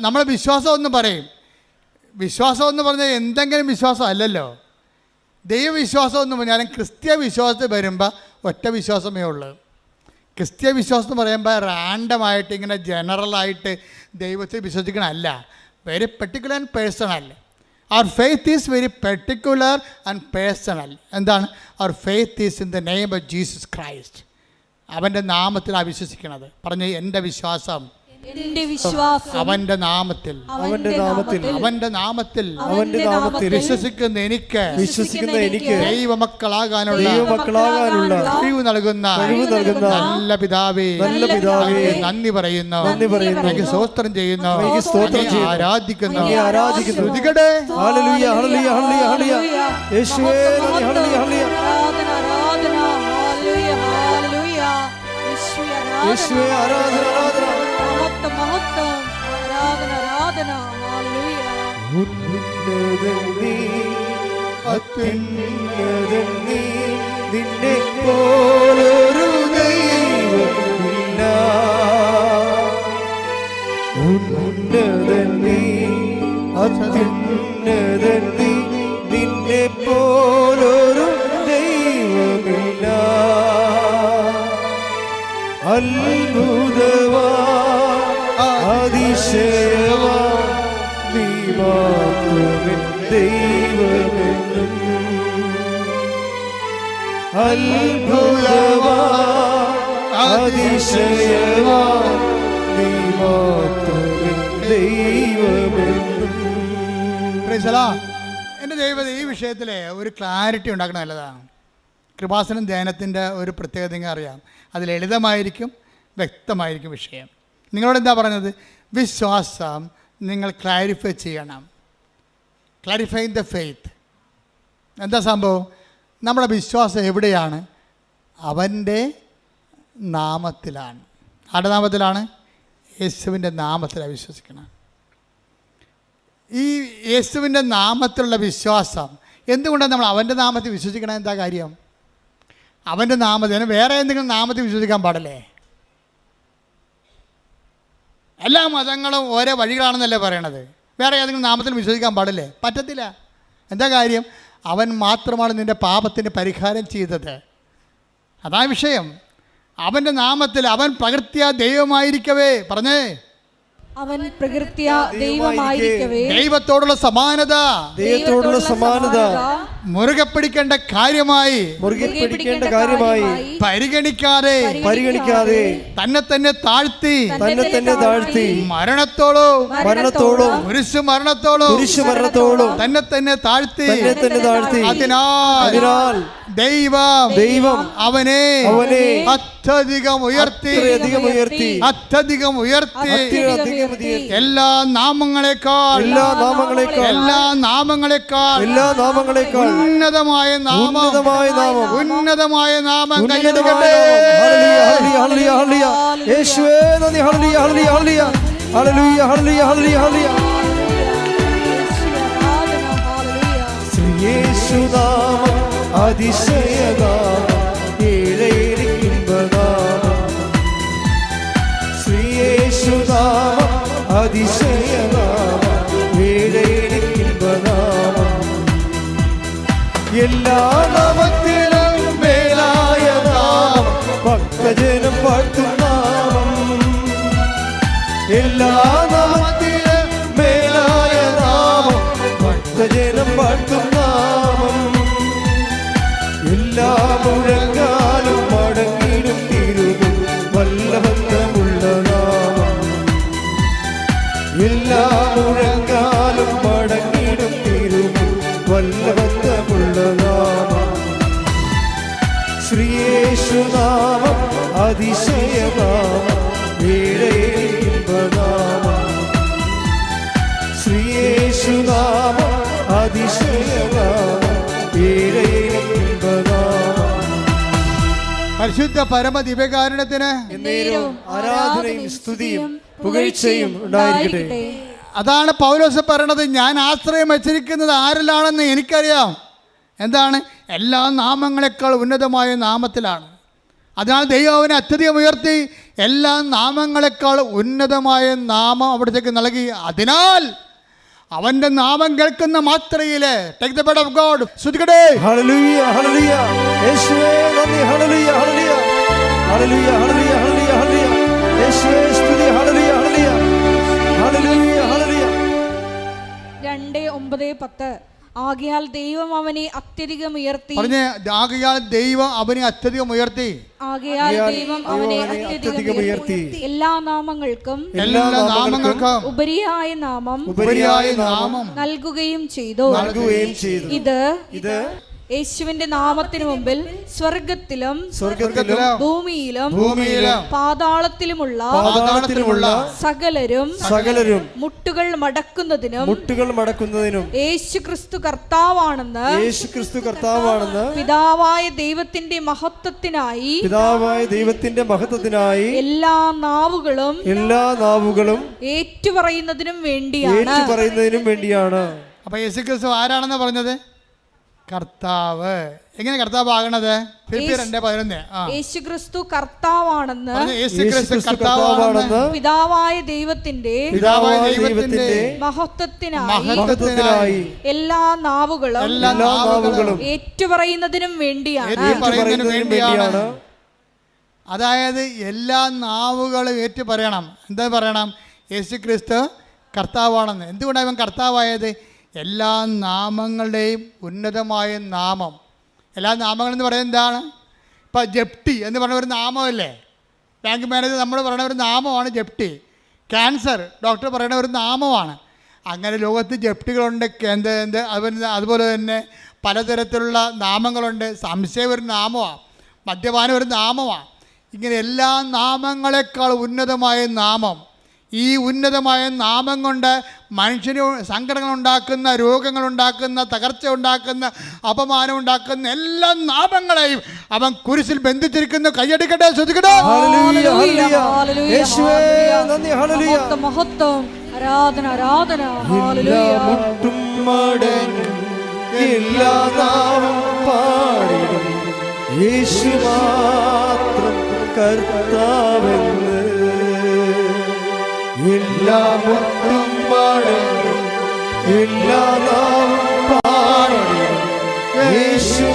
നമ്മളെ വിശ്വാസം എന്ന് പറയും. വിശ്വാസം എന്ന് പറഞ്ഞാൽ എന്തെങ്കിലും വിശ്വാസം അല്ലല്ലോ. ദൈവവിശ്വാസം എന്ന് പറഞ്ഞാലും ക്രിസ്തീയ വിശ്വാസത്തിൽ വരുമ്പോൾ ഒറ്റ വിശ്വാസമേ ഉള്ളൂ. ക്രിസ്തീയ വിശ്വാസം എന്ന് പറയുമ്പോൾ റാൻഡമായിട്ട് ഇങ്ങനെ ജനറലായിട്ട് ദൈവത്തിൽ വിശ്വസിക്കണമല്ല. Very particular and personal. അവർ faith is very particular and personal. എന്താണ്? അവർ faith is in the name of Jesus Christ. അവൻ്റെ നാമത്തിലാണ് വിശ്വസിക്കുന്നത്. പറഞ്ഞ് എൻ്റെ വിശ്വാസം അവന്റെ നാമത്തിൽ വിശ്വസിക്കുന്ന എനിക്ക് ദൈവമക്കളാകാനുള്ള കഴിവ് നൽകുന്ന നല്ല പിതാവേ, നന്ദി പറയുന്നു, എനിക്ക് സ്തോത്രം ചെയ്യുന്നു, ആരാധിക്കുന്നു. ശ്രുതികടെ നിന്നെ പോലൊരു ദൈവമില്ല. ഉന്നതൻ നീ, അത്യുന്നതൻ നീ, നിന്നെ പോലൊരു ദൈവമില്ല. അത്ഭുതവാ അതിശയവാ നീ മാത്രമേ ദൈവമെന്നും. അത്ഭുതവാ അതിശയവാ നീ മാത്രമേ ദൈവമെന്നും. എൻ്റെ ദൈവം ഈ വിഷയത്തിൽ ഒരു ക്ലാരിറ്റി ഉണ്ടാക്കണം നല്ലതാണ്. കൃപാസനം ധ്യാനത്തിൻ്റെ ഒരു പ്രത്യേകത അറിയാം. അത് ലളിതമായിരിക്കും, വ്യക്തമായിരിക്കും വിഷയം. നിങ്ങളോട് എന്താ പറഞ്ഞത്? വിശ്വാസം നിങ്ങൾ ക്ലാരിഫൈ ചെയ്യണം. Clarifying the faith. എന്താ സംഭവം? നമ്മുടെ വിശ്വാസം എവിടെയാണ്? അവൻ്റെ നാമത്തിലാണ്. ആരുടെ നാമത്തിലാണ്? യേശുവിൻ്റെ നാമത്തിലാണ് വിശ്വസിക്കണം. ഈ യേശുവിൻ്റെ നാമത്തിലുള്ള വിശ്വാസം എന്തുകൊണ്ടാണ് നമ്മൾ അവൻ്റെ നാമത്തിൽ വിശ്വസിക്കണം? എന്താ കാര്യം? അവൻ്റെ നാമത്തിൽ, വേറെ എന്തെങ്കിലും നാമത്തിൽ വിശ്വസിക്കാൻ പാടില്ലേ? എല്ലാ മതങ്ങളും ഓരോ വഴികളാണെന്നല്ലേ പറയണത്. വേറെ ഏതെങ്കിലും നാമത്തിൽ വിശ്വസിക്കാൻ പാടില്ലേ? പറ്റത്തില്ല. എന്താ കാര്യം? അവൻ മാത്രമാണ് നിൻ്റെ പാപത്തിന് പരിഹാരം ചെയ്തത്. അതാ വിഷയം. അവൻ്റെ നാമത്തിൽ അവൻ പ്രകൃത്യ ദൈവമായിരിക്കവേ, പറഞ്ഞേ, അവൻ പ്രകൃത്യ ദൈവമായിരിക്കവേ ദൈവത്തോടുള്ള സമാനത മുറുകെ പിടിക്കേണ്ട കാര്യമായി പരിഗണിക്കാതെ തന്നെ തന്നെ താഴ്ത്തി മരണത്തോളം കുരിശു മരണത്തോളം തന്നെ തന്നെ താഴ്ത്തി. അതിനാൽ ദൈവം അവനെ അത്യധികം ഉയർത്തി എല്ലാ നാമങ്ങളെക്കാൾ ഉന്നതമായ നാമം കൈയെടുക്കട്ടെ. യേശുവേ നന്ദി. ഹല്ലേലൂയ ഹല്ലേലൂയ ഹല്ലേലൂയ ഹല്ലേലൂയ. യേശുനാമം അതിശയനാമം, ഏഴേരിക്കുംബനാമം. ശ്രീയേശുനാമം അതിശയനാമം, ഏഴേരിക്കുംബനാമം. എല്ലാ നാമത്തിലും മേലായ നാമം, ഭക്തജനം പാട്ടും നാമം. എല്ലാ നാമത്തിലും മേലായ നാമം, ഭക്തജനം പാട്ടും നാമം. എല്ലാ മുഴങ്ങാലും മടങ്ങിടും തിരുവും വല്ലഭത്വമുള്ള നാമം. എല്ലാ മുഴങ്ങാലും മടങ്ങിടും തിരുവും വല്ലഭത്വമുള്ള നാമം. ശ്രീയേശുനാമം അതിശയനാമം, ഏഴേരിക്കുംബനാമം. ശ്രീയേശുനാമം അതിശയനാമം, ഏഴേരിക്കുംബനാമം. പരിശുദ്ധ പരമ ദിവ്യകാരുണ്യത്തിന് എന്നേരവും ആരാധനയും സ്തുതിയും പുകഴ്ചയും ഉണ്ടായിരിക്കട്ടെ. അതാണ് പൗലോസ് പറയണത്, ഞാൻ ആശ്രയം വച്ചിരിക്കുന്നത് ആരിലാണെന്ന് എനിക്കറിയാം. എന്താണ്? എല്ലാ നാമങ്ങളെക്കാൾ ഉന്നതമായ നാമത്തിലാണ്. അതിനാൽ ദൈവം അവനെ അത്യധികം ഉയർത്തി എല്ലാ നാമങ്ങളെക്കാൾ ഉന്നതമായ നാമം അവിടത്തേക്ക് നൽകി. അതിനാൽ അവന്റെ നാമം കേൾക്കുന്ന മാത്രയില് take the bed of God സ്തുതിക്കട്ടെ. ഹല്ലേലൂയ ഹല്ലേലൂയ യേശുവേ നന്ദി. ഹല്ലേലൂയ ഹല്ലേലൂയ ഹല്ലേലൂയ ഹല്ലേലൂയ ഹല്ലേലൂയ ഹല്ലേലൂയ യേശുവേ സ്തുതി. ഹല്ലേലൂയ ഹല്ലേലൂയ ഹല്ലേലൂയ ഹല്ലേലൂയ. 2:9-10 ആകയാൽ ദൈവം അവനെ അത്യധികം ഉയർത്തി. പറഞ്ഞേ, ആകയാൽ ദൈവം അവനെ അത്യധികം ഉയർത്തി. ആകയാൽ ദൈവം അവനെ അത്യധികം ഉയർത്തി. എല്ലാ നാമങ്ങൾക്കും ഉപരിയായ നാമം നൽകുകയും ചെയ്തു. ഇത് യേശുവിന്റെ നാമത്തിനു മുമ്പിൽ സ്വർഗത്തിലും ഭൂമിയിലും പാതാളത്തിലുമുള്ള സകലരും മുട്ടുകൾ മടക്കുന്നതിനും യേശു ക്രിസ്തു കർത്താവാണെന്ന് പിതാവായ ദൈവത്തിന്റെ മഹത്വത്തിനായി എല്ലാ നാവുകളും ഏറ്റുപറയുന്നതിനും വേണ്ടിയാണ്. അപ്പൊ യേശു ക്രിസ്തു ആരാണെന്ന് പറഞ്ഞത്? കർത്താവ്. എങ്ങനെ കർത്താവ് ആകണത്? യേശു ക്രിസ്തു കർത്താവാണെന്ന് പിതാവായ ദൈവത്തിന്റെ മഹത്വത്തിനായി എല്ലാ നാവുകളും ഏറ്റുപറയുന്നതിനും വേണ്ടിയാണ്. അതായത് എല്ലാ നാവുകളും ഏറ്റു പറയണം. എന്താ പറയണം? യേശു ക്രിസ്തു കർത്താവാണെന്ന്. എന്തുകൊണ്ടാണ് ഇവൻ കർത്താവായത്? എല്ലാ നാമങ്ങളുടെയും ഉന്നതമായ നാമം. എല്ലാ നാമങ്ങളെന്ന് പറയുന്നത് എന്താണ്? ഇപ്പം ജപ്തി എന്ന് പറഞ്ഞ ഒരു നാമമല്ലേ? ബാങ്ക് മാനേജർ നമ്മൾ പറയുന്ന ഒരു നാമമാണ് ജപ്തി. ക്യാൻസർ ഡോക്ടർ പറയുന്ന ഒരു നാമമാണ്. അങ്ങനെ ലോകത്ത് ജപ്തികളുണ്ട്. അതുപോലെ തന്നെ പലതരത്തിലുള്ള നാമങ്ങളുണ്ട്. സംശയം ഒരു നാമമാണ്, മദ്യപാനം ഒരു നാമമാണ്. ഇങ്ങനെ എല്ലാ നാമങ്ങളെക്കാൾ ഉന്നതമായ നാമം. ഈ ഉന്നതമായ നാമം കൊണ്ട് മനുഷ്യന് സങ്കടങ്ങളുണ്ടാക്കുന്ന, രോഗങ്ങളുണ്ടാക്കുന്ന, തകർച്ച ഉണ്ടാക്കുന്ന, അപമാനം ഉണ്ടാക്കുന്ന എല്ലാ നാമങ്ങളെയും അവൻ കുരിശിൽ ബന്ധിച്ചിരിക്കുന്നു. കൈയടിക്കട്ടെ, ശ്രദ്ധിക്കട്ടെ. എല്ലാ മുട്ടും മടങ്ങും എല്ലാ നാവും പാടും യേശു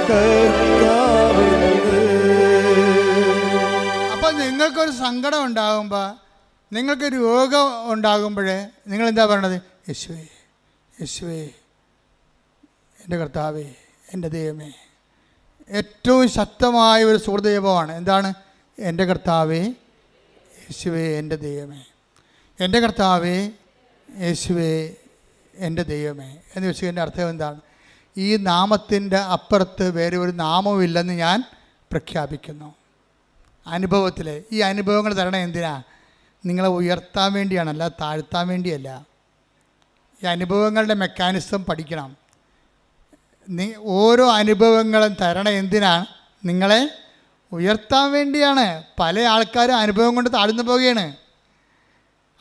കർത്താവെന്ന്. അപ്പം നിങ്ങൾക്കൊരു സങ്കടം ഉണ്ടാകുമ്പോൾ, നിങ്ങൾക്ക് രോഗം ഉണ്ടാകുമ്പോൾ നിങ്ങൾ എന്താ പറയണത്? യേശുവേ, യേശുവേ, എൻ്റെ കർത്താവേ, എൻ്റെ ദൈവമേ. ഏറ്റവും ശക്തമായ ഒരു സുഹൃദൈവമാണ്. എന്താണ്? എൻ്റെ കർത്താവേ, യേശുവേ, എൻ്റെ ദൈവമേ. എൻ്റെ കർത്താവേ, യേശുവേ, എൻ്റെ ദൈവമേ എന്ന് വെച്ചതിൻ്റെ അർത്ഥം എന്താണ്? ഈ നാമത്തിൻ്റെ അപ്പുറത്ത് വേറെ ഒരു നാമവുമില്ലെന്ന് ഞാൻ പ്രഖ്യാപിക്കുന്നു. അനുഭവത്തിൽ ഈ അനുഭവങ്ങൾ തരണം എന്തിനാ? നിങ്ങളെ ഉയർത്താൻ വേണ്ടിയാണ്, അല്ല താഴ്ത്താൻ വേണ്ടിയല്ല. ഈ അനുഭവങ്ങളുടെ മെക്കാനിസം പഠിക്കണം. ഓരോ അനുഭവങ്ങളും തരണം എന്തിനാണ്? നിങ്ങളെ ഉയർത്താൻ വേണ്ടിയാണ്. പല ആൾക്കാരും അനുഭവം കൊണ്ട് താഴ്ന്നു പോവുകയാണ്.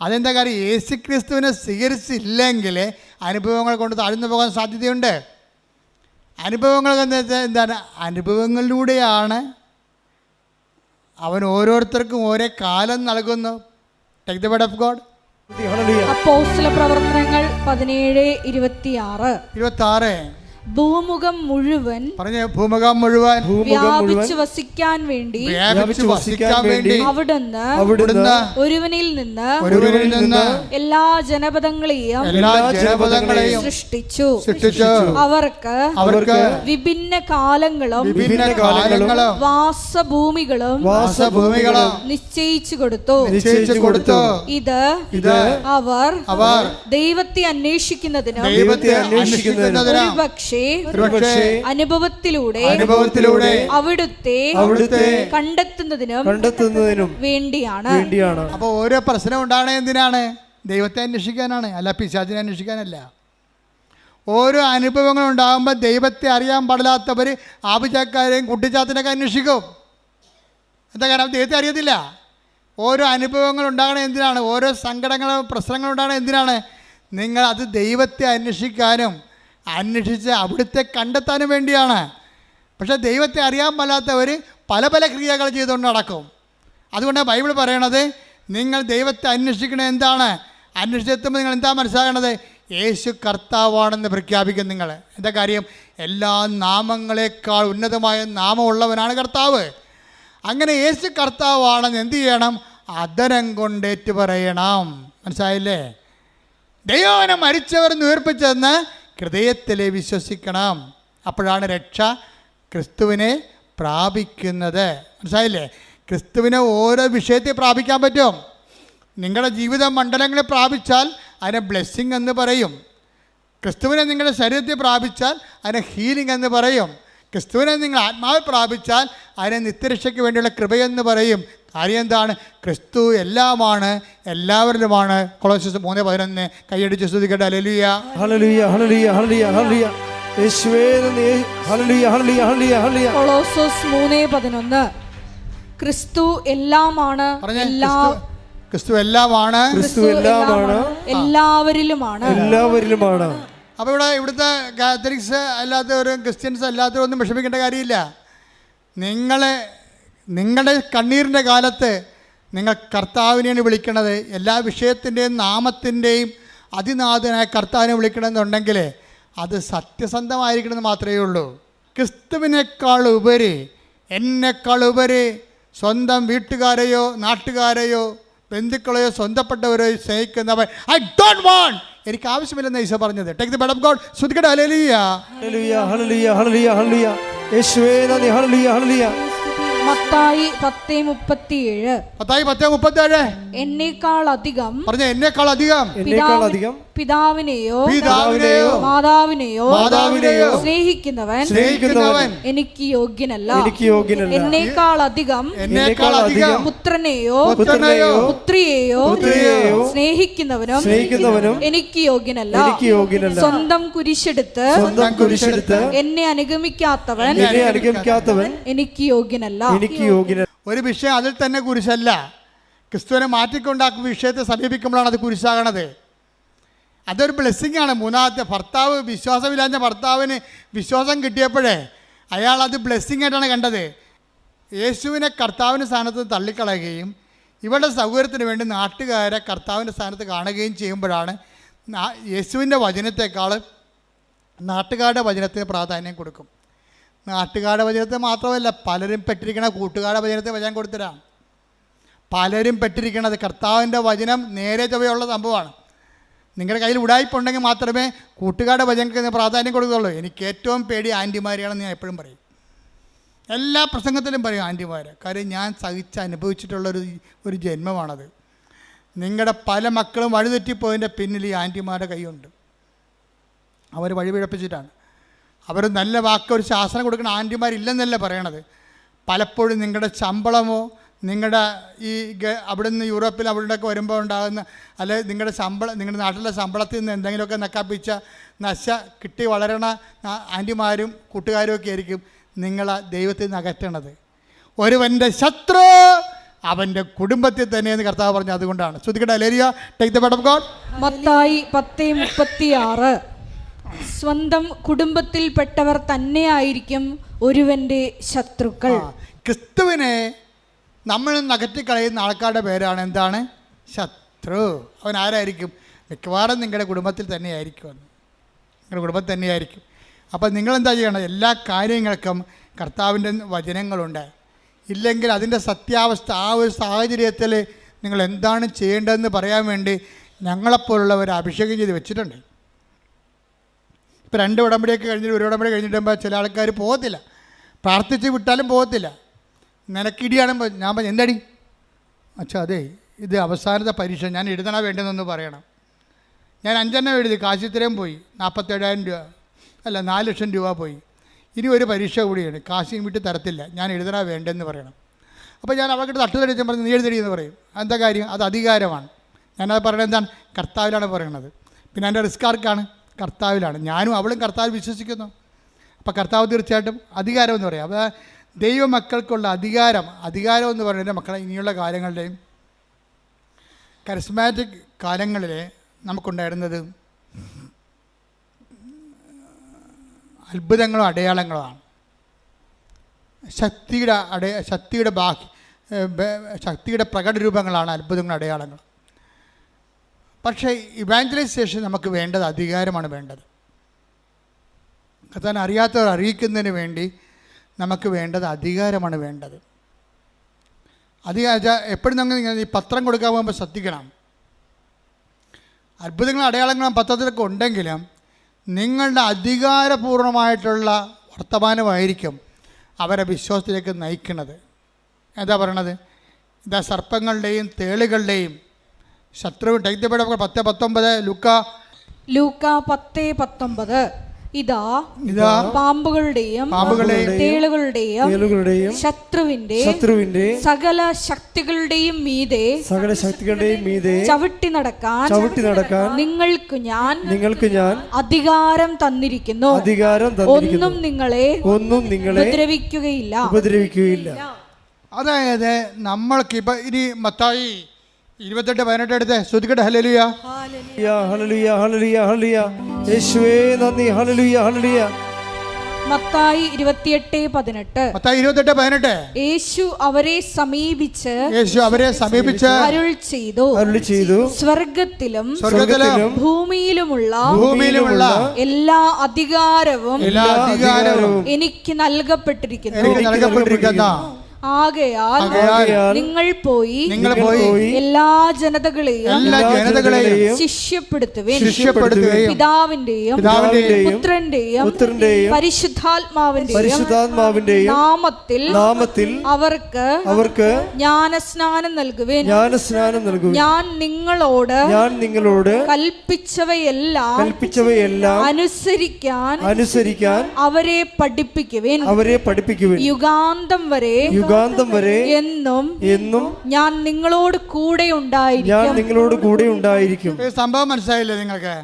അതെന്താ കാര്യം? യേശു ക്രിസ്തുവിനെ സ്വീകരിച്ചില്ലെങ്കിൽ അനുഭവങ്ങൾ കൊണ്ട് താഴ്ന്നു പോകാൻ സാധ്യതയുണ്ട്. അനുഭവങ്ങൾ എന്താണ്? അനുഭവങ്ങളിലൂടെയാണ് അവൻ ഓരോരുത്തർക്കും ഓരോ കാലം നൽകുന്നു. Take the word of God. അപ്പോസ്തലപ്രവർത്തനങ്ങൾ 17:26 ഭൂമുഖം മുഴുവൻ വ്യാപിച്ചു വസിക്കാൻ വേണ്ടി അവിടുന്ന് ഒരുവനിൽ നിന്ന് എല്ലാ ജനപദങ്ങളെയും സൃഷ്ടിച്ചു. അവർക്ക് വിഭിന്ന കാലങ്ങളും വാസഭൂമികളും നിശ്ചയിച്ചു കൊടുത്തു. ഇത് അവർ ദൈവത്തെ അന്വേഷിക്കുന്നതിനും ഒരുപക്ഷേ അനുഭവത്തിലൂടെ അവിടുത്തെ കണ്ടെത്തുന്നതിനും വേണ്ടിയാണ്. അപ്പോൾ ഓരോ പ്രശ്നം ഉണ്ടാകണേ എന്തിനാണ്? ദൈവത്തെ അന്വേഷിക്കാനാണ്, അല്ല പിശാചിനെ അന്വേഷിക്കാനല്ല. ഓരോ അനുഭവങ്ങളുണ്ടാകുമ്പോൾ ദൈവത്തെ അറിയാൻ പാടില്ലാത്തവർ ആഭിചാക്കാരെയും കുട്ടിച്ചാത്തിനൊക്കെ അന്വേഷിക്കും. എന്താ കാരണം? ദൈവത്തെ അറിയത്തില്ല. ഓരോ അനുഭവങ്ങൾ ഉണ്ടാകണം എന്തിനാണ്? ഓരോ സങ്കടങ്ങളും പ്രശ്നങ്ങളും ഉണ്ടാകണം എന്തിനാണ്? നിങ്ങൾ അത് ദൈവത്തെ അന്വേഷിക്കാനും അന്വേഷിച്ച് അവിടുത്തെ കണ്ടെത്താനും വേണ്ടിയാണ്. പക്ഷേ ദൈവത്തെ അറിയാൻ പാടില്ലാത്തവർ പല പല ക്രിയകൾ ചെയ്തുകൊണ്ട് നടക്കും. അതുകൊണ്ടാണ് ബൈബിൾ പറയണത്, നിങ്ങൾ ദൈവത്തെ അന്വേഷിക്കണത് എന്താണ്? അന്വേഷിച്ചെത്തുമ്പോൾ നിങ്ങൾ എന്താ മനസ്സിലാകണത്? യേശു കർത്താവാണെന്ന് പ്രഖ്യാപിക്കും നിങ്ങൾ. എന്താ കാര്യം? എല്ലാ നാമങ്ങളെക്കാൾ ഉന്നതമായ നാമമുള്ളവനാണ് കർത്താവ്. അങ്ങനെ യേശു കർത്താവാണെന്ന് എന്ത് ചെയ്യണം? അധരം കൊണ്ടേറ്റ് പറയണം. മനസ്സിലായില്ലേ? ദൈവനെ മരിച്ചവർ ഉയർപ്പിച്ചെന്ന് ഹൃദയത്തിൽ വിശ്വസിക്കണം. അപ്പോഴാണ് രക്ഷ ക്രിസ്തുവിനെ പ്രാപിക്കുന്നത്. മനസ്സിലായില്ലേ? ക്രിസ്തുവിനെ ഓരോ വിഷയത്തെ പ്രാപിക്കാൻ പറ്റും. നിങ്ങളുടെ ജീവിത മണ്ഡലങ്ങളെ പ്രാപിച്ചാൽ അതിനെ ബ്ലെസ്സിങ് എന്ന് പറയും. ക്രിസ്തുവിനെ നിങ്ങളുടെ ശരീരത്തെ പ്രാപിച്ചാൽ അതിനെ ഹീലിംഗ് എന്ന് പറയും. ക്രിസ്തുവിനെ നിങ്ങൾ ആത്മാവ് പ്രാപിച്ചാൽ അതിനെ നിത്യരക്ഷയ്ക്ക് വേണ്ടിയുള്ള കൃപയെന്ന് പറയും. കാര്യം എന്താണ്? ക്രിസ്തു എല്ലാമാണ്, എല്ലാവരിലുമാണ്. കൊളോസ്യസ് 3:11 കൈയടിച്ച് സ്തുതിക്കട്ടെ. ഹല്ലേലൂയ, ഹല്ലേലൂയ, ഹല്ലേലൂയ, ഹല്ലേലൂയ, ഹല്ലേലൂയ. യേശുവേ നന്ദി. ഹല്ലേലൂയ, ഹല്ലേലൂയ, ഹല്ലേലൂയ, ഹല്ലേലൂയ. കൊളോസ്യോസ് 3:11 ക്രിസ്തു എല്ലാമാണ്, ക്രിസ്തു എല്ലാമാണ്, ക്രിസ്തു എല്ലാമാണ്, എല്ലാവരിലുമാണ്, എല്ലാവരിലുമാണ്. അപ്പോൾ ഇവിടുത്തെ കാത്തലിക്സ് അല്ലാത്തവരും ക്രിസ്ത്യൻസ് അല്ലാത്തവരും ഒന്നും വിഷമിക്കേണ്ട കാര്യമില്ല. നിങ്ങളുടെ കണ്ണീരിൻ്റെ കാലത്ത് നിങ്ങൾ കർത്താവിനെയാണ് വിളിക്കണത്. എല്ലാ വിഷയത്തിൻ്റെയും നാമത്തിൻ്റെയും അതിനാഥനായ കർത്താവിനെ വിളിക്കണമെന്നുണ്ടെങ്കിൽ അത് സത്യസന്ധമായിരിക്കണമെന്ന് മാത്രമേ ഉള്ളൂ. ക്രിസ്തുവിനേക്കാൾ ഉപരി, എന്നെക്കാൾ ഉപരി സ്വന്തം വീട്ടുകാരെയോ നാട്ടുകാരെയോ ബന്ധുക്കളെയോ സ്വന്തപ്പെട്ടവരെയോ സ്നേഹിക്കുന്നവൻ ഐ ഡോണ്ട് വാണ്ട്, എനിക്ക് ആവശ്യമില്ലെന്ന് ഈശോ പറഞ്ഞത്. Take the blood of God. സ്തുതിക്കട്ടെ. ഹല്ലേലൂയ, ഹല്ലേലൂയ, ഹല്ലേലൂയ, ഹല്ലേലൂയ, ഹല്ലേലൂയ. യേശുവേ നന്ദി. ഹല്ലേലൂയ, ഹല്ലേലൂയ. മത്തായി 10:37 മത്തായി 10:37 എന്നേക്കാൾ അധികം, പറഞ്ഞ എന്നേക്കാൾ അധികം പിതാവിനെയോ മാതാവിനെയോ സ്നേഹിക്കുന്നവൻ എനിക്ക് യോഗ്യനല്ല. എന്നേക്കാൾ അധികം പുത്രനെയോ പുത്രിയെയോ സ്നേഹിക്കുന്നവനും എനിക്ക് യോഗ്യനല്ല. സ്വന്തം കുരിശെടുത്ത് എന്നെ അനുഗമിക്കാത്തവൻ എനിക്ക് യോഗ്യനല്ല. ഒരു വിഷയം അതിൽ തന്നെ കുരിശല്ല. ക്രിസ്തുവിനെ മാറ്റിക്കൊണ്ടാക്കുന്ന വിഷയത്തെ സമീപിക്കുമ്പോഴാണ് അത് കുരിശാകണത്. അതൊരു ബ്ലെസ്സിങ് ആണ്. മൂന്നാമത്തെ ഭർത്താവ്, വിശ്വാസമില്ലാത്ത ഭർത്താവിന് വിശ്വാസം കിട്ടിയപ്പോഴേ അയാൾ അത് ബ്ലെസ്സിങ് ആയിട്ടാണ് കണ്ടത്. യേശുവിനെ കർത്താവിൻ്റെ സ്ഥാനത്ത് തള്ളിക്കളയുകയും ഇവരുടെ സൗകര്യത്തിന് വേണ്ടി നാട്ടുകാരെ കർത്താവിൻ്റെ സ്ഥാനത്ത് കാണുകയും ചെയ്യുമ്പോഴാണ് യേശുവിൻ്റെ വചനത്തെക്കാൾ നാട്ടുകാരുടെ വചനത്തിന് പ്രാധാന്യം കൊടുക്കും. നാട്ടുകാരുടെ വചനത്തെ മാത്രമല്ല, പലരും പെട്ടിരിക്കണ കൂട്ടുകാരുടെ വചനത്തെ വചനം കൊടുത്തിട്ടാണ്. പലരും പെട്ടിരിക്കണത് കർത്താവിൻ്റെ വചനം നേരെ ചൊവ്വയുള്ള സംഭവമാണ്. നിങ്ങളുടെ കയ്യിൽ ഉടായ്പുണ്ടെങ്കിൽ മാത്രമേ കൂട്ടുകാരുടെ വചനത്തിന് പ്രാധാന്യം കൊടുക്കുകയുള്ളൂ. എനിക്ക് ഏറ്റവും പേടി ആൻറ്റിമാരെയാണെന്ന് ഞാൻ എപ്പോഴും പറയും. എല്ലാ പ്രസംഗത്തിലും പറയും ആൻറ്റിമാരെ. കാര്യം ഞാൻ അനുഭവിച്ചിട്ടുള്ളൊരു ജന്മമാണത്. നിങ്ങളുടെ പല മക്കളും വഴിതെറ്റിപ്പോയതിൻ്റെ പിന്നിൽ ഈ ആൻറ്റിമാരുടെ കൈയുണ്ട്. അവർ വഴിപിഴപ്പിച്ചിട്ടാണ്. അവർ നല്ല വാക്ക്, ഒരു ശാസനം കൊടുക്കുന്ന ആൻറ്റിമാരില്ലെന്നല്ല പറയണത്. പലപ്പോഴും നിങ്ങളുടെ ശമ്പളമോ നിങ്ങളുടെ ഈ അവിടുന്ന് യൂറോപ്പിൽ അവിടെയൊക്കെ വരുമ്പോൾ ഉണ്ടാകുന്ന, അല്ലെങ്കിൽ നിങ്ങളുടെ നാട്ടിലെ ശമ്പളത്തിൽ നിന്ന് എന്തെങ്കിലുമൊക്കെ നക്കാപ്പിച്ച കിട്ടി വളരണ ആൻറ്റിമാരും കൂട്ടുകാരും ഒക്കെ ആയിരിക്കും നിങ്ങളെ ദൈവത്തിൽ നിന്ന് അകറ്റണത്. ഒരുവൻ്റെ ശത്രു അവൻ്റെ കുടുംബത്തിൽ തന്നെയെന്ന് കർത്താവ് പറഞ്ഞു. അതുകൊണ്ടാണ്. ശ്രുതിക്കട്ടെ. ഹല്ലേലൂയ. Take the word of God. മത്തായി 10:36 സ്വന്തം കുടുംബത്തിൽപ്പെട്ടവർ തന്നെയായിരിക്കും ഒരുവൻ്റെ ശത്രുക്കൾ. ക്രിസ്തുവിനെ നമ്മൾ നകറ്റിക്കളയുന്ന ആൾക്കാരുടെ പേരാണ് എന്താണ്? ശത്രു. അവൻ ആരായിരിക്കും? മിക്കവാറും നിങ്ങളുടെ കുടുംബത്തിൽ തന്നെയായിരിക്കും. നിങ്ങളുടെ കുടുംബത്തിൽ തന്നെയായിരിക്കും. അപ്പോൾ നിങ്ങളെന്താ ചെയ്യണം? എല്ലാ കാര്യങ്ങൾക്കും കർത്താവിൻ്റെ വചനങ്ങളുണ്ട്. ഇല്ലെങ്കിൽ അതിൻ്റെ സത്യാവസ്ഥ, ആ ഒരു സാഹചര്യത്തിൽ നിങ്ങൾ എന്താണ് ചെയ്യേണ്ടതെന്ന് പറയാൻ വേണ്ടി ഞങ്ങളെപ്പോലുള്ളവർ അഭിഷേകം ചെയ്ത് വെച്ചിട്ടുണ്ട്. ഇപ്പോൾ 2 ഉടമ്പടിയൊക്കെ കഴിഞ്ഞിട്ട് 1 ഉടമ്പടി കഴിഞ്ഞിട്ടുമ്പോൾ ചില ആൾക്കാർ പോകത്തില്ല. പ്രാർത്ഥിച്ച് വിട്ടാലും പോകത്തില്ല. നിനക്കിടിയാണെങ്കിൽ ഞാൻ പറഞ്ഞു, എന്താടി അച്ഛാ, അതെ ഇത് അവസാനത്തെ പരീക്ഷ, ഞാൻ എഴുതണോ വേണ്ടെന്നൊന്ന് പറയണം. ഞാൻ 5 എഴുതി, കാശ് ഇത്രയും പോയി, 47,000 രൂപ അല്ല 4 ലക്ഷം രൂപ പോയി. ഇനി ഒരു പരീക്ഷ കൂടിയാണ്, കാശ് വിട്ട് തരത്തില്ല, ഞാൻ എഴുതണോ വേണ്ടെന്ന് പറയണം. അപ്പോൾ ഞാൻ അവർക്ക് തട്ടുതടിച്ചാൽ പറഞ്ഞ് നീ എഴുതടിയെന്ന് പറയും. എന്താ കാര്യം? അത് അധികാരമാണ്. ഞാനത് പറയുന്നത് എന്താണ്? കർത്താവിലാണ് പറയണത്. പിന്നെ എൻ്റെ റിസ്ക് ആർക്കാണ്? കർത്താവിലാണ്. ഞാനും അവളും കർത്താവിൽ വിശ്വസിക്കുന്നു. അപ്പോൾ കർത്താവ് തീർച്ചയായിട്ടും അധികാരം എന്ന് പറയാം. അപ്പോൾ ദൈവമക്കൾക്കുള്ള അധികാരം എന്ന് പറയുന്നത് മക്കളെ ഇനിയുള്ള കാലങ്ങളുടെയും കരിസ്മാറ്റിക് കാലങ്ങളിൽ നമുക്കുണ്ടായിരുന്നത് അത്ഭുതങ്ങളും അടയാളങ്ങളുമാണ്. ശക്തിയുടെ പ്രകടരൂപങ്ങളാണ് അത്ഭുതങ്ങളും അടയാളങ്ങൾ. പക്ഷേ ഇവാഞ്ചലൈസേഷൻ നമുക്ക് വേണ്ടത് അധികാരമാണ് വേണ്ടത്. കർത്താവിനെ അറിയാത്തവർ അറിയിക്കുന്നതിന് വേണ്ടി നമുക്ക് വേണ്ടത് അധികാരമാണ് വേണ്ടത്. എപ്പോഴും നമ്മൾ ഈ പത്രം കൊടുക്കാൻ പോകുമ്പോൾ ശ്രദ്ധിക്കണം. അത്ഭുതങ്ങളും അടയാളങ്ങളും പത്രത്തിലൊക്കെ ഉണ്ടെങ്കിലും നിങ്ങളുടെ അധികാരപൂർണമായിട്ടുള്ള വർത്തമാനമായിരിക്കും അവരെ വിശ്വാസത്തിലേക്ക് നയിക്കുന്നത്. എന്താ പറയണത്? ഇതാ സർപ്പങ്ങളുടെയും തേളുകളുടെയും ശത്രു 10:19 ലൂക്ക 10:19 ഇതാ പാമ്പുകളുടെയും തേളുകളുടെയും ശത്രുവിന്റെ സകല ശക്തികളുടെയും മീതെ ചവിട്ടി നടക്കാൻ നിങ്ങൾക്ക് ഞാൻ അധികാരം തന്നിരിക്കുന്നു. ഒന്നും നിങ്ങളെ ഉപദ്രവിക്കുകയില്ല. അതായത് നമ്മൾക്ക് ഇപ്പൊ ഇനി മത്തായി 28:18 എടുത്ത് ശ്രുതിക്കട്ടെ. ഹല്ലേലൂയ ഹല്ലേലൂയ ഹല്ലേലൂയ ഹല്ലേലൂയ. യേശുവേ നന്ദി. ഹല്ലേലൂയ ഹല്ലേലൂയ. മത്തായി 28:18 യേശു അവരെ സമീപിച്ച് അരുൾ ചെയ്തു, സ്വർഗത്തിലും ഭൂമിയിലുമുള്ള എല്ലാ അധികാരവും എനിക്ക് നൽകപ്പെട്ടിരിക്കുന്നു. ആകയാൽ നിങ്ങൾ പോയി എല്ലാ ജനതകളെയും ശിഷ്യപ്പെടുത്തുവിൻ. പിതാവിന്റെയും പുത്രന്റെയും പരിശുദ്ധാത്മാവിന്റെയും നാമത്തിൽ അവർക്ക് ജ്ഞാനസ്നാനം നൽകുവിൻ. ഞാൻ നിങ്ങളോട് കൽപ്പിച്ചവയെല്ലാം അനുസരിക്കാൻ അവരെ പഠിപ്പിക്കുവിൻ. യുഗാന്തം വരെ എന്നും ഞാൻ നിങ്ങളോട് കൂടെ ഉണ്ടായിരിക്കും. സംഭവം മനസ്സിലായില്ലേ നിങ്ങൾക്ക്?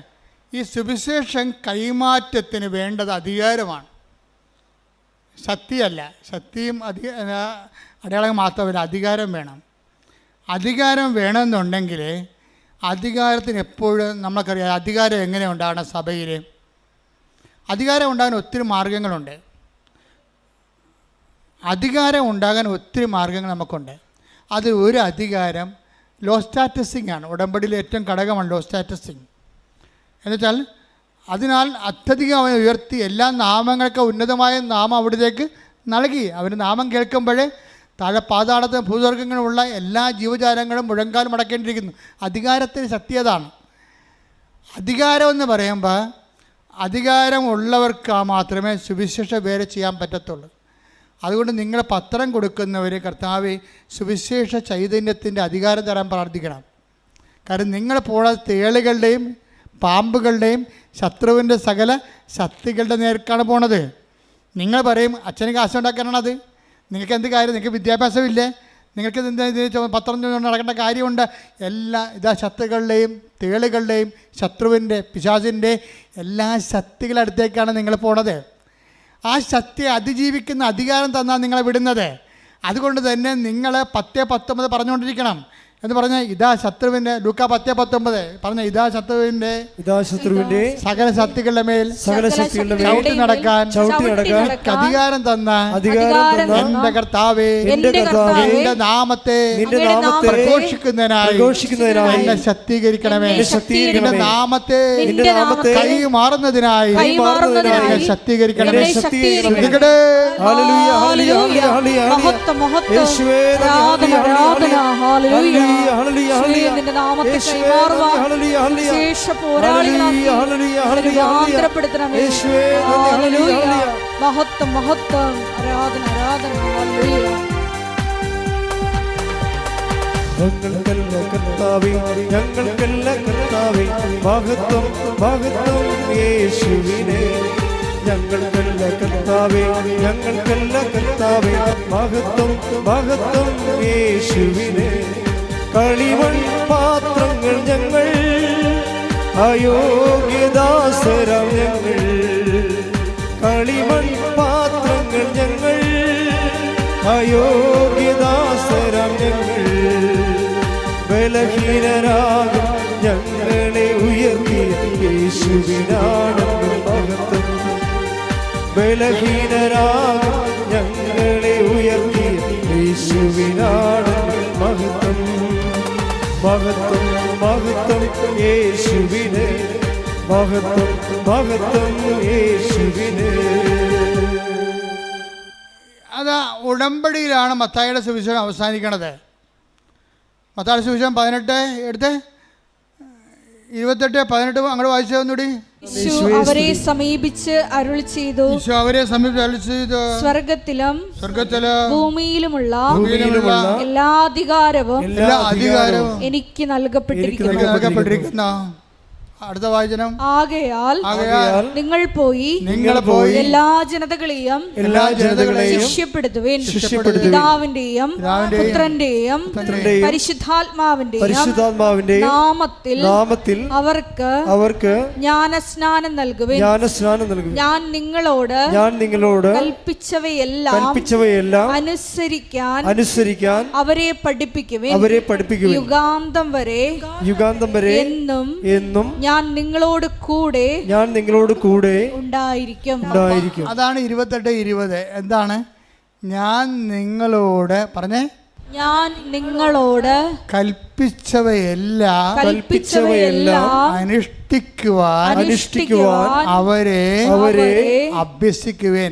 ഈ സുവിശേഷം കൈമാറ്റത്തിന് വേണ്ടത് അധികാരമാണ്, ശക്തിയല്ല. ശക്തിയും അടയാളം മാത്രമല്ല, അധികാരം വേണം. അധികാരം വേണമെന്നുണ്ടെങ്കിൽ അധികാരത്തിന് എപ്പോഴും നമുക്കറിയാം അധികാരം എങ്ങനെ ഉണ്ടാകണം. സഭയിൽ അധികാരം ഉണ്ടാകാൻ ഒത്തിരി മാർഗങ്ങളുണ്ട്. അധികാരം ഉണ്ടാകാൻ ഒത്തിരി മാർഗങ്ങൾ നമുക്കുണ്ട്. അത് ഒരു അധികാരം ലോ സ്റ്റാറ്റസിങ് ആണ്. ഉടമ്പടിയിലെ ഏറ്റവും ഘടകമാണ് ലോ സ്റ്റാറ്റസിങ്. എന്നുവെച്ചാൽ അതിനാൽ അത്യധികം അവനെ ഉയർത്തി എല്ലാ നാമങ്ങൾക്ക് ഉന്നതമായ നാമം അവിടത്തേക്ക് നൽകി. അവന് നാമം കേൾക്കുമ്പോഴേ താഴെ പാതാളത്തിന് ഭൂസ്വർഗങ്ങളുമുള്ള എല്ലാ ജീവജാലങ്ങളും മുഴങ്കാൽ മടക്കേണ്ടിയിരിക്കുന്നു. അധികാരത്തിന് ശക്തി അതാണ്. അധികാരമെന്ന് പറയുമ്പോൾ അധികാരമുള്ളവർക്ക് മാത്രമേ സുവിശേഷ വേല ചെയ്യാൻ പറ്റത്തുള്ളൂ. അതുകൊണ്ട് നിങ്ങൾ പത്രം കൊടുക്കുന്നവർ കർത്താവെ സുവിശേഷ ചൈതന്യത്തിൻ്റെ അധികാരം തരാൻ പ്രാർത്ഥിക്കണം. കാരണം നിങ്ങൾ പോകാതെ തേളുകളുടെയും പാമ്പുകളുടെയും ശത്രുവിൻ്റെ സകല ശക്തികളുടെ നേർക്കാണ് പോണത്. നിങ്ങൾ പറയും അച്ഛന് കാശുണ്ടാക്കാനാണത്. നിങ്ങൾക്ക് എന്ത് കാര്യം? നിങ്ങൾക്ക് വിദ്യാഭ്യാസമില്ലേ? നിങ്ങൾക്ക് എന്താ പത്രം നടക്കേണ്ട കാര്യമുണ്ട്? എല്ലാ ശത്രുക്കളുടെയും തേളുകളുടെയും ശത്രുവിൻ്റെ പിശാചിൻ്റെ എല്ലാ ശക്തികളടുത്തേക്കാണ് നിങ്ങൾ പോണത്. ആ ശക്തിയെ അതിജീവിക്കുന്ന അധികാരം തന്നാൽ നിങ്ങളെ വിടുന്നത്. അതുകൊണ്ട് തന്നെ നിങ്ങൾ 10:19 പറഞ്ഞുകൊണ്ടിരിക്കണം എന്ന് പറഞ്ഞ ഇതാ ശത്രുവിൻ്റെ ലൂക്ക 10:19 പറഞ്ഞ ഇതാ ശത്രുവിൻ്റെ സകല ശക്തികളുടെ മേൽ ചവിട്ടി നടക്കാൻ അധികാരം തന്ന എന്റെ കർത്താവേ, എന്റെ നാമത്തെ പ്രഘോഷിക്കുന്നതിനായി എന്നെ ശക്തീകരിക്കണമേ. എന്റെ നാമത്തെ കൈമാറുന്നതിനായി എന്നെ ശക്തീകരിക്കണമേ. നിന്റെ നാമത്തെ ശേഷ പോരാളികളാക്കപ്പെടണമേ. മഹത്വം മഹത്വം ആരാധന ആരാധന. ഞങ്ങൾക്കല്ല കർത്താവേ, ഞങ്ങൾക്കല്ല കർത്താവേ, മഹത്വം മഹത്വം യേശുവിനെ. ഞങ്ങൾക്കല്ല കർത്താവേ, ഞങ്ങൾക്കല്ല കർത്താവേ, മഹത്വം മഹത്വം യേശുവിനെ. കളിമൺ പാത്രങ്ങൾ ഞങ്ങൾ അയോഗ്യദാസരാം ഞങ്ങൾ, കളിമൺ പാത്രങ്ങൾ ഞങ്ങൾ, അയോഗ്യദാസരാം ഞങ്ങൾ, ബലഹീനരാകും ഞങ്ങളെ ഉയർത്തിയ യേശുവിനാണെന്ന് മഹത്വം. ബലഹീനരാകും ഞങ്ങളെ ഉയർത്തിയ യേശുവിനാണെന്ന് മഹത്വം. മഹത്വം മഹത്വം യേശുവിനെ, മഹത്വം മഹത്വം യേശുവിനെ. അത് ഉടമ്പടിയിലാണ് മത്തായിയുടെ സുവിശേഷം അവസാനിക്കണത്. മത്തായിയുടെ സുവിശേഷം 18 എടുത്ത് 28-18 അങ്ങോട്ട് വായിച്ചു തന്നൂടി. അവരെ സമീപിച്ച് അരുളി ചെയ്തു, സ്വർഗത്തിലും ഭൂമിയിലുമുള്ള എല്ലാ അധികാരവും എനിക്ക് നൽകപ്പെട്ടിരിക്കുന്നു. അടുത്ത വാചനം, ആകയാൽ നിങ്ങൾ പോയി എല്ലാ ജനതകളെയും ശിഷ്യപ്പെടുത്തുവിൻ, പിതാവിന്റെയും പുത്രന്റെയും പരിശുദ്ധാത്മാവിന്റെയും നാമത്തിൽ അവർക്ക് ജ്ഞാനസ്നാനം നൽകുവിൻ. ഞാൻ നിങ്ങളോട് കൽപ്പിച്ചവയെല്ലാം അനുസരിക്കാൻ അവരെ പഠിപ്പിക്കുവിൻ. യുഗാന്തം വരെ എന്നും ഞാൻ നിങ്ങളോട് കൂടെ ഉണ്ടായിരിക്കും. അതാണ് 28-20. എന്താണ്? ഞാൻ നിങ്ങളോട് പറഞ്ഞേ, ഞാൻ നിങ്ങളോട് കൽപ്പിച്ചവയെല്ലാം അനുഷ്ഠിക്കുവാൻ അവരെ അഭ്യസിക്കുവേൻ.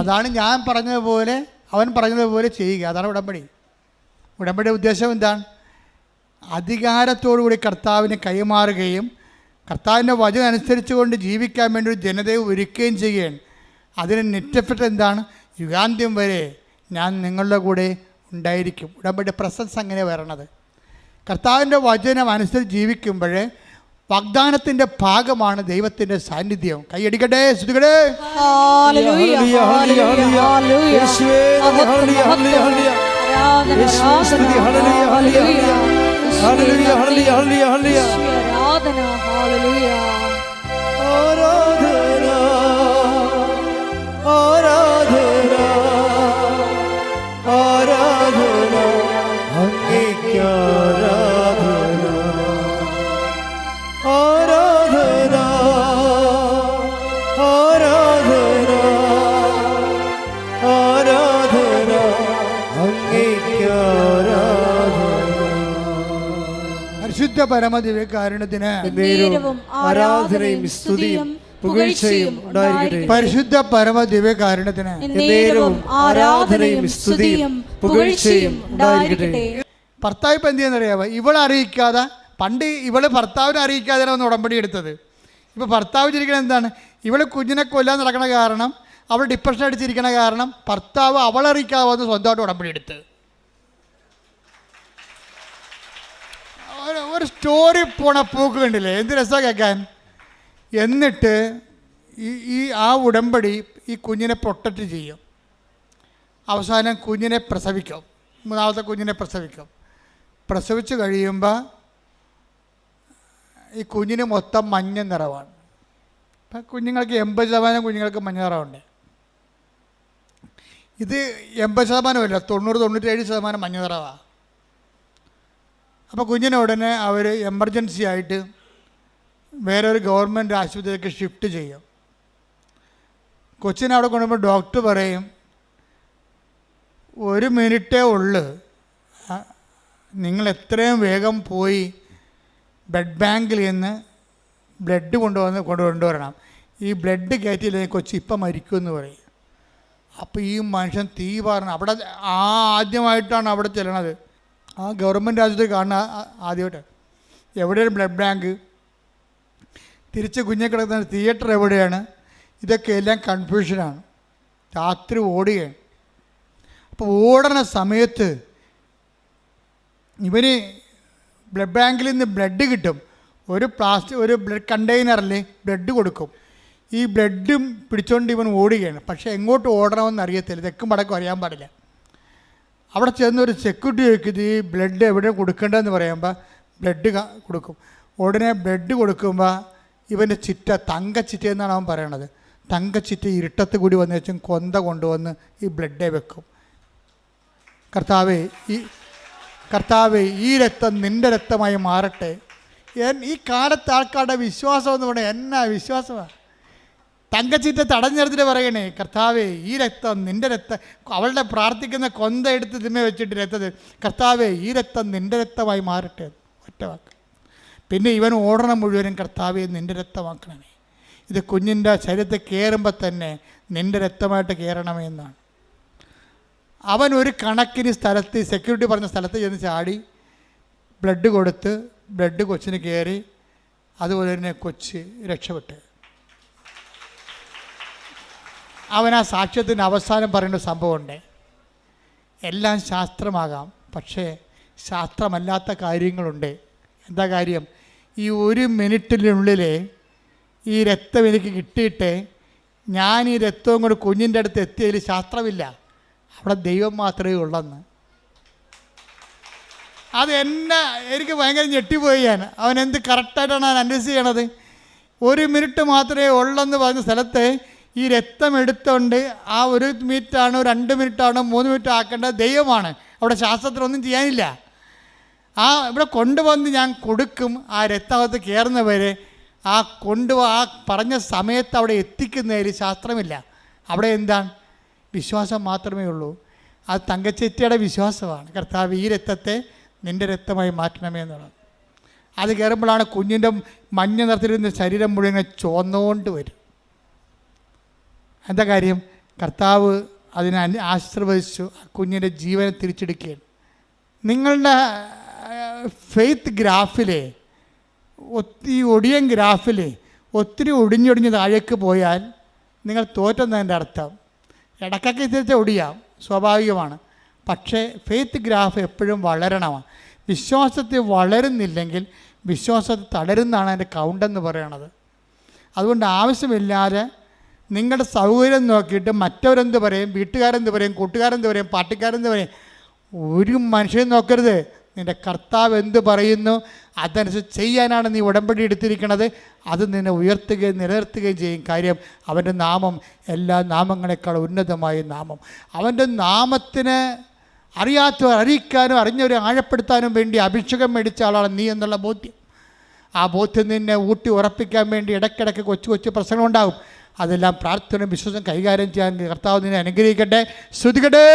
അതാണ് ഞാൻ പറഞ്ഞതുപോലെ, അവൻ പറഞ്ഞതുപോലെ ചെയ്യുക. അതാണ് ഉടമ്പടി. ഉടമ്പടിയുടെ ഉദ്ദേശം എന്താണ്? അധികാരത്തോടുകൂടി കർത്താവിനെ കൈമാറുകയും കർത്താവിൻ്റെ വചനം അനുസരിച്ചുകൊണ്ട് ജീവിക്കാൻ വേണ്ടി ഒരു ജനതയെ ഒരുക്കുകയും ചെയ്യുകയാണ്. അതിന് നെറ്റഫിറ്റ് എന്താണ്? യുഗാന്ത്യം വരെ ഞാൻ നിങ്ങളുടെ കൂടെ ഉണ്ടായിരിക്കും. ഉടമ്പടി പ്രസൻസ് അങ്ങനെ വരണത്. കർത്താവിൻ്റെ വചനം അനുസരിച്ച് ജീവിക്കുമ്പോൾ വാഗ്ദാനത്തിൻ്റെ ഭാഗമാണ് ദൈവത്തിൻ്റെ സാന്നിധ്യം. കൈയടിക്കട്ടെ, സ്തുതിക്കട്ടെ. Hallelujah, hallelujah, hallelujah, hallelujah. Aradhana, hallelujah. Aradhana, Aradhana, Aradhana, Angike Aradhana, Aradhana, Aradhana, Aradhana, Angike Aradhana. പരിശുദ്ധ പരമദിവ്യകാരുണ്യത്തിന് ആരാധനയും സ്തുതിയും പുകഴ്ചയും ഉണ്ടായിരിക്കട്ടെ. പരിശുദ്ധ പരമദിവ്യകാരുണ്യത്തിന് ആരാധനയും സ്തുതിയും പുകഴ്ചയും ഉണ്ടായിരിക്കട്ടെ. ഭർത്താവ് ഇപ്പം എന്ത് ചെയ്യുന്നറിയാമോ? ഇവളെ അറിയിക്കാതെ, പണ്ട് ഇവള് ഭർത്താവിനെ അറിയിക്കാതെ ഒന്ന് ഉടമ്പടി എടുത്തത്. ഇപ്പോൾ ഭർത്താവ് ചിരിക്കണത് എന്താണ്? ഇവള് കുഞ്ഞിനെ കൊല്ലാൻ നടക്കണ കാരണം, അവൾ ഡിപ്രഷൻ അടിച്ചിരിക്കണ കാരണം ഭർത്താവ് അവളറിയിക്കാതെ വന്ന് സ്വന്തമായിട്ട് ഉടമ്പടി എടുത്ത്. ഒരു സ്റ്റോറി പോണ പോക്ക് കണ്ടില്ലേ? എന്ത് രസമാണ് കേൾക്കാൻ. എന്നിട്ട് ആ ഉടമ്പടി ഈ കുഞ്ഞിനെ പ്രൊട്ടക്റ്റ് ചെയ്യും. അവസാനം കുഞ്ഞിനെ പ്രസവിക്കും, 3ാമത്തെ കുഞ്ഞിനെ പ്രസവിക്കും. പ്രസവിച്ച് കഴിയുമ്പോൾ ഈ കുഞ്ഞിന് മൊത്തം മഞ്ഞ നിറവാണ്. ഇപ്പം കുഞ്ഞുങ്ങൾക്ക് 80% കുഞ്ഞുങ്ങൾക്ക് മഞ്ഞ നിറമുണ്ട്. ഇത് 80%, 90-97% മഞ്ഞ നിറവാണ്. അപ്പോൾ കുഞ്ഞിനെ ഉടനെ അവർ എമർജൻസി ആയിട്ട് വേറൊരു ഗവൺമെൻറ് ആശുപത്രിയിലേക്ക് ഷിഫ്റ്റ് ചെയ്യും. കൊച്ചിനെ അവിടെ കൊണ്ടുപോകുമ്പോൾ ഡോക്ടർ പറയും, 1 മിനിറ്റേ ഉള്ളു, നിങ്ങൾ എത്രയും വേഗം പോയി ബ്ലഡ് ബാങ്കിൽ നിന്ന് ബ്ലഡ് കൊണ്ടുവരണം. ഈ ബ്ലഡ് കയറ്റിയില്ലെങ്കിൽ കൊച്ചി ഇപ്പം മരിക്കുമെന്ന് പറയും. അപ്പോൾ ഈ മനുഷ്യൻ തീ പറഞ്ഞ് അവിടെ ആദ്യമായിട്ടാണ് അവിടെ ചെല്ലണത്. ആ ഗവൺമെൻറ് ആശുപത്രി കാണുന്ന ആദ്യമായിട്ട്. എവിടെയാണ് ബ്ലഡ് ബാങ്ക്, തിരിച്ച് കുഞ്ഞെ കിടക്കുന്ന തിയേറ്റർ എവിടെയാണ്, ഇതൊക്കെ എല്ലാം കൺഫ്യൂഷനാണ്. രാത്രി ഓടുകയാണ്. അപ്പോൾ ഓടുന്ന സമയത്ത് ഇവന് ബ്ലഡ് ബാങ്കിൽ നിന്ന് ബ്ലഡ് കിട്ടും. ഒരു ബ്ലഡ് കണ്ടെയ്നറിൽ ബ്ലഡ് കൊടുക്കും. ഈ ബ്ലഡും പിടിച്ചുകൊണ്ട് ഇവൻ ഓടുകയാണ്. പക്ഷേ എങ്ങോട്ട് ഓടണമെന്ന് അറിയത്തില്ല, തെക്കും വടക്കും അറിയാൻ പാടില്ല. അവിടെ ചെന്ന് ഒരു സെക്യൂരിറ്റി ചോദിക്കുന്നത് ഈ ബ്ലഡ് എവിടെ കൊടുക്കേണ്ടതെന്ന് പറയുമ്പോൾ ബ്ലഡ് കൊടുക്കും. ഉടനെ ബ്ലഡ് കൊടുക്കുമ്പോൾ ഇവൻ്റെ ചിറ്റ തങ്കച്ചിറ്റ എന്നാണ് അവൻ പറയണത്. തങ്കച്ചിറ്റ ഇരുട്ടത്ത് കൂടി വന്നു വെച്ചും കൊന്ത കൊണ്ടുവന്ന് ഈ ബ്ലഡേ വെക്കും. കർത്താവേ ഈ രക്തം നിൻ്റെ രക്തമായി മാറട്ടെ. ഈ കാലത്ത് ആൾക്കാരുടെ വിശ്വാസം എന്ന് പറഞ്ഞാൽ എന്നാ വിശ്വാസമാണ്. തങ്കച്ചിറ്റ തടഞ്ഞെടുത്തിട്ട് പറയണേ, കർത്താവേ ഈ രക്തം നിൻ്റെ രക്തം, അവളുടെ പ്രാർത്ഥിക്കുന്ന കൊന്ത എടുത്ത് തിമ്മ വെച്ചിട്ട് രക്തത്തിൽ, കർത്താവേ ഈ രക്തം നിൻ്റെ രക്തമായി മാറട്ടെ. ഒറ്റ വാക്ക്. പിന്നെ ഇവൻ ഓടണം മുഴുവനും, കർത്താവേ നിൻ്റെ രക്തമാക്കണമേ. ഇത് കുഞ്ഞിൻ്റെ ശരീരത്തിൽ കയറുമ്പോൾ തന്നെ നിൻ്റെ രക്തമായിട്ട് കയറണമേ എന്നാണ്. അവൻ ഒരു കണക്കിന് സ്ഥലത്ത്, സെക്യൂരിറ്റി പറഞ്ഞ സ്ഥലത്ത് ചെന്ന് ചാടി ബ്ലഡ് കൊടുത്ത് ബ്ലഡ് കൊച്ചിന് കയറി. അതുപോലെ തന്നെ കൊച്ച് രക്ഷപ്പെട്ട്. അവൻ ആ സാക്ഷ്യത്തിൻ്റെ അവസാനം പറയേണ്ട സംഭവമുണ്ട്. എല്ലാം ശാസ്ത്രമാകാം, പക്ഷേ ശാസ്ത്രമല്ലാത്ത കാര്യങ്ങളുണ്ട്. എന്താ കാര്യം? ഈ 1 മിനിറ്റിനുള്ളിൽ ഈ രക്തം എനിക്ക് കിട്ടിയിട്ട് ഞാൻ ഈ രക്തവും കൂടെ കുഞ്ഞിൻ്റെ അടുത്ത് എത്തിയതിൽ ശാസ്ത്രമില്ല, അവിടെ ദൈവം മാത്രമേ ഉള്ളെന്ന്. അത് എനിക്ക് ഭയങ്കര ഞെട്ടിപ്പോയി. അവൻ എന്ത് കറക്റ്റായിട്ടാണ് അനലൈസ് ചെയ്യണത്. 1 മിനിറ്റ് മാത്രമേ ഉള്ളെന്ന് പറഞ്ഞ സ്ഥലത്ത് ഈ രക്തം എടുത്തുകൊണ്ട് ആ 1 മിനിറ്റാണോ 2 മിനിറ്റാണോ 3 മിനിറ്റ് ആക്കേണ്ടത് ദൈവമാണ്. അവിടെ ശാസ്ത്രത്തിലൊന്നും ചെയ്യാനില്ല. ഇവിടെ കൊണ്ടുവന്ന് ഞാൻ കൊടുക്കും. ആ രക്തകത്ത് കയറുന്നവരെ ആ പറഞ്ഞ സമയത്ത് അവിടെ എത്തിക്കുന്നതിൽ ശാസ്ത്രമില്ല. അവിടെ എന്താണ്? വിശ്വാസം മാത്രമേ ഉള്ളൂ. അത് തങ്കച്ചെറ്റിയുടെ വിശ്വാസമാണ്. കർത്താവ് ഈ രക്തത്തെ നിൻ്റെ രക്തമായി മാറ്റണമേ എന്നുള്ളത്. അത് കയറുമ്പോഴാണ് കുഞ്ഞിൻ്റെ മഞ്ഞ നിറത്തിലിരുന്ന ശരീരം മുഴുവൻ ചുവന്നുകൊണ്ട് വരും. എന്താ കാര്യം? കർത്താവ് അതിനെ ആശീർവദിച്ചു, കുഞ്ഞിൻ്റെ ജീവനെ തിരിച്ചെടുക്കുകയാണ്. നിങ്ങളുടെ ഫെയ്ത്ത് ഗ്രാഫിലെ ഈ ഒടിയൻ ഗ്രാഫിൽ ഒത്തിരി ഒടിഞ്ഞൊടിഞ്ഞ് താഴേക്ക് പോയാൽ നിങ്ങൾ തോറ്റെന്നതിൻ്റെ അർത്ഥം. ഇടയ്ക്കൊക്കെ തിരിച്ച് ഒടിയാം, സ്വാഭാവികമാണ്. പക്ഷേ ഫെയ്ത്ത് ഗ്രാഫ് എപ്പോഴും വളരണമാണ്. വിശ്വാസത്തിൽ വളരുന്നില്ലെങ്കിൽ വിശ്വാസത്തിൽ തളരുന്നതാണ് അതിൻ്റെ കൗണ്ടെന്ന് പറയണത്. അതുകൊണ്ട് ആവശ്യമില്ലാതെ നിങ്ങളുടെ സൗകര്യം നോക്കിയിട്ട് മറ്റവരെന്ത് പറയും, വീട്ടുകാരെന്ത് പറയും, കൂട്ടുകാരെന്ത് പറയും, പാർട്ടിക്കാരെന്ത് പറയും, ഒരു മനുഷ്യൻ നോക്കരുത്. നിൻ്റെ കർത്താവ് എന്ത് പറയുന്നു അതനുസരിച്ച് ചെയ്യാനാണ് നീ ഉടമ്പടി എടുത്തിരിക്കുന്നത്. അത് നിന്നെ ഉയർത്തുകയും നിലനിർത്തുകയും ചെയ്യും. കാര്യം അവൻ്റെ നാമം എല്ലാ നാമങ്ങളെക്കാൾ ഉന്നതമായ നാമം. അവൻ്റെ നാമത്തിന് അറിയിക്കാനും അറിഞ്ഞവരെ ആഴപ്പെടുത്താനും വേണ്ടി അഭിഷേകം മേടിച്ച ആളാണ് നീ എന്നുള്ള ബോധ്യം. ആ ബോധ്യം നിന്നെ ഊട്ടി ഉറപ്പിക്കാൻ വേണ്ടി ഇടയ്ക്കിടയ്ക്ക് കൊച്ചു കൊച്ചു പ്രശ്നങ്ങളുണ്ടാകും. അതെല്ലാം പ്രാർത്ഥന വിശ്വാസം കൈകാര്യം ചെയ്യാൻ കർത്താവ് നിന്നെ അനുഗ്രഹിക്കട്ടെ. ശ്രുതികട്ടെ.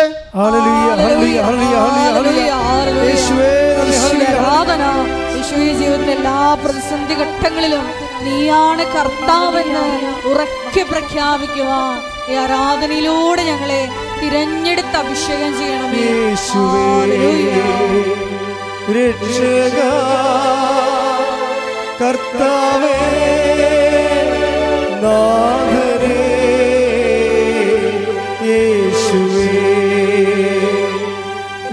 ജീവിതത്തിലെ എല്ലാ പ്രതിസന്ധി ഘട്ടങ്ങളിലും നീയാണ് കർത്താവെന്ന് ഉറക്കെ പ്രഖ്യാപിക്കുവാൻ ഈ ആരാധനയിലൂടെ ഞങ്ങളെ തിരഞ്ഞെടുത്ത് അഭിഷേകം ചെയ്യണമേ. കർത്താവേ നാഥനേ യേശുവേ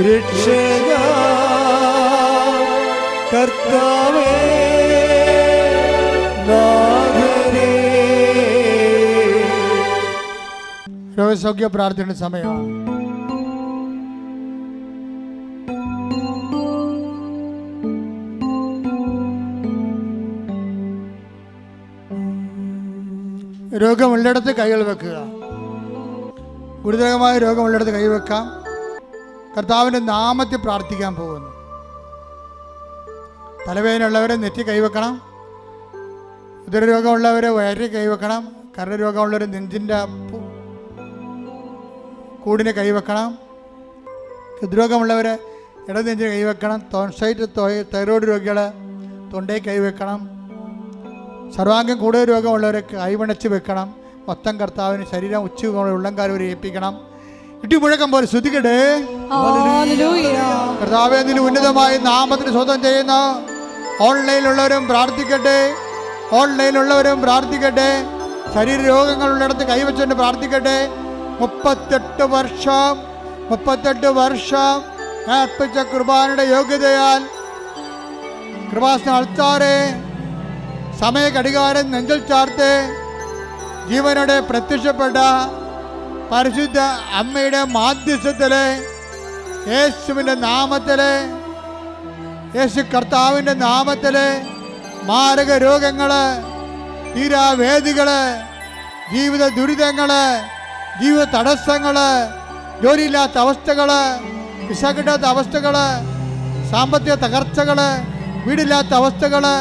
രക്ഷക കർത്താവേ നാഥനേ. രോഗസൗഖ്യ പ്രാർത്ഥനയുടെ സമയമാണ്. രോഗമുള്ളിടത്ത് കൈകൾ വെക്കുക. ഗുരുതരമായ രോഗമുള്ളിടത്ത് കൈവെക്കാം. കർത്താവിൻ്റെ നാമത്തിൽ പ്രാർത്ഥിക്കാൻ പോകുന്നു. തലവേദനയുള്ളവരെ നെറ്റി കൈവെക്കണം. ഉദരരോഗമുള്ളവരെ വയറിൽ കൈവെക്കണം. കരരോഗമുള്ളവർ നെഞ്ചിൻ്റെ കൂടിനെ കൈവെക്കണം. ഹൃദ്രോഗമുള്ളവർ ഇടനെഞ്ചിന് കൈവെക്കണം. തൈറോയ്ഡ് രോഗികൾ തൊണ്ടയിൽ കൈവെക്കണം. സർവാംഗം കൂടുതൽ രോഗമുള്ളവരെ കൈവണച്ച് വെക്കണം. മൊത്തം കർത്താവിന് ശരീരം ഉച്ചയോടെ ഉള്ളംകാലം വരെ ഏൽപ്പിക്കണം. ഇടിമുഴക്കം പോലെ ശ്രുതിക്കട്ടെ. കർത്താവേ നിന്റെ ഉന്നതമായ നാമത്തിന് സ്വന്തം ചെയ്യുന്ന ഓൺലൈനിലുള്ളവരും പ്രാർത്ഥിക്കട്ടെ. ഓൺലൈനിലുള്ളവരും പ്രാർത്ഥിക്കട്ടെ. ശരീര രോഗങ്ങളുള്ളിടത്ത് കൈവച്ചുകൊണ്ട് പ്രാർത്ഥിക്കട്ടെ. 38 വർഷം അർപ്പിച്ച കുർബാനയുടെ യോഗ്യതയാൽ കൃപാസന അൾത്താരെ സമയ ഘടികാരം നെഞ്ചിൽ ചാർത്ത് ജീവനോടെ പ്രത്യക്ഷപ്പെട്ട പരിശുദ്ധ അമ്മയുടെ മാധ്യസ്ഥത്തിലെ യേശുവിൻ്റെ നാമത്തിലെ യേശു കർത്താവിൻ്റെ നാമത്തിലെ മാരക രോഗങ്ങള്, തീരാവേദികള്, ജീവിത ദുരിതങ്ങള്, ജീവിത തടസ്സങ്ങള്, ജോലിയില്ലാത്ത അവസ്ഥകള്, വിസ കിട്ടാത്ത അവസ്ഥകള്, സാമ്പത്തിക തകർച്ചകള്, വീടില്ലാത്ത അവസ്ഥകള്,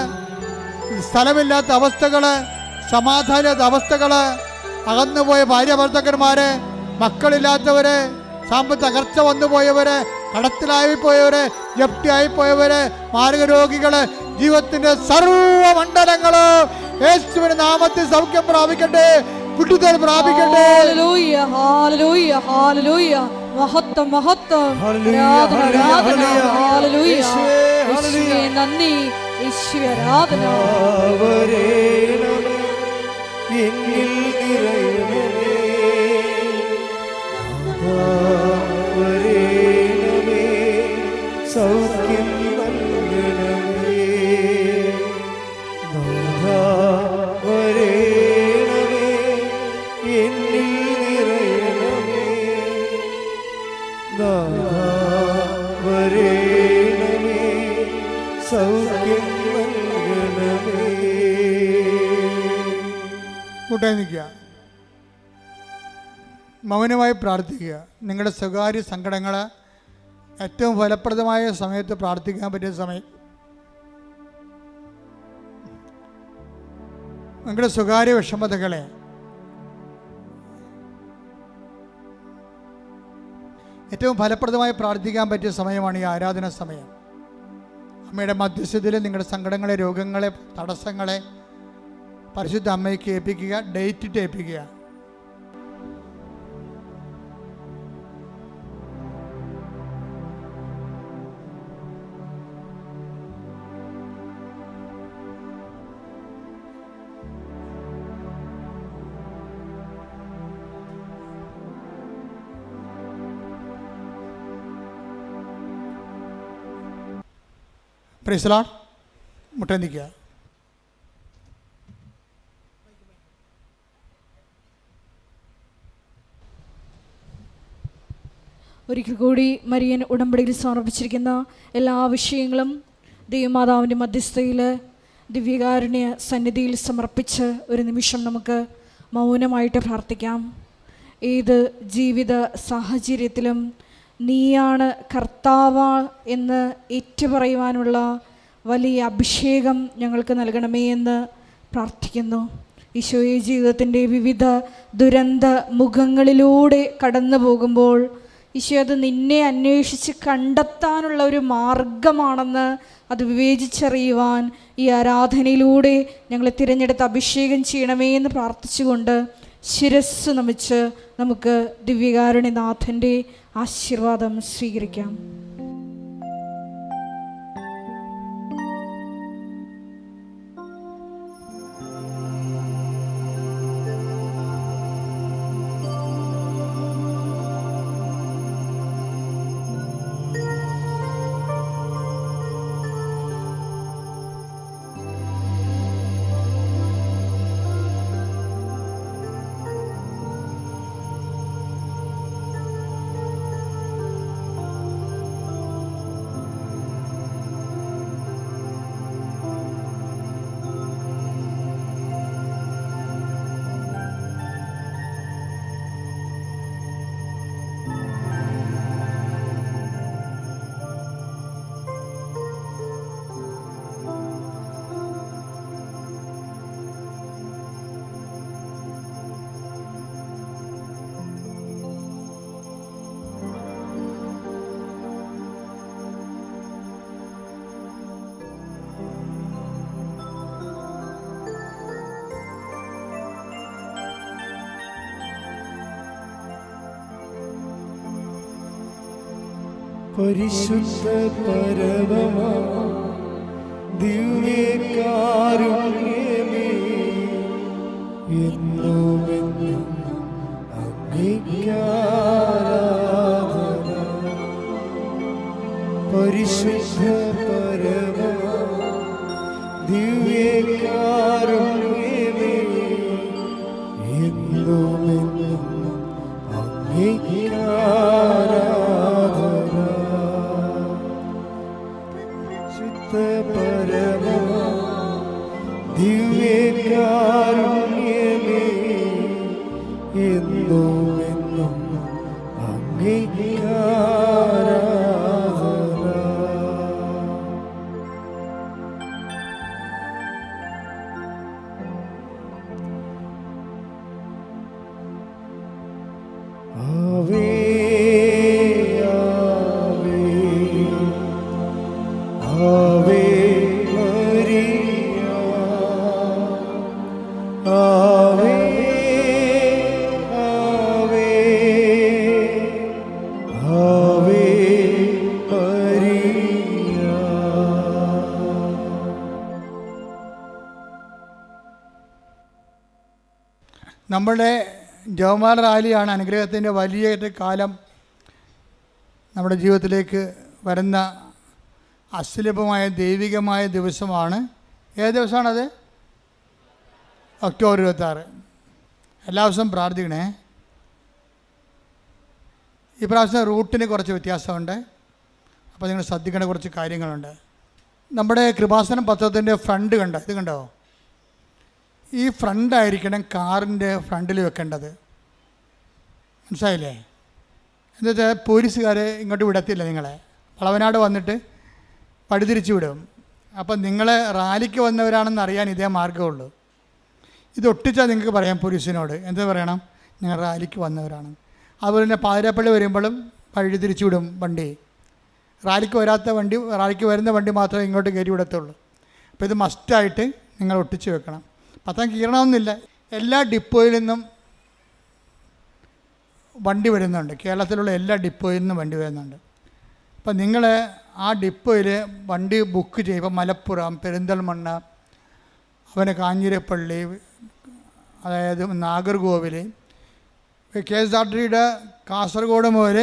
സ്ഥലമില്ലാത്ത അവസ്ഥകള്, സമാധാനമില്ലാത്ത അവസ്ഥകള്, അകന്നുപോയ ഭാര്യ ഭർത്താക്കന്മാര്, മക്കളില്ലാത്തവര്, സാമ്പത്തിക തകർച്ച വന്നുപോയവര്, കടത്തിലായിപ്പോയവര്, ജപ്തിയായിപ്പോയവര്, മാരക രോഗികള്, ജീവിതത്തിന്റെ സർവമണ്ഡലങ്ങള് യേശുവിന്റെ നാമത്തിൽ സൗഖ്യം പ്രാപിക്കട്ടെ, വിടുതൽ പ്രാപിക്കട്ടെ. ഹല്ലേലൂയ, ഹല്ലേലൂയ, ഹല്ലേലൂയ. മഹത്വം, മഹത്വം, ആരാധന, ആരാധന. ഹല്ലേലൂയ. യേശുവേ നന്ദി, യേശുവേ ആരാധന. എന്നിൽ നിറയണമേ, വരേണമേ, സൗഖ്യം നൽകണമേ, നാഥാ വരേണമേ, എന്നിൽ നിറയണമേ, നാഥാ വരേണമേ, സൗഖ്യം നൽകണമേ. കൂട്ടായി നിൽക്കുക, മൗനമായി പ്രാർത്ഥിക്കുക. നിങ്ങളുടെ സ്വകാര്യ സങ്കടങ്ങൾ ഏറ്റവും ഫലപ്രദമായ സമയത്ത് പ്രാർത്ഥിക്കാൻ പറ്റിയ സമയം. നിങ്ങളുടെ സ്വകാര്യ വിഷമതകളെ ഏറ്റവും ഫലപ്രദമായി പ്രാർത്ഥിക്കാൻ പറ്റിയ സമയമാണ് ഈ ആരാധന സമയം. അമ്മയുടെ മധ്യസ്ഥതയിൽ നിങ്ങളുടെ സങ്കടങ്ങളെ, രോഗങ്ങളെ, തടസ്സങ്ങളെ പരിശുദ്ധ അമ്മയ്ക്ക് ഏൽപ്പിക്കുക, ഡേറ്റിട്ട് ഏൽപ്പിക്കുക. Praise the Lord. മുട്ടേ നിൽക്കുക. ഒരിക്കൽ കൂടി മരിയൻ ഉടമ്പടിയിൽ സമർപ്പിച്ചിരിക്കുന്ന എല്ലാ വിഷയങ്ങളും ദൈവമാതാവിൻ്റെ മധ്യസ്ഥയിൽ ദിവ്യകാരുണ്യ സന്നിധിയിൽ സമർപ്പിച്ച് ഒരു നിമിഷം നമുക്ക് മൗനമായിട്ട് പ്രാർത്ഥിക്കാം. ഏത് ജീവിത സാഹചര്യത്തിലും നീയാണ് കർത്താവ് എന്ന് ഏറ്റുപറയുവാനുള്ള വലിയ അഭിഷേകം ഞങ്ങൾക്ക് നൽകണമേ എന്ന് പ്രാർത്ഥിക്കുന്നു. ഈശോയെ, ജീവിതത്തിൻ്റെ വിവിധ ദുരന്ത മുഖങ്ങളിലൂടെ കടന്നു പോകുമ്പോൾ ഈശോ അത് നിന്നെ അന്വേഷിച്ച് കണ്ടെത്താനുള്ള ഒരു മാർഗമാണെന്ന് അത് വിവേചിച്ചറിയുവാൻ ഈ ആരാധനയിലൂടെ ഞങ്ങളെ തിരഞ്ഞെടുത്ത് അഭിഷേകം ചെയ്യണമേ എന്ന് പ്രാർത്ഥിച്ചുകൊണ്ട് ശിരസ്സ് നമിച്ച് നമുക്ക് ദിവ്യകാരുണ്യനാഥൻ്റെ ആശീർവാദം സ്വീകരിക്കാം. പരിശുദ്ധ പരമമാ ദിവ്യകാരുണ്യമേ, എന്നുമെന്നും അങ്ങേയ്ക്കാരാധന. പരിശുദ്ധ പരമമാ ദിവ്യകാരുണ്യമേ, എന്നുമെന്നും അങ്ങേയ്ക്കാരാധന. പരമ ആവേ ആവേ മരിയ ആവേ ആവേ ആവേ മരിയ. നമ്മുടെ ജവമാല റാലിയാണ് അനുഗ്രഹത്തിൻ്റെ വലിയ കാലം നമ്മുടെ ജീവിതത്തിലേക്ക് വരുന്ന അസുലഭമായ ദൈവികമായ ദിവസമാണ്. ഏത് ദിവസമാണത്? ഒക്ടോബർ 26. എല്ലാ ദിവസവും പ്രാർത്ഥിക്കണേ. ഈ പ്രാവശ്യം റൂട്ടിന് കുറച്ച് വ്യത്യാസമുണ്ട്, അപ്പോൾ നിങ്ങൾ ശ്രദ്ധിക്കേണ്ട കുറച്ച് കാര്യങ്ങളുണ്ട്. നമ്മുടെ കൃപാസനം പത്രത്തിൻ്റെ ഫ്രണ്ട് കണ്ടോ? ഇത് കണ്ടോ? ഈ ഫ്രണ്ടായിരിക്കണം കാറിൻ്റെ ഫ്രണ്ടിൽ വെക്കേണ്ടത്. മനസ്സിലായില്ലേ? എന്നുവെച്ചാൽ പോലീസുകാരെ ഇങ്ങോട്ട് വിടത്തില്ല. നിങ്ങളെ വളവനാട് വന്നിട്ട് പടിതിരിച്ചു വിടും. അപ്പം നിങ്ങളെ റാലിക്ക് വന്നവരാണെന്ന് അറിയാൻ ഇതേ മാർഗ്ഗമുള്ളൂ. ഇത് ഒട്ടിച്ചാൽ നിങ്ങൾക്ക് പറയാം പോലീസിനോട്. എന്താ പറയണം? ഞങ്ങൾ റാലിക്ക് വന്നവരാണ്. അതുപോലെ തന്നെ പാതിരാപ്പള്ളി വരുമ്പോഴും വഴി തിരിച്ചു വിടും വണ്ടി. റാലിക്ക് വരുന്ന വണ്ടി മാത്രമേ ഇങ്ങോട്ട് കയറ്റി വിടത്തുള്ളൂ. അപ്പോൾ ഇത് മസ്റ്റായിട്ട് നിങ്ങൾ ഒട്ടിച്ച് വെക്കണം. പത്രം കീറണമെന്നില്ല. എല്ലാ ഡിപ്പോയിൽ നിന്നും വണ്ടി വരുന്നുണ്ട്. കേരളത്തിലുള്ള എല്ലാ ഡിപ്പോയിൽ നിന്നും വണ്ടി വരുന്നുണ്ട്. അപ്പം നിങ്ങൾ ആ ഡിപ്പോയിൽ വണ്ടി ബുക്ക് ചെയ്യുമ്പോൾ മലപ്പുറം, പെരിന്തൽമണ്ണ, കാഞ്ഞിരപ്പള്ളി, അതായത് നാഗർകോവിൽ, KSRTCയുടെ കാസർഗോഡ് മുതൽ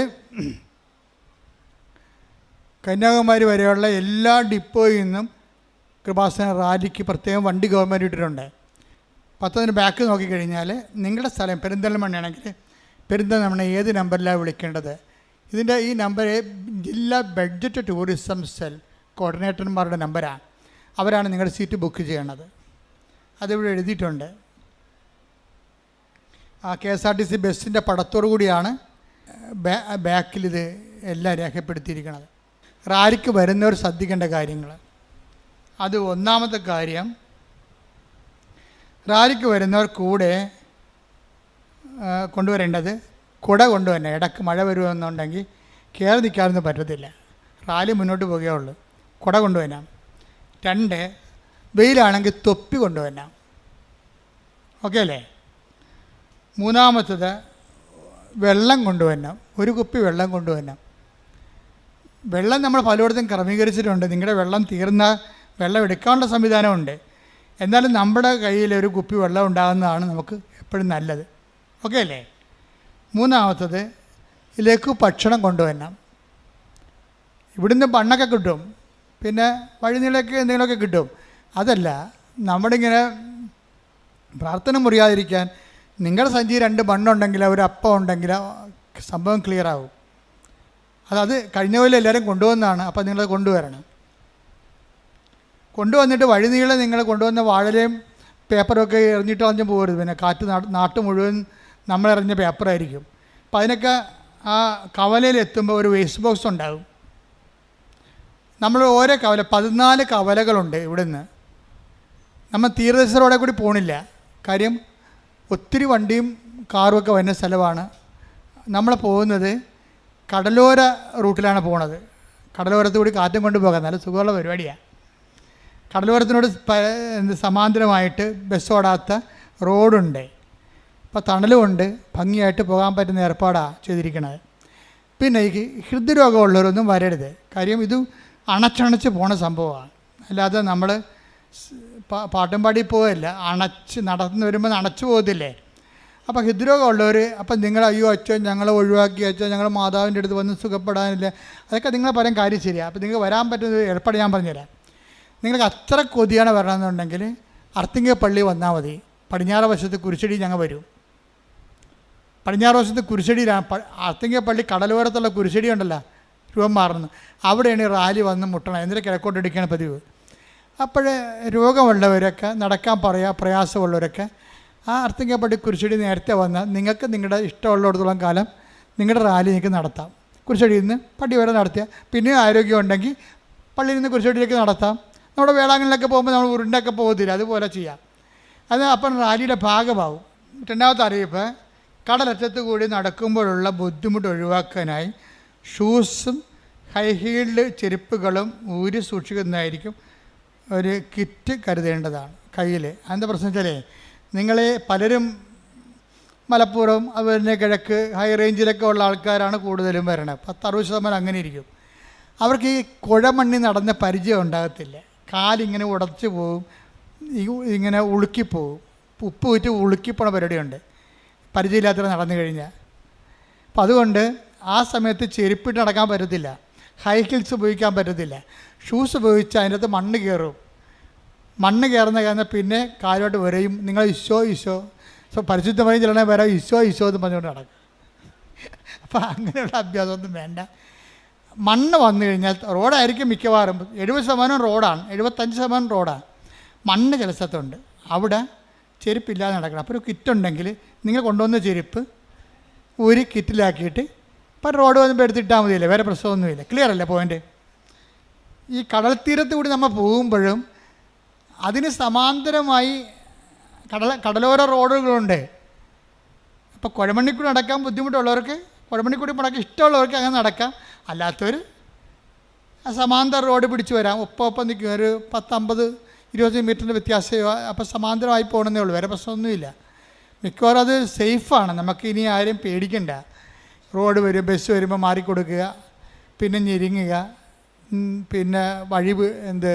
കന്യാകുമാരി വരെയുള്ള എല്ലാ ഡിപ്പോയിൽ നിന്നും കൃപാസന റാലിക്ക് പ്രത്യേകം വണ്ടി ഗവൺമെൻറ് ഇട്ടിട്ടുണ്ട്. പത്തതിന് ബാക്ക് നോക്കിക്കഴിഞ്ഞാൽ നിങ്ങളുടെ സ്ഥലം പെരിന്തൽമണ്ണയാണെങ്കിൽ പെരിന്തൽമണ്ണ ഏത് നമ്പറിലാണ് വിളിക്കേണ്ടത്? ഇതിൻ്റെ ഈ നമ്പർ ജില്ലാ ബഡ്ജറ്റ് ടൂറിസം സെൽ കോർഡിനേറ്റർമാരുടെ നമ്പറാണ്. അവരാണ് നിങ്ങളുടെ സീറ്റ് ബുക്ക് ചെയ്യണത്. അതിവിടെ എഴുതിയിട്ടുണ്ട്. ആ KSRTC ബസ്സിൻ്റെ പടത്തോടു കൂടിയാണ് ബാക്കിൽ ഇത് എല്ലാം രേഖപ്പെടുത്തിയിരിക്കുന്നത്. റാലിക്ക് വരുന്നവർ ശ്രദ്ധിക്കേണ്ട കാര്യങ്ങൾ. അത് ഒന്നാമത്തെ കാര്യം, റാലിക്ക് വരുന്നവർ കൂടെ കൊണ്ടുവരേണ്ടത് കുട കൊണ്ടുവന്നെ. ഇടയ്ക്ക് മഴ വരുമെന്നുണ്ടെങ്കിൽ കയറി നിൽക്കാനൊന്നും പറ്റത്തില്ല. റാലി മുന്നോട്ട് പോകുകയുള്ളൂ. കുട കൊണ്ടുവരാം. 2, വെയിലാണെങ്കിൽ തൊപ്പി കൊണ്ടുവരാം. ഓക്കെ അല്ലേ? മൂന്നാമത്തത് വെള്ളം കൊണ്ടുവരണം. ഒരു കുപ്പി വെള്ളം കൊണ്ടുവരണം. വെള്ളം നമ്മൾ പലയിടത്തും ക്രമീകരിച്ചിട്ടുണ്ട്. നിങ്ങളുടെ വെള്ളം തീർന്ന വെള്ളം എടുക്കാനുള്ള സംവിധാനമുണ്ട്. എന്നാലും നമ്മുടെ കയ്യിൽ ഒരു കുപ്പി വെള്ളം ഉണ്ടാകുന്നതാണ് നമുക്ക് എപ്പോഴും നല്ലത്. ഓക്കെ അല്ലേ? മൂന്നാമത്തത് ലഘു ഭക്ഷണം കൊണ്ടുവരണം. ഇവിടുന്ന് ബണ്ണൊക്കെ കിട്ടും, പിന്നെ വഴിനീളൊക്കെ എന്തെങ്കിലുമൊക്കെ കിട്ടും. അതല്ല, നമ്മളിങ്ങനെ പ്രാർത്ഥന മുറിയാതിരിക്കാൻ നിങ്ങളുടെ സഞ്ചി 2 ബണ്ണുണ്ടെങ്കിൽ ഒരു അപ്പം ഉണ്ടെങ്കിൽ സംഭവം ക്ലിയർ ആവും. അത് കഴിഞ്ഞ പോലെ എല്ലാവരും കൊണ്ടുവന്നതാണ്. അപ്പം നിങ്ങളത് കൊണ്ടുവരണം. കൊണ്ടുവന്നിട്ട് വഴിനീളെ നിങ്ങൾ കൊണ്ടുവന്ന വാഴലയും പേപ്പറൊക്കെ എറിഞ്ഞിട്ട് കളഞ്ഞ് പോകരുത്. പിന്നെ കാറ്റ് നാട്ട് മുഴുവൻ നമ്മളെറിഞ്ഞ പേപ്പറായിരിക്കും. അപ്പം അതിനൊക്കെ ആ കവലയിൽ എത്തുമ്പോൾ ഒരു വേസ്റ്റ് ബോക്സ് ഉണ്ടാകും. നമ്മൾ ഓരോ കവല 14 കവലകളുണ്ട് ഇവിടുന്ന്. നമ്മൾ തീരദേശ റോഡിൽ കൂടി പോകണില്ല. കാര്യം ഒത്തിരി വണ്ടിയും കാറുമൊക്കെ വരുന്ന സ്ഥലമാണ്. നമ്മൾ പോകുന്നത് കടലോര റൂട്ടിലാണ് പോണത്. കടലോരത്ത് കൂടി കാറ്റും കൊണ്ട് പോകാം. നല്ല സുഖമുള്ള പരിപാടിയാണ്. കടലോരത്തിനോട് സമാന്തരമായിട്ട് ബസ് ഓടാത്ത റോഡുണ്ട്. അപ്പോൾ തണലുമുണ്ട്. ഭംഗിയായിട്ട് പോകാൻ പറ്റുന്ന ഏർപ്പാടാണ് ചെയ്തിരിക്കുന്നത്. പിന്നെ ഈ ഹൃദ്രോഗമുള്ളവരൊന്നും വരരുത്. കാര്യം ഇത് അണച്ചണച്ച് പോണ സംഭവമാണ്. അല്ലാതെ നമ്മൾ പാട്ടും പാടി പോകല്ല. നടന്നു വരുമ്പോൾ അണച്ചു പോകത്തില്ലേ? അപ്പോൾ ഹൃദ്രോഗമുള്ളവർ, അപ്പം നിങ്ങൾ അയ്യോ അച്ഛൻ ഞങ്ങളെ ഒഴിവാക്കി, അച്ഛൻ ഞങ്ങൾ മാതാവിൻ്റെ അടുത്ത് വന്ന് സുഖപ്പെടാനില്ല, അതൊക്കെ നിങ്ങൾ പറയാൻ കാര്യം ശരിയാണ്. അപ്പോൾ നിങ്ങൾക്ക് വരാൻ പറ്റുന്ന ഏർപ്പാട് ഞാൻ പറഞ്ഞുതരാം. നിങ്ങൾക്ക് അത്ര കൊതിയാണ് വരണമെന്നുണ്ടെങ്കിൽ അർത്തിങ്ക പള്ളി വന്നാൽ മതി. പടിഞ്ഞാറ് വശത്ത് കുരിശടി ഞങ്ങൾ വരും. പടിഞ്ഞാറ് വശത്ത് കുരിശടിയിലാണ്. അർത്തിങ്ക പള്ളി കടലോരത്തുള്ള കുരിശടി ഉണ്ടല്ലോ, രൂപം മാറുന്നു. അവിടെയാണ് ഈ റാലി വന്ന് മുട്ടണം. എന്നിട്ട് കിഴക്കോട്ടടിക്കുകയാണ് പതിവ്. അപ്പോൾ രോഗമുള്ളവരൊക്കെ, നടക്കാൻ പ്രയാസമുള്ളവരൊക്കെ ആ അർത്തിങ്ക പള്ളി കുരിശടി നേരത്തെ വന്നാൽ നിങ്ങൾക്ക് നിങ്ങളുടെ ഇഷ്ടമുള്ളിടത്തോളം കാലം നിങ്ങളുടെ റാലി നിങ്ങൾക്ക് നടത്താം. കുരിശടിയിൽ നിന്ന് പള്ളി വരെ നടത്തിയാൽ പിന്നെ ആരോഗ്യം ഉണ്ടെങ്കിൽ പള്ളിയിൽ നിന്ന് കുരിശടിയിലേക്ക് നടത്താം. നമ്മുടെ വേളാങ്കലിലൊക്കെ പോകുമ്പോൾ നമ്മൾ ഉരുണ്ടൊക്കെ പോകത്തില്ല, അതുപോലെ ചെയ്യാം. അത് അപ്പം റാലിയുടെ ഭാഗമാവും. രണ്ടാമത്തെ അറിയിപ്പ്, കടലറ്റത്ത് കൂടി നടക്കുമ്പോഴുള്ള ബുദ്ധിമുട്ട് ഒഴിവാക്കാനായി ഷൂസും ഹൈ ഹീൽഡ് ചെരുപ്പുകളും ഊരി സൂക്ഷിക്കുന്നതായിരിക്കും ഒരു കിറ്റ് കരുതേണ്ടതാണ് കയ്യിൽ. അതെന്താ പ്രശ്നം വെച്ചാലേ, നിങ്ങളെ പലരും മലപ്പുറം അതുപോലെ കിഴക്ക് ഹൈ റേഞ്ചിലൊക്കെ ഉള്ള ആൾക്കാരാണ് കൂടുതലും വരണത്. 60% അങ്ങനെ ഇരിക്കും. അവർക്ക് ഈ കുഴമണ്ണി നടന്ന പരിചയം ഉണ്ടാകത്തില്ല. കാലിങ്ങനെ ഉടച്ചു പോവും, ഇങ്ങനെ ഉളുക്കിപ്പോവും, ഉപ്പ് വെച്ച് ഉളുക്കിപ്പോണ പരിപാടിയുണ്ട് പരിചയമില്ലാത്തവർ നടന്നു കഴിഞ്ഞാൽ. അപ്പം അതുകൊണ്ട് ആ സമയത്ത് ചെരുപ്പിട്ട് നടക്കാൻ പറ്റത്തില്ല, ഹൈ ഹീൽസ് ഉപയോഗിക്കാൻ പറ്റത്തില്ല. ഷൂസ് ഉപയോഗിച്ച് അതിൻ്റെ അകത്ത് മണ്ണ് കയറും. മണ്ണ് കയറുന്ന കാരണം പിന്നെ കാലോട്ട് വരെയും നിങ്ങൾ ഈശോ പരിശുദ്ധമായി ചെല്ലണേ വരാം ഈശോ എന്ന് പറഞ്ഞുകൊണ്ട് നടക്കും. അപ്പം അങ്ങനെയുള്ള അഭ്യാസമൊന്നും വേണ്ട. മണ്ണ് വന്നു കഴിഞ്ഞാൽ റോഡായിരിക്കും മിക്കവാറും. 70% റോഡാണ്, 75% റോഡാണ്. മണ്ണ് ചില സ്ഥലത്തുണ്ട്, അവിടെ ചെരുപ്പില്ലാതെ നടക്കണം. അപ്പോൾ ഒരു കിറ്റുണ്ടെങ്കിൽ നിങ്ങൾ കൊണ്ടുവന്ന ചെരുപ്പ് ഒരു കിറ്റിലാക്കിയിട്ട് ഇപ്പം റോഡ് വന്നപ്പോൾ എടുത്തിട്ടാൽ മതിയല്ലേ, വേറെ പ്രശ്നമൊന്നുമില്ല. ക്ലിയർ അല്ലേ പോയിൻ്റ്? ഈ കടൽ തീരത്ത് കൂടി നമ്മൾ പോകുമ്പോഴും അതിന് സമാന്തരമായി കടലോര റോഡുകളുണ്ട്. അപ്പോൾ കുഴമണ്ണിക്കൂടി നടക്കാൻ ബുദ്ധിമുട്ടുള്ളവർക്ക്, കുഴമണ്ണിക്കൂടി നടക്കാൻ ഇഷ്ടമുള്ളവർക്ക് അങ്ങനെ നടക്കാം. അല്ലാത്തവർ സമാന്തര റോഡ് പിടിച്ച് വരാം. ഒപ്പം നിൽക്കും, ഒരു 10-50-20 മീറ്ററിൻ്റെ വ്യത്യാസം. അപ്പോൾ സമാന്തരമായി പോകണമെന്നേ ഉള്ളൂ, വേറെ പ്രശ്നമൊന്നുമില്ല. മിക്കവാറും അത് സേഫാണ്. നമുക്ക് ഇനി ആരും പേടിക്കണ്ട. റോഡ് വരും, ബസ് വരുമ്പോൾ മാറിക്കൊടുക്കുക, പിന്നെ ഞെരുങ്ങുക, പിന്നെ വഴി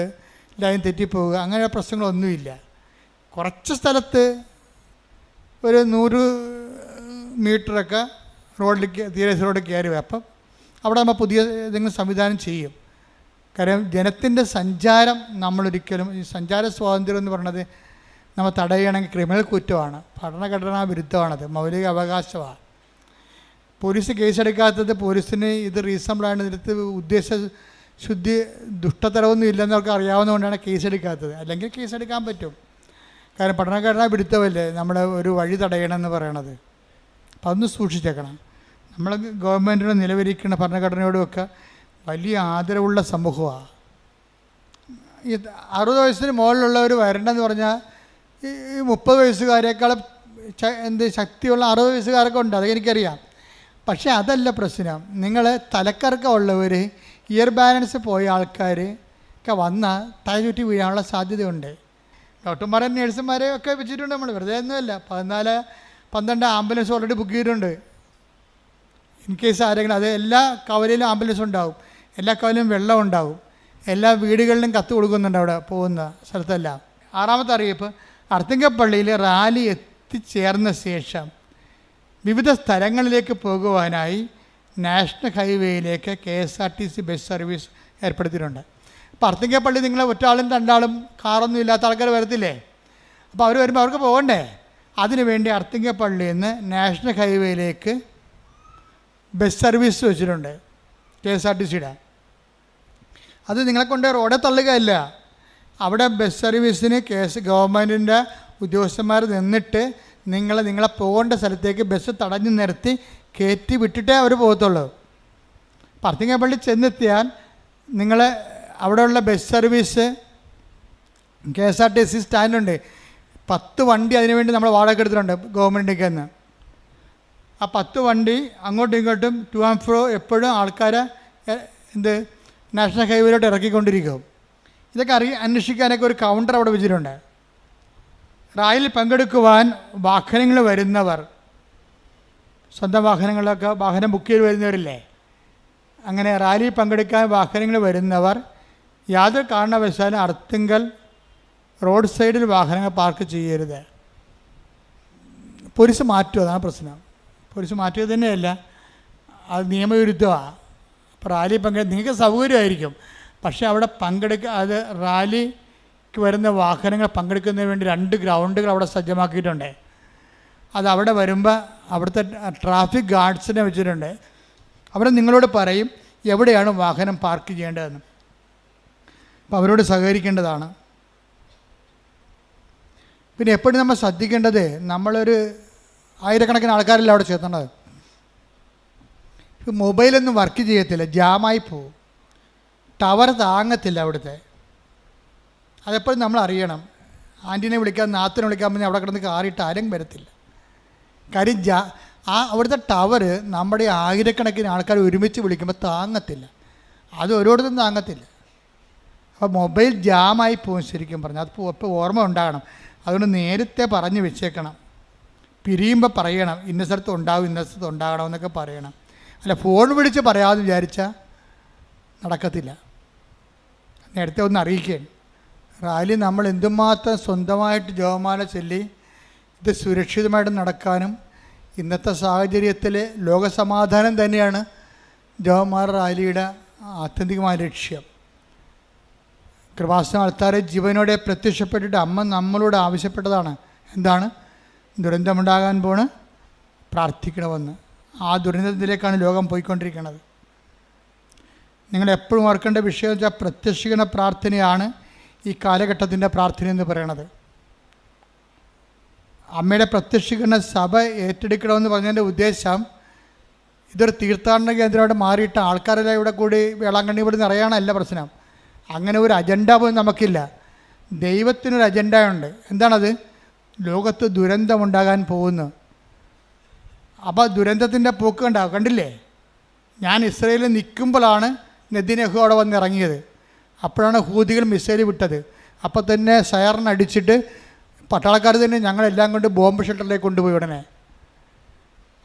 ലൈൻ തെറ്റിപ്പോവുക, അങ്ങനെ പ്രശ്നങ്ങളൊന്നുമില്ല. കുറച്ച് സ്ഥലത്ത് ഒരു 100 മീറ്ററൊക്കെ റോഡിലേക്ക് തീരദേശ റോഡ് കയറി വരും. അപ്പം അവിടെ നമ്മൾ പുതിയ എന്തെങ്കിലും സംവിധാനം ചെയ്യും. കാര്യം ജനത്തിൻ്റെ സഞ്ചാരം നമ്മളൊരിക്കലും, ഈ സഞ്ചാര സ്വാതന്ത്ര്യം എന്ന് പറയുന്നത് നമ്മൾ തടയണമെങ്കിൽ ക്രിമിനൽ കുറ്റമാണ്, ഭരണഘടനാ വിരുദ്ധമാണത്, മൗലിക അവകാശമാണ്. പോലീസ് കേസെടുക്കാത്തത് പോലീസിന് ഇത് റീസണബിളാണ്, ഇതിനകത്ത് ഉദ്ദേശശുദ്ധി ദുഷ്ടതരമൊന്നും ഇല്ലെന്ന് അവർക്ക് അറിയാവുന്നതുകൊണ്ടാണ് കേസെടുക്കാത്തത്. അല്ലെങ്കിൽ കേസെടുക്കാൻ പറ്റും. കാരണം ഭരണഘടനാ വിരുദ്ധമല്ലേ നമ്മുടെ ഒരു വഴി തടയണമെന്ന് പറയണത്. അപ്പം അതൊന്ന് സൂക്ഷിച്ചേക്കണം. നമ്മൾ ഗവൺമെൻറ്റിന് നിലവിലിരിക്കുന്ന ഭരണഘടനയോടുമൊക്കെ വലിയ ആദരവുള്ള സമൂഹമാണ്. ഈ 60 വയസ്സിന് മുകളിലുള്ളവർ വരണ്ടെന്ന് പറഞ്ഞാൽ ഈ 30 വയസ്സുകാരേക്കാളും ശക്തിയുള്ള 60 വയസ്സുകാരൊക്കെ ഉണ്ട്, അതെനിക്കറിയാം. പക്ഷേ അതല്ല പ്രശ്നം. നിങ്ങൾ തലക്കറക്കമുള്ളവർ, ഇയർ ബാലൻസ് പോയ ആൾക്കാർ ഒക്കെ വന്നാൽ തലചുറ്റി വീഴാനുള്ള സാധ്യതയുണ്ട്. ഡോക്ടർമാരെ നേഴ്സുമാരെ ഒക്കെ വെച്ചിട്ടുണ്ട് നമ്മൾ, വെറുതെ ഒന്നുമല്ല. 14-12 ആംബുലൻസ് ഓൾറെഡി ബുക്ക് ചെയ്തിട്ടുണ്ട്. ഇൻ കേസ് ആരെങ്കിലും, അത് എല്ലാ കവലയിലും ആംബുലൻസ് ഉണ്ടാവും, എല്ലാ കവലയിലും വെള്ളം ഉണ്ടാവും, എല്ലാ വീടുകളിലും കത്ത് കൊടുക്കുന്നുണ്ട് അവിടെ പോകുന്ന സ്ഥലത്തെല്ലാം. 6ാമത്തെ അറിയിപ്പ്, അർത്തിങ്കപ്പള്ളിയിൽ റാലി എത്തിച്ചേർന്ന ശേഷം വിവിധ സ്ഥലങ്ങളിലേക്ക് പോകുവാനായി നാഷണൽ ഹൈവേയിലേക്ക് KSRTC ബസ് സർവീസ് ഏർപ്പെടുത്തിയിട്ടുണ്ട്. അപ്പോൾ അർത്തിങ്കപ്പള്ളി നിങ്ങൾ ഒറ്റാളും 2 ആളും കാറൊന്നും ഇല്ലാത്ത ആൾക്കാർ വരത്തില്ലേ? അപ്പോൾ അവർ വരുമ്പോൾ അവർക്ക് പോകണ്ടേ? അതിനുവേണ്ടി അർത്തിങ്കപ്പള്ളിയിൽ നിന്ന് നാഷണൽ ഹൈവേയിലേക്ക് ബസ് സർവീസ് വെച്ചിട്ടുണ്ട് KSRTCയുടെ. അത് നിങ്ങളെ കൊണ്ട് റോഡിൽ തള്ളുകയല്ല, അവിടെ ബസ് സർവീസിന് ഗവൺമെൻറ്റിൻ്റെ ഉദ്യോഗസ്ഥന്മാർ നിന്നിട്ട് നിങ്ങളെ പോകേണ്ട സ്ഥലത്തേക്ക് ബസ് തടഞ്ഞു നിർത്തി കയറ്റി വിട്ടിട്ടേ അവർ പോകത്തുള്ളൂ. അർത്തിങ്കപ്പള്ളി ചെന്നെത്തിയാൽ നിങ്ങൾ അവിടെയുള്ള ബസ് സർവീസ് KSRTC സ്റ്റാൻഡുണ്ട്, 10 വണ്ടി അതിനുവേണ്ടി നമ്മൾ വാടക എടുത്തിട്ടുണ്ട് ഗവൺമെൻറ്റിലേക്ക് നിന്ന്. ആ 10 വണ്ടി അങ്ങോട്ടും ഇങ്ങോട്ടും ടു ആൻഡ് ഫ്രോ എപ്പോഴും ആൾക്കാരെ നാഷണൽ ഹൈവേയിലോട്ട് ഇറക്കിക്കൊണ്ടിരിക്കും. ഇതൊക്കെ അന്വേഷിക്കാനൊക്കെ ഒരു കൗണ്ടർ അവിടെ വെച്ചിട്ടുണ്ട്. റാലിയിൽ പങ്കെടുക്കുവാൻ വാഹനങ്ങൾ വരുന്നവർ, സ്വന്തം വാഹനം ബുക്ക് ചെയ്ത് വരുന്നവരില്ലേ, അങ്ങനെ റാലിയിൽ പങ്കെടുക്കാൻ വാഹനങ്ങൾ വരുന്നവർ യാതൊരു കാരണവശാലും അർത്തിങ്കൽ റോഡ് സൈഡിൽ വാഹനങ്ങൾ പാർക്ക് ചെയ്യരുത്. പോലീസ് മാറ്റും, അതാണ് പ്രശ്നം. പോലീസ് മാറ്റിയത് തന്നെയല്ല, അത് നിയമവിരുദ്ധമാണ്. അപ്പോൾ റാലി നിങ്ങൾക്ക് സൗകര്യമായിരിക്കും, പക്ഷേ അവിടെ അത് റാലിക്ക് വരുന്ന വാഹനങ്ങൾ പങ്കെടുക്കുന്നതിന് വേണ്ടി 2 ഗ്രൗണ്ടുകൾ അവിടെ സജ്ജമാക്കിയിട്ടുണ്ട്. അത് അവിടെ വരുമ്പോൾ അവിടുത്തെ ട്രാഫിക് ഗാർഡ്സിനെ വെച്ചിട്ടുണ്ട്. അവർ നിങ്ങളോട് പറയും എവിടെയാണ് വാഹനം പാർക്ക് ചെയ്യേണ്ടതെന്ന്. അപ്പോൾ അവരോട് സഹകരിക്കേണ്ടതാണ്. പിന്നെ എപ്പോഴും നമ്മൾ ശ്രദ്ധിക്കേണ്ടത്, നമ്മളൊരു 1000കണക്കിന് ആൾക്കാരല്ല അവിടെ ചേർത്തേണ്ടത്. മൊബൈലൊന്നും വർക്ക് ചെയ്യത്തില്ല, ജാമായി പോവും, ടവർ താങ്ങത്തില്ല അവിടുത്തെ. അതെപ്പോഴും നമ്മൾ അറിയണം. ആൻറ്റിനെ വിളിക്കാൻ, നാത്തിനെ വിളിക്കാൻ പറഞ്ഞാൽ അവിടെ കിടന്ന് കാറിയിട്ട് ആരും വരത്തില്ല. കാര്യം അവിടുത്തെ ടവർ നമ്മുടെ ആയിരക്കണക്കിന് ആൾക്കാർ ഒരുമിച്ച് വിളിക്കുമ്പോൾ താങ്ങത്തില്ല, അത് ഓരോരുത്തരും താങ്ങത്തില്ല. അപ്പോൾ മൊബൈൽ ജാമായി പോകും ശരിക്കും പറഞ്ഞാൽ. അത് ഇപ്പോൾ ഓർമ്മ ഉണ്ടാകണം. അതുകൊണ്ട് നേരത്തെ പറഞ്ഞ് വെച്ചേക്കണം. പിരിയുമ്പോൾ പറയണം, ഇന്ന സ്ഥലത്ത് ഉണ്ടാവും, ഇന്ന സ്ഥലത്ത് ഉണ്ടാകണമെന്നൊക്കെ പറയണം. അല്ല ഫോൺ വിളിച്ച് പറയാമെന്ന് വിചാരിച്ചാൽ നടക്കത്തില്ല. നേരത്തെ ഒന്ന് അറിയിക്കുകയാണ്. റാലി നമ്മൾ എന്തുമാത്രം സ്വന്തമായിട്ട് ജപമാല ചൊല്ലി ഇത് സുരക്ഷിതമായിട്ട് നടക്കാനും ഇന്നത്തെ സാഹചര്യത്തിൽ ലോകസമാധാനം തന്നെയാണ് ജപമാല റാലിയുടെ ആത്യന്തികമായ ലക്ഷ്യം. കൃപാസന ആൾക്കാരെ ജീവനോടെ പ്രത്യക്ഷപ്പെട്ടിട്ട് അമ്മ നമ്മളോട് ആവശ്യപ്പെട്ടതാണ്. എന്താണ്? ദുരന്തമുണ്ടാകാൻ പോണ്, പ്രാർത്ഥിക്കണമെന്ന്. ആ ദുരന്തത്തിലേക്കാണ് ലോകം പോയിക്കൊണ്ടിരിക്കുന്നത്. നിങ്ങളെപ്പോഴും ഓർക്കേണ്ട വിഷയം വെച്ചാൽ പ്രത്യക്ഷീകരണ പ്രാർത്ഥനയാണ് ഈ കാലഘട്ടത്തിൻ്റെ പ്രാർത്ഥന എന്ന് പറയണത്. അമ്മയുടെ പ്രത്യക്ഷീകരണ സഭ ഏറ്റെടുക്കണമെന്ന് പറഞ്ഞതിൻ്റെ ഉദ്ദേശം ഇതൊരു തീർത്ഥാടന കേന്ദ്രമായിട്ട് മാറിയിട്ട് ആൾക്കാരെല്ലാം ഇവിടെ കൂടി വേളാങ്കണ്ണി ഇവിടെ നിറയാനല്ല പ്രശ്നം. അങ്ങനെ ഒരു അജണ്ട പോലും നമുക്കില്ല. ദൈവത്തിനൊരു അജണ്ടയുണ്ട്. എന്താണത്? ലോകത്ത് ദുരന്തമുണ്ടാകാൻ പോകുന്നു. അപ്പോൾ ദുരന്തത്തിൻ്റെ പോക്ക് ഉണ്ടാകും. കണ്ടില്ലേ? ഞാൻ ഇസ്രയേലിൽ നിൽക്കുമ്പോഴാണ് നെതിന്യാഹു അവിടെ വന്നിറങ്ങിയത്. അപ്പോഴാണ് ഹൂതികൾ മിസൈൽ വിട്ടത്. അപ്പോൾ തന്നെ സയറിനടിച്ചിട്ട് പട്ടാളക്കാർ തന്നെ ഞങ്ങളെല്ലാം കൊണ്ട് ബോംബ് ഷെൽട്ടറിലേക്ക് കൊണ്ടുപോയി ഉടനെ.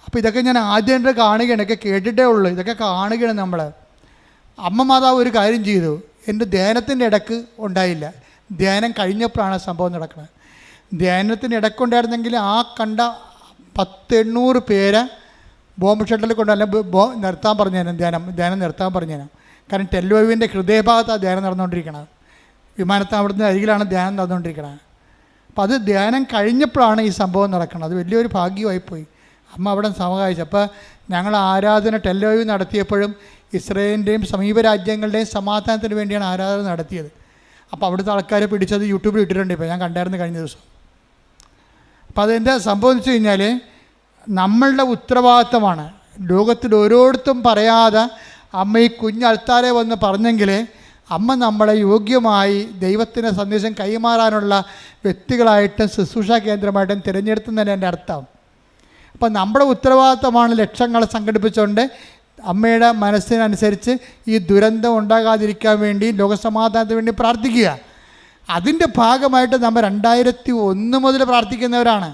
അപ്പോൾ ഇതൊക്കെ ഞാൻ ആദ്യമായിട്ട് കാണുകയാണ്, ഇതൊക്കെ കേട്ടിട്ടേ ഉള്ളൂ, ഇതൊക്കെ കാണുകയാണ് നമ്മൾ. അമ്മ മാതാവ് ഒരു കാര്യം ചെയ്തു, എൻ്റെ ധ്യാനത്തിൻ്റെ ഇടക്ക് ഉണ്ടായില്ല, ധ്യാനം കഴിഞ്ഞപ്പോഴാണ് സംഭവം നടക്കുന്നത്. ധ്യാനത്തിൻ്റെ ഇടക്കുണ്ടായിരുന്നെങ്കിൽ ആ കണ്ട 800 പേരെ ബോംബ് ഷെൽട്ടറിൽ കൊണ്ടല്ല നിർത്താൻ പറഞ്ഞേനെ, ധ്യാനം നിർത്താൻ പറഞ്ഞേനെ. കാരണം ടെൽഅവീവിൻ്റെ ഹൃദയഭാഗത്താണ് ധ്യാനം നടന്നുകൊണ്ടിരിക്കുന്നത്. വിമാനത്താവളത്തിൻ്റെ അരികിലാണ് ധ്യാനം നടന്നുകൊണ്ടിരിക്കുന്നത്. അപ്പോൾ അത് ധ്യാനം കഴിഞ്ഞപ്പോഴാണ് ഈ സംഭവം നടക്കുന്നത്. അത് വലിയൊരു ഭാഗ്യമായിപ്പോയി. അമ്മ അവിടെ സഹായിച്ചു. അപ്പോൾ ഞങ്ങൾ ആരാധന ടെൽഅവീവ് നടത്തിയപ്പോഴും ഇസ്രയേലിൻ്റെയും സമീപ രാജ്യങ്ങളുടെയും സമാധാനത്തിന് വേണ്ടിയാണ് ആരാധന നടത്തിയത്. അപ്പോൾ അവിടുത്തെ ആൾക്കാരെ പിടിച്ചത് യൂട്യൂബിൽ ഇട്ടിട്ടുണ്ട്. ഇപ്പോൾ ഞാൻ കണ്ടായിരുന്നു കഴിഞ്ഞ ദിവസം. അപ്പോൾ അതെന്താ സംഭവം എന്ന് വെച്ച് കഴിഞ്ഞാൽ നമ്മളുടെ ഉത്തരവാദിത്തമാണ്. ലോകത്തിൽ ഓരോരുത്തരും പറയാതെ അമ്മ ഈ കുഞ്ഞൾത്താരെ വന്ന് പറഞ്ഞെങ്കിൽ അമ്മ നമ്മളെ യോഗ്യമായി ദൈവത്തിൻ്റെ സന്ദേശം കൈമാറാനുള്ള വ്യക്തികളായിട്ടും ശുശ്രൂഷാ കേന്ദ്രമായിട്ടും തിരഞ്ഞെടുത്തുന്നതിന് എൻ്റെ അർത്ഥം. അപ്പോൾ നമ്മുടെ ഉത്തരവാദിത്തമാണ് ലക്ഷങ്ങളെ സംഘടിപ്പിച്ചുകൊണ്ട് അമ്മയുടെ മനസ്സിനനുസരിച്ച് ഈ ദുരന്തം ഉണ്ടാകാതിരിക്കാൻ വേണ്ടി, ലോകസമാധാനത്തിന് വേണ്ടി പ്രാർത്ഥിക്കുക. അതിൻ്റെ ഭാഗമായിട്ട് നമ്മൾ 2001 മുതൽ പ്രാർത്ഥിക്കുന്നവരാണ്.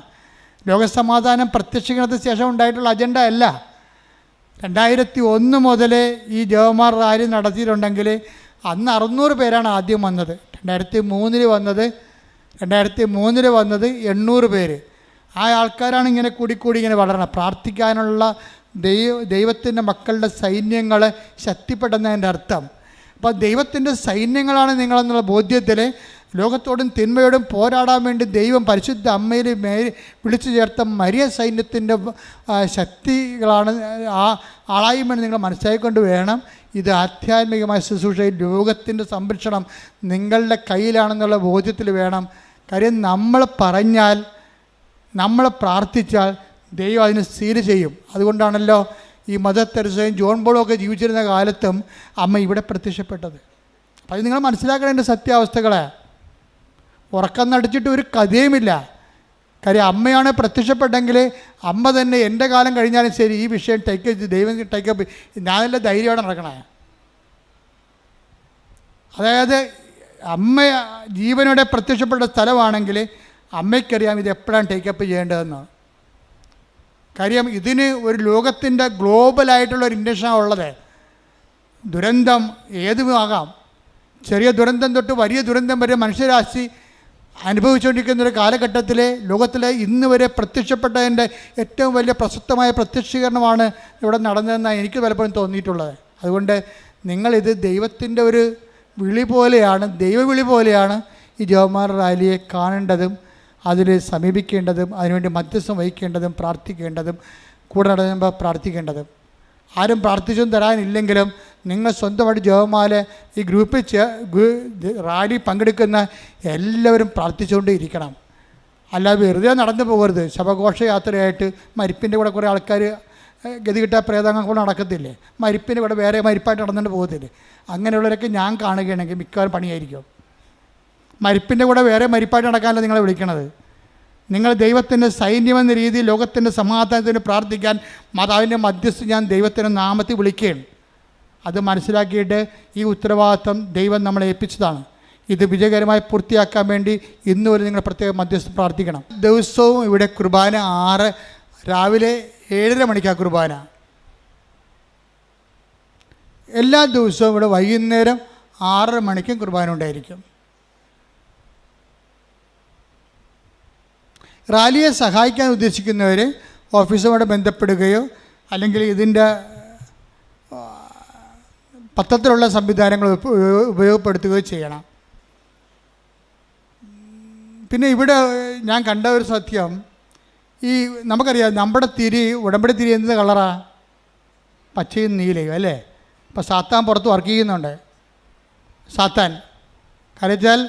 ലോകസമാധാനം പ്രത്യക്ഷീകരണത്തിന് ശേഷം ഉണ്ടായിട്ടുള്ള അജണ്ട അല്ല. 2001 മുതൽ ഈ ജപമാല റാലി നടത്തിയിട്ടുണ്ടെങ്കിൽ അന്ന് 600 പേരാണ് ആദ്യം വന്നത്. 2003 വന്നത് 800 പേര്. ആ ആൾക്കാരാണ് ഇങ്ങനെ കൂടിക്കൂടി ഇങ്ങനെ വളരണം. പ്രാർത്ഥിക്കാനുള്ള ദൈവത്തിൻ്റെ മക്കളുടെ സൈന്യങ്ങൾ ശക്തിപ്പെടുന്നതിൻ്റെ അർത്ഥം. അപ്പോൾ ദൈവത്തിൻ്റെ സൈന്യങ്ങളാണ് നിങ്ങളെന്നുള്ള ബോധ്യത്തിൽ ലോകത്തോടും തിന്മയോടും പോരാടാൻ വേണ്ടി ദൈവം പരിശുദ്ധ അമ്മയിൽ വിളിച്ചു ചേർത്ത മരിയ സൈന്യത്തിൻ്റെ ശക്തികളാണ് ആളായും വേണ്ടി നിങ്ങൾ മനസ്സിലാക്കിക്കൊണ്ട് വേണം ഇത് ആധ്യാത്മികമായ ശുശ്രൂഷയിൽ ലോകത്തിൻ്റെ സംരക്ഷണം നിങ്ങളുടെ കയ്യിലാണെന്നുള്ള ബോധ്യത്തിൽ വേണം. കാര്യം നമ്മൾ പറഞ്ഞാൽ, നമ്മൾ പ്രാർത്ഥിച്ചാൽ ദൈവം അതിന് സീല് ചെയ്യും. അതുകൊണ്ടാണല്ലോ ഈ മദർ തെരേസയും ജോൺ പോളും ഒക്കെ ജീവിച്ചിരുന്ന കാലത്തും അമ്മ ഇവിടെ പ്രത്യക്ഷപ്പെട്ടത്. അപ്പോൾ അത് നിങ്ങൾ മനസ്സിലാക്കേണ്ട സത്യാവസ്ഥകളെ. ഉറക്കം നടിച്ചിട്ട് ഒരു കഥയുമില്ല. കാര്യം അമ്മയാണ് പ്രത്യക്ഷപ്പെട്ടെങ്കിൽ അമ്മ തന്നെ എൻ്റെ കാലം കഴിഞ്ഞാലും ശരി ഈ വിഷയം ദൈവം ടേക്കപ്പ്, ഞാനല്ല ധൈര്യമാണ് നടക്കണേ. അതായത് അമ്മ ജീവനോടെ പ്രത്യക്ഷപ്പെട്ട സ്ഥലമാണെങ്കിൽ അമ്മയ്ക്കറിയാം ഇത് എപ്പോഴാണ് ടേക്കപ്പ് ചെയ്യേണ്ടതെന്ന്. കാര്യം ഇതിന് ഒരു ലോകത്തിൻ്റെ ഗ്ലോബലായിട്ടുള്ളൊരു ഇൻറ്റൻഷനാണ് ഉള്ളത്. ദുരന്തം ഏതുമാകാം. ചെറിയ ദുരന്തം തൊട്ട് വലിയ ദുരന്തം വരെ മനുഷ്യരാശി അനുഭവിച്ചുകൊണ്ടിരിക്കുന്നൊരു കാലഘട്ടത്തിൽ ലോകത്തിലെ ഇന്ന് വരെ പ്രത്യക്ഷപ്പെട്ടതിൻ്റെ ഏറ്റവും വലിയ പ്രസക്തമായ പ്രത്യക്ഷീകരണമാണ് ഇവിടെ നടന്നതെന്നാണ് എനിക്ക് പലപ്പോഴും തോന്നിയിട്ടുള്ളത്. അതുകൊണ്ട് നിങ്ങളിത് ദൈവത്തിൻ്റെ ഒരു വിളി പോലെയാണ്, ദൈവവിളി പോലെയാണ് ഈ ജപമാല റാലിയെ കാണേണ്ടതും അതിൽ സമീപിക്കേണ്ടതും അതിനുവേണ്ടി മധ്യസ്ഥം വഹിക്കേണ്ടതും പ്രാർത്ഥിക്കേണ്ടതും കൂടെ നടന്നുമ്പോൾ പ്രാർത്ഥിക്കേണ്ടതും. ആരും പ്രാർത്ഥിച്ചൊന്നും തരാനില്ലെങ്കിലും നിങ്ങൾ സ്വന്തമായിട്ട് ജപമാല ഈ ഗ്രൂപ്പിൽ റാലി പങ്കെടുക്കുന്ന എല്ലാവരും പ്രാർത്ഥിച്ചുകൊണ്ട് ഇരിക്കണം. അല്ലാതെ വെറുതെ നടന്നു പോകരുത്. ശവഘോഷയാത്രയായിട്ട് മരിപ്പിൻ്റെ കൂടെ കുറേ ആൾക്കാർ ഗതികിട്ട പ്രേതങ്ങൾ കൊണ്ട് നടക്കത്തില്ലേ, മരിപ്പിന് ഇവിടെ വേറെ മരിപ്പായിട്ട് നടന്നുകൊണ്ട് പോകത്തില്ലേ? അങ്ങനെയുള്ളവരൊക്കെ ഞാൻ കാണുകയാണെങ്കിൽ മിക്കവാറും പണിയായിരിക്കും. മരിപ്പിൻ്റെ കൂടെ വേറെ മരിപ്പായിട്ട് നടക്കാനല്ല നിങ്ങളെ വിളിക്കണത്. നിങ്ങൾ ദൈവത്തിൻ്റെ സൈന്യമെന്ന രീതിയിൽ ലോകത്തിൻ്റെ സമാധാനത്തിന് പ്രാർത്ഥിക്കാൻ മാതാവിൻ്റെ മധ്യസ്ഥ ഞാൻ ദൈവത്തിൻ്റെ നാമത്തിൽ വിളിക്കുകയാണ്. അത് മനസ്സിലാക്കിയിട്ട് ഈ ഉത്തരവാദിത്വം ദൈവം നമ്മളെ ഏൽപ്പിച്ചതാണ്. ഇത് വിജയകരമായി പൂർത്തിയാക്കാൻ വേണ്ടി ഇന്ന് വരെ നിങ്ങൾ പ്രത്യേകം മധ്യസ്ഥം പ്രാർത്ഥിക്കണം. ദിവസവും ഇവിടെ കുർബാന രാവിലെ 7:30 മണിക്കാണ് കുർബാന. എല്ലാ ദിവസവും ഇവിടെ വൈകുന്നേരം 6:30 മണിക്കും കുർബാന ഉണ്ടായിരിക്കും. റാലിയെ സഹായിക്കാൻ ഉദ്ദേശിക്കുന്നവർ ഓഫീസുമായിട്ട് ബന്ധപ്പെടുകയോ അല്ലെങ്കിൽ ഇതിൻ്റെ പത്രത്തിലുള്ള സംവിധാനങ്ങൾ ഉപയോഗപ്പെടുത്തുകയോ ചെയ്യണം. പിന്നെ ഇവിടെ ഞാൻ കണ്ട ഒരു സത്യം, ഈ നമുക്കറിയാം നമ്മുടെ തിരി, ഉടമ്പടി തിരി എന്ത് കളറാണ്? പച്ചയും നീലയും അല്ലേ? അപ്പോൾ സാത്താൻ പുറത്ത് വർക്ക് ചെയ്യുന്നുണ്ട്. സാത്താൻ കരച്ചാൽ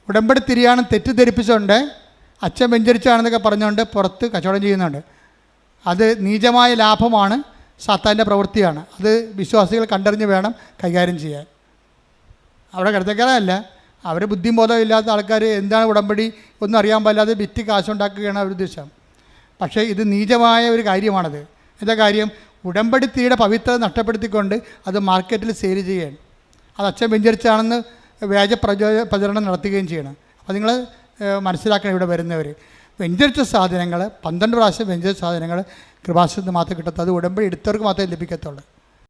ഉടമ്പടി തിരിയാണ് തെറ്റിദ്ധരിപ്പിച്ചുകൊണ്ട് അച്ഛൻ വെഞ്ചരിച്ചാണെന്നൊക്കെ പറഞ്ഞുകൊണ്ട് പുറത്ത് കച്ചവടം ചെയ്യുന്നുണ്ട്. അത് നീചമായ ലാഭമാണ്, സാത്താൻ്റെ പ്രവൃത്തിയാണ്. അത് വിശ്വാസികൾ കണ്ടറിഞ്ഞ് വേണം കൈകാര്യം ചെയ്യാൻ. അവിടെ കിടത്തക്കാരല്ല, അവർ ബുദ്ധിയും ബോധവും ഇല്ലാത്ത ആൾക്കാർ എന്താണ് ഉടമ്പടി ഒന്നും അറിയാൻ പാടില്ലാതെ വിറ്റ് കാശുണ്ടാക്കുകയാണ് അവർ ഉദ്ദേശം. പക്ഷേ ഇത് നീചമായ ഒരു കാര്യമാണത്. എന്താ കാര്യം? ഉടമ്പടി തീയുടെ പവിത്രത നഷ്ടപ്പെടുത്തിക്കൊണ്ട് അത് മാർക്കറ്റിൽ സെയിൽ ചെയ്യുകയാണ്. അത് അച്ഛൻ വെഞ്ചരിച്ചാണെന്ന് വ്യാജ പ്രചരണം നടത്തുകയും ചെയ്യണം. അപ്പോൾ നിങ്ങൾ മനസ്സിലാക്കണം, ഇവിടെ വരുന്നവർ വെഞ്ചരിച്ച സാധനങ്ങൾ 12 പ്രാവശ്യം വെഞ്ചരിച്ച സാധനങ്ങൾ കൃപാസനത്തിൽ മാത്രമേ കിട്ടത്തുള്ളൂ. അത് ഉടമ്പടി എടുത്തവർക്ക് മാത്രമേ ലഭിക്കത്തുള്ളൂ.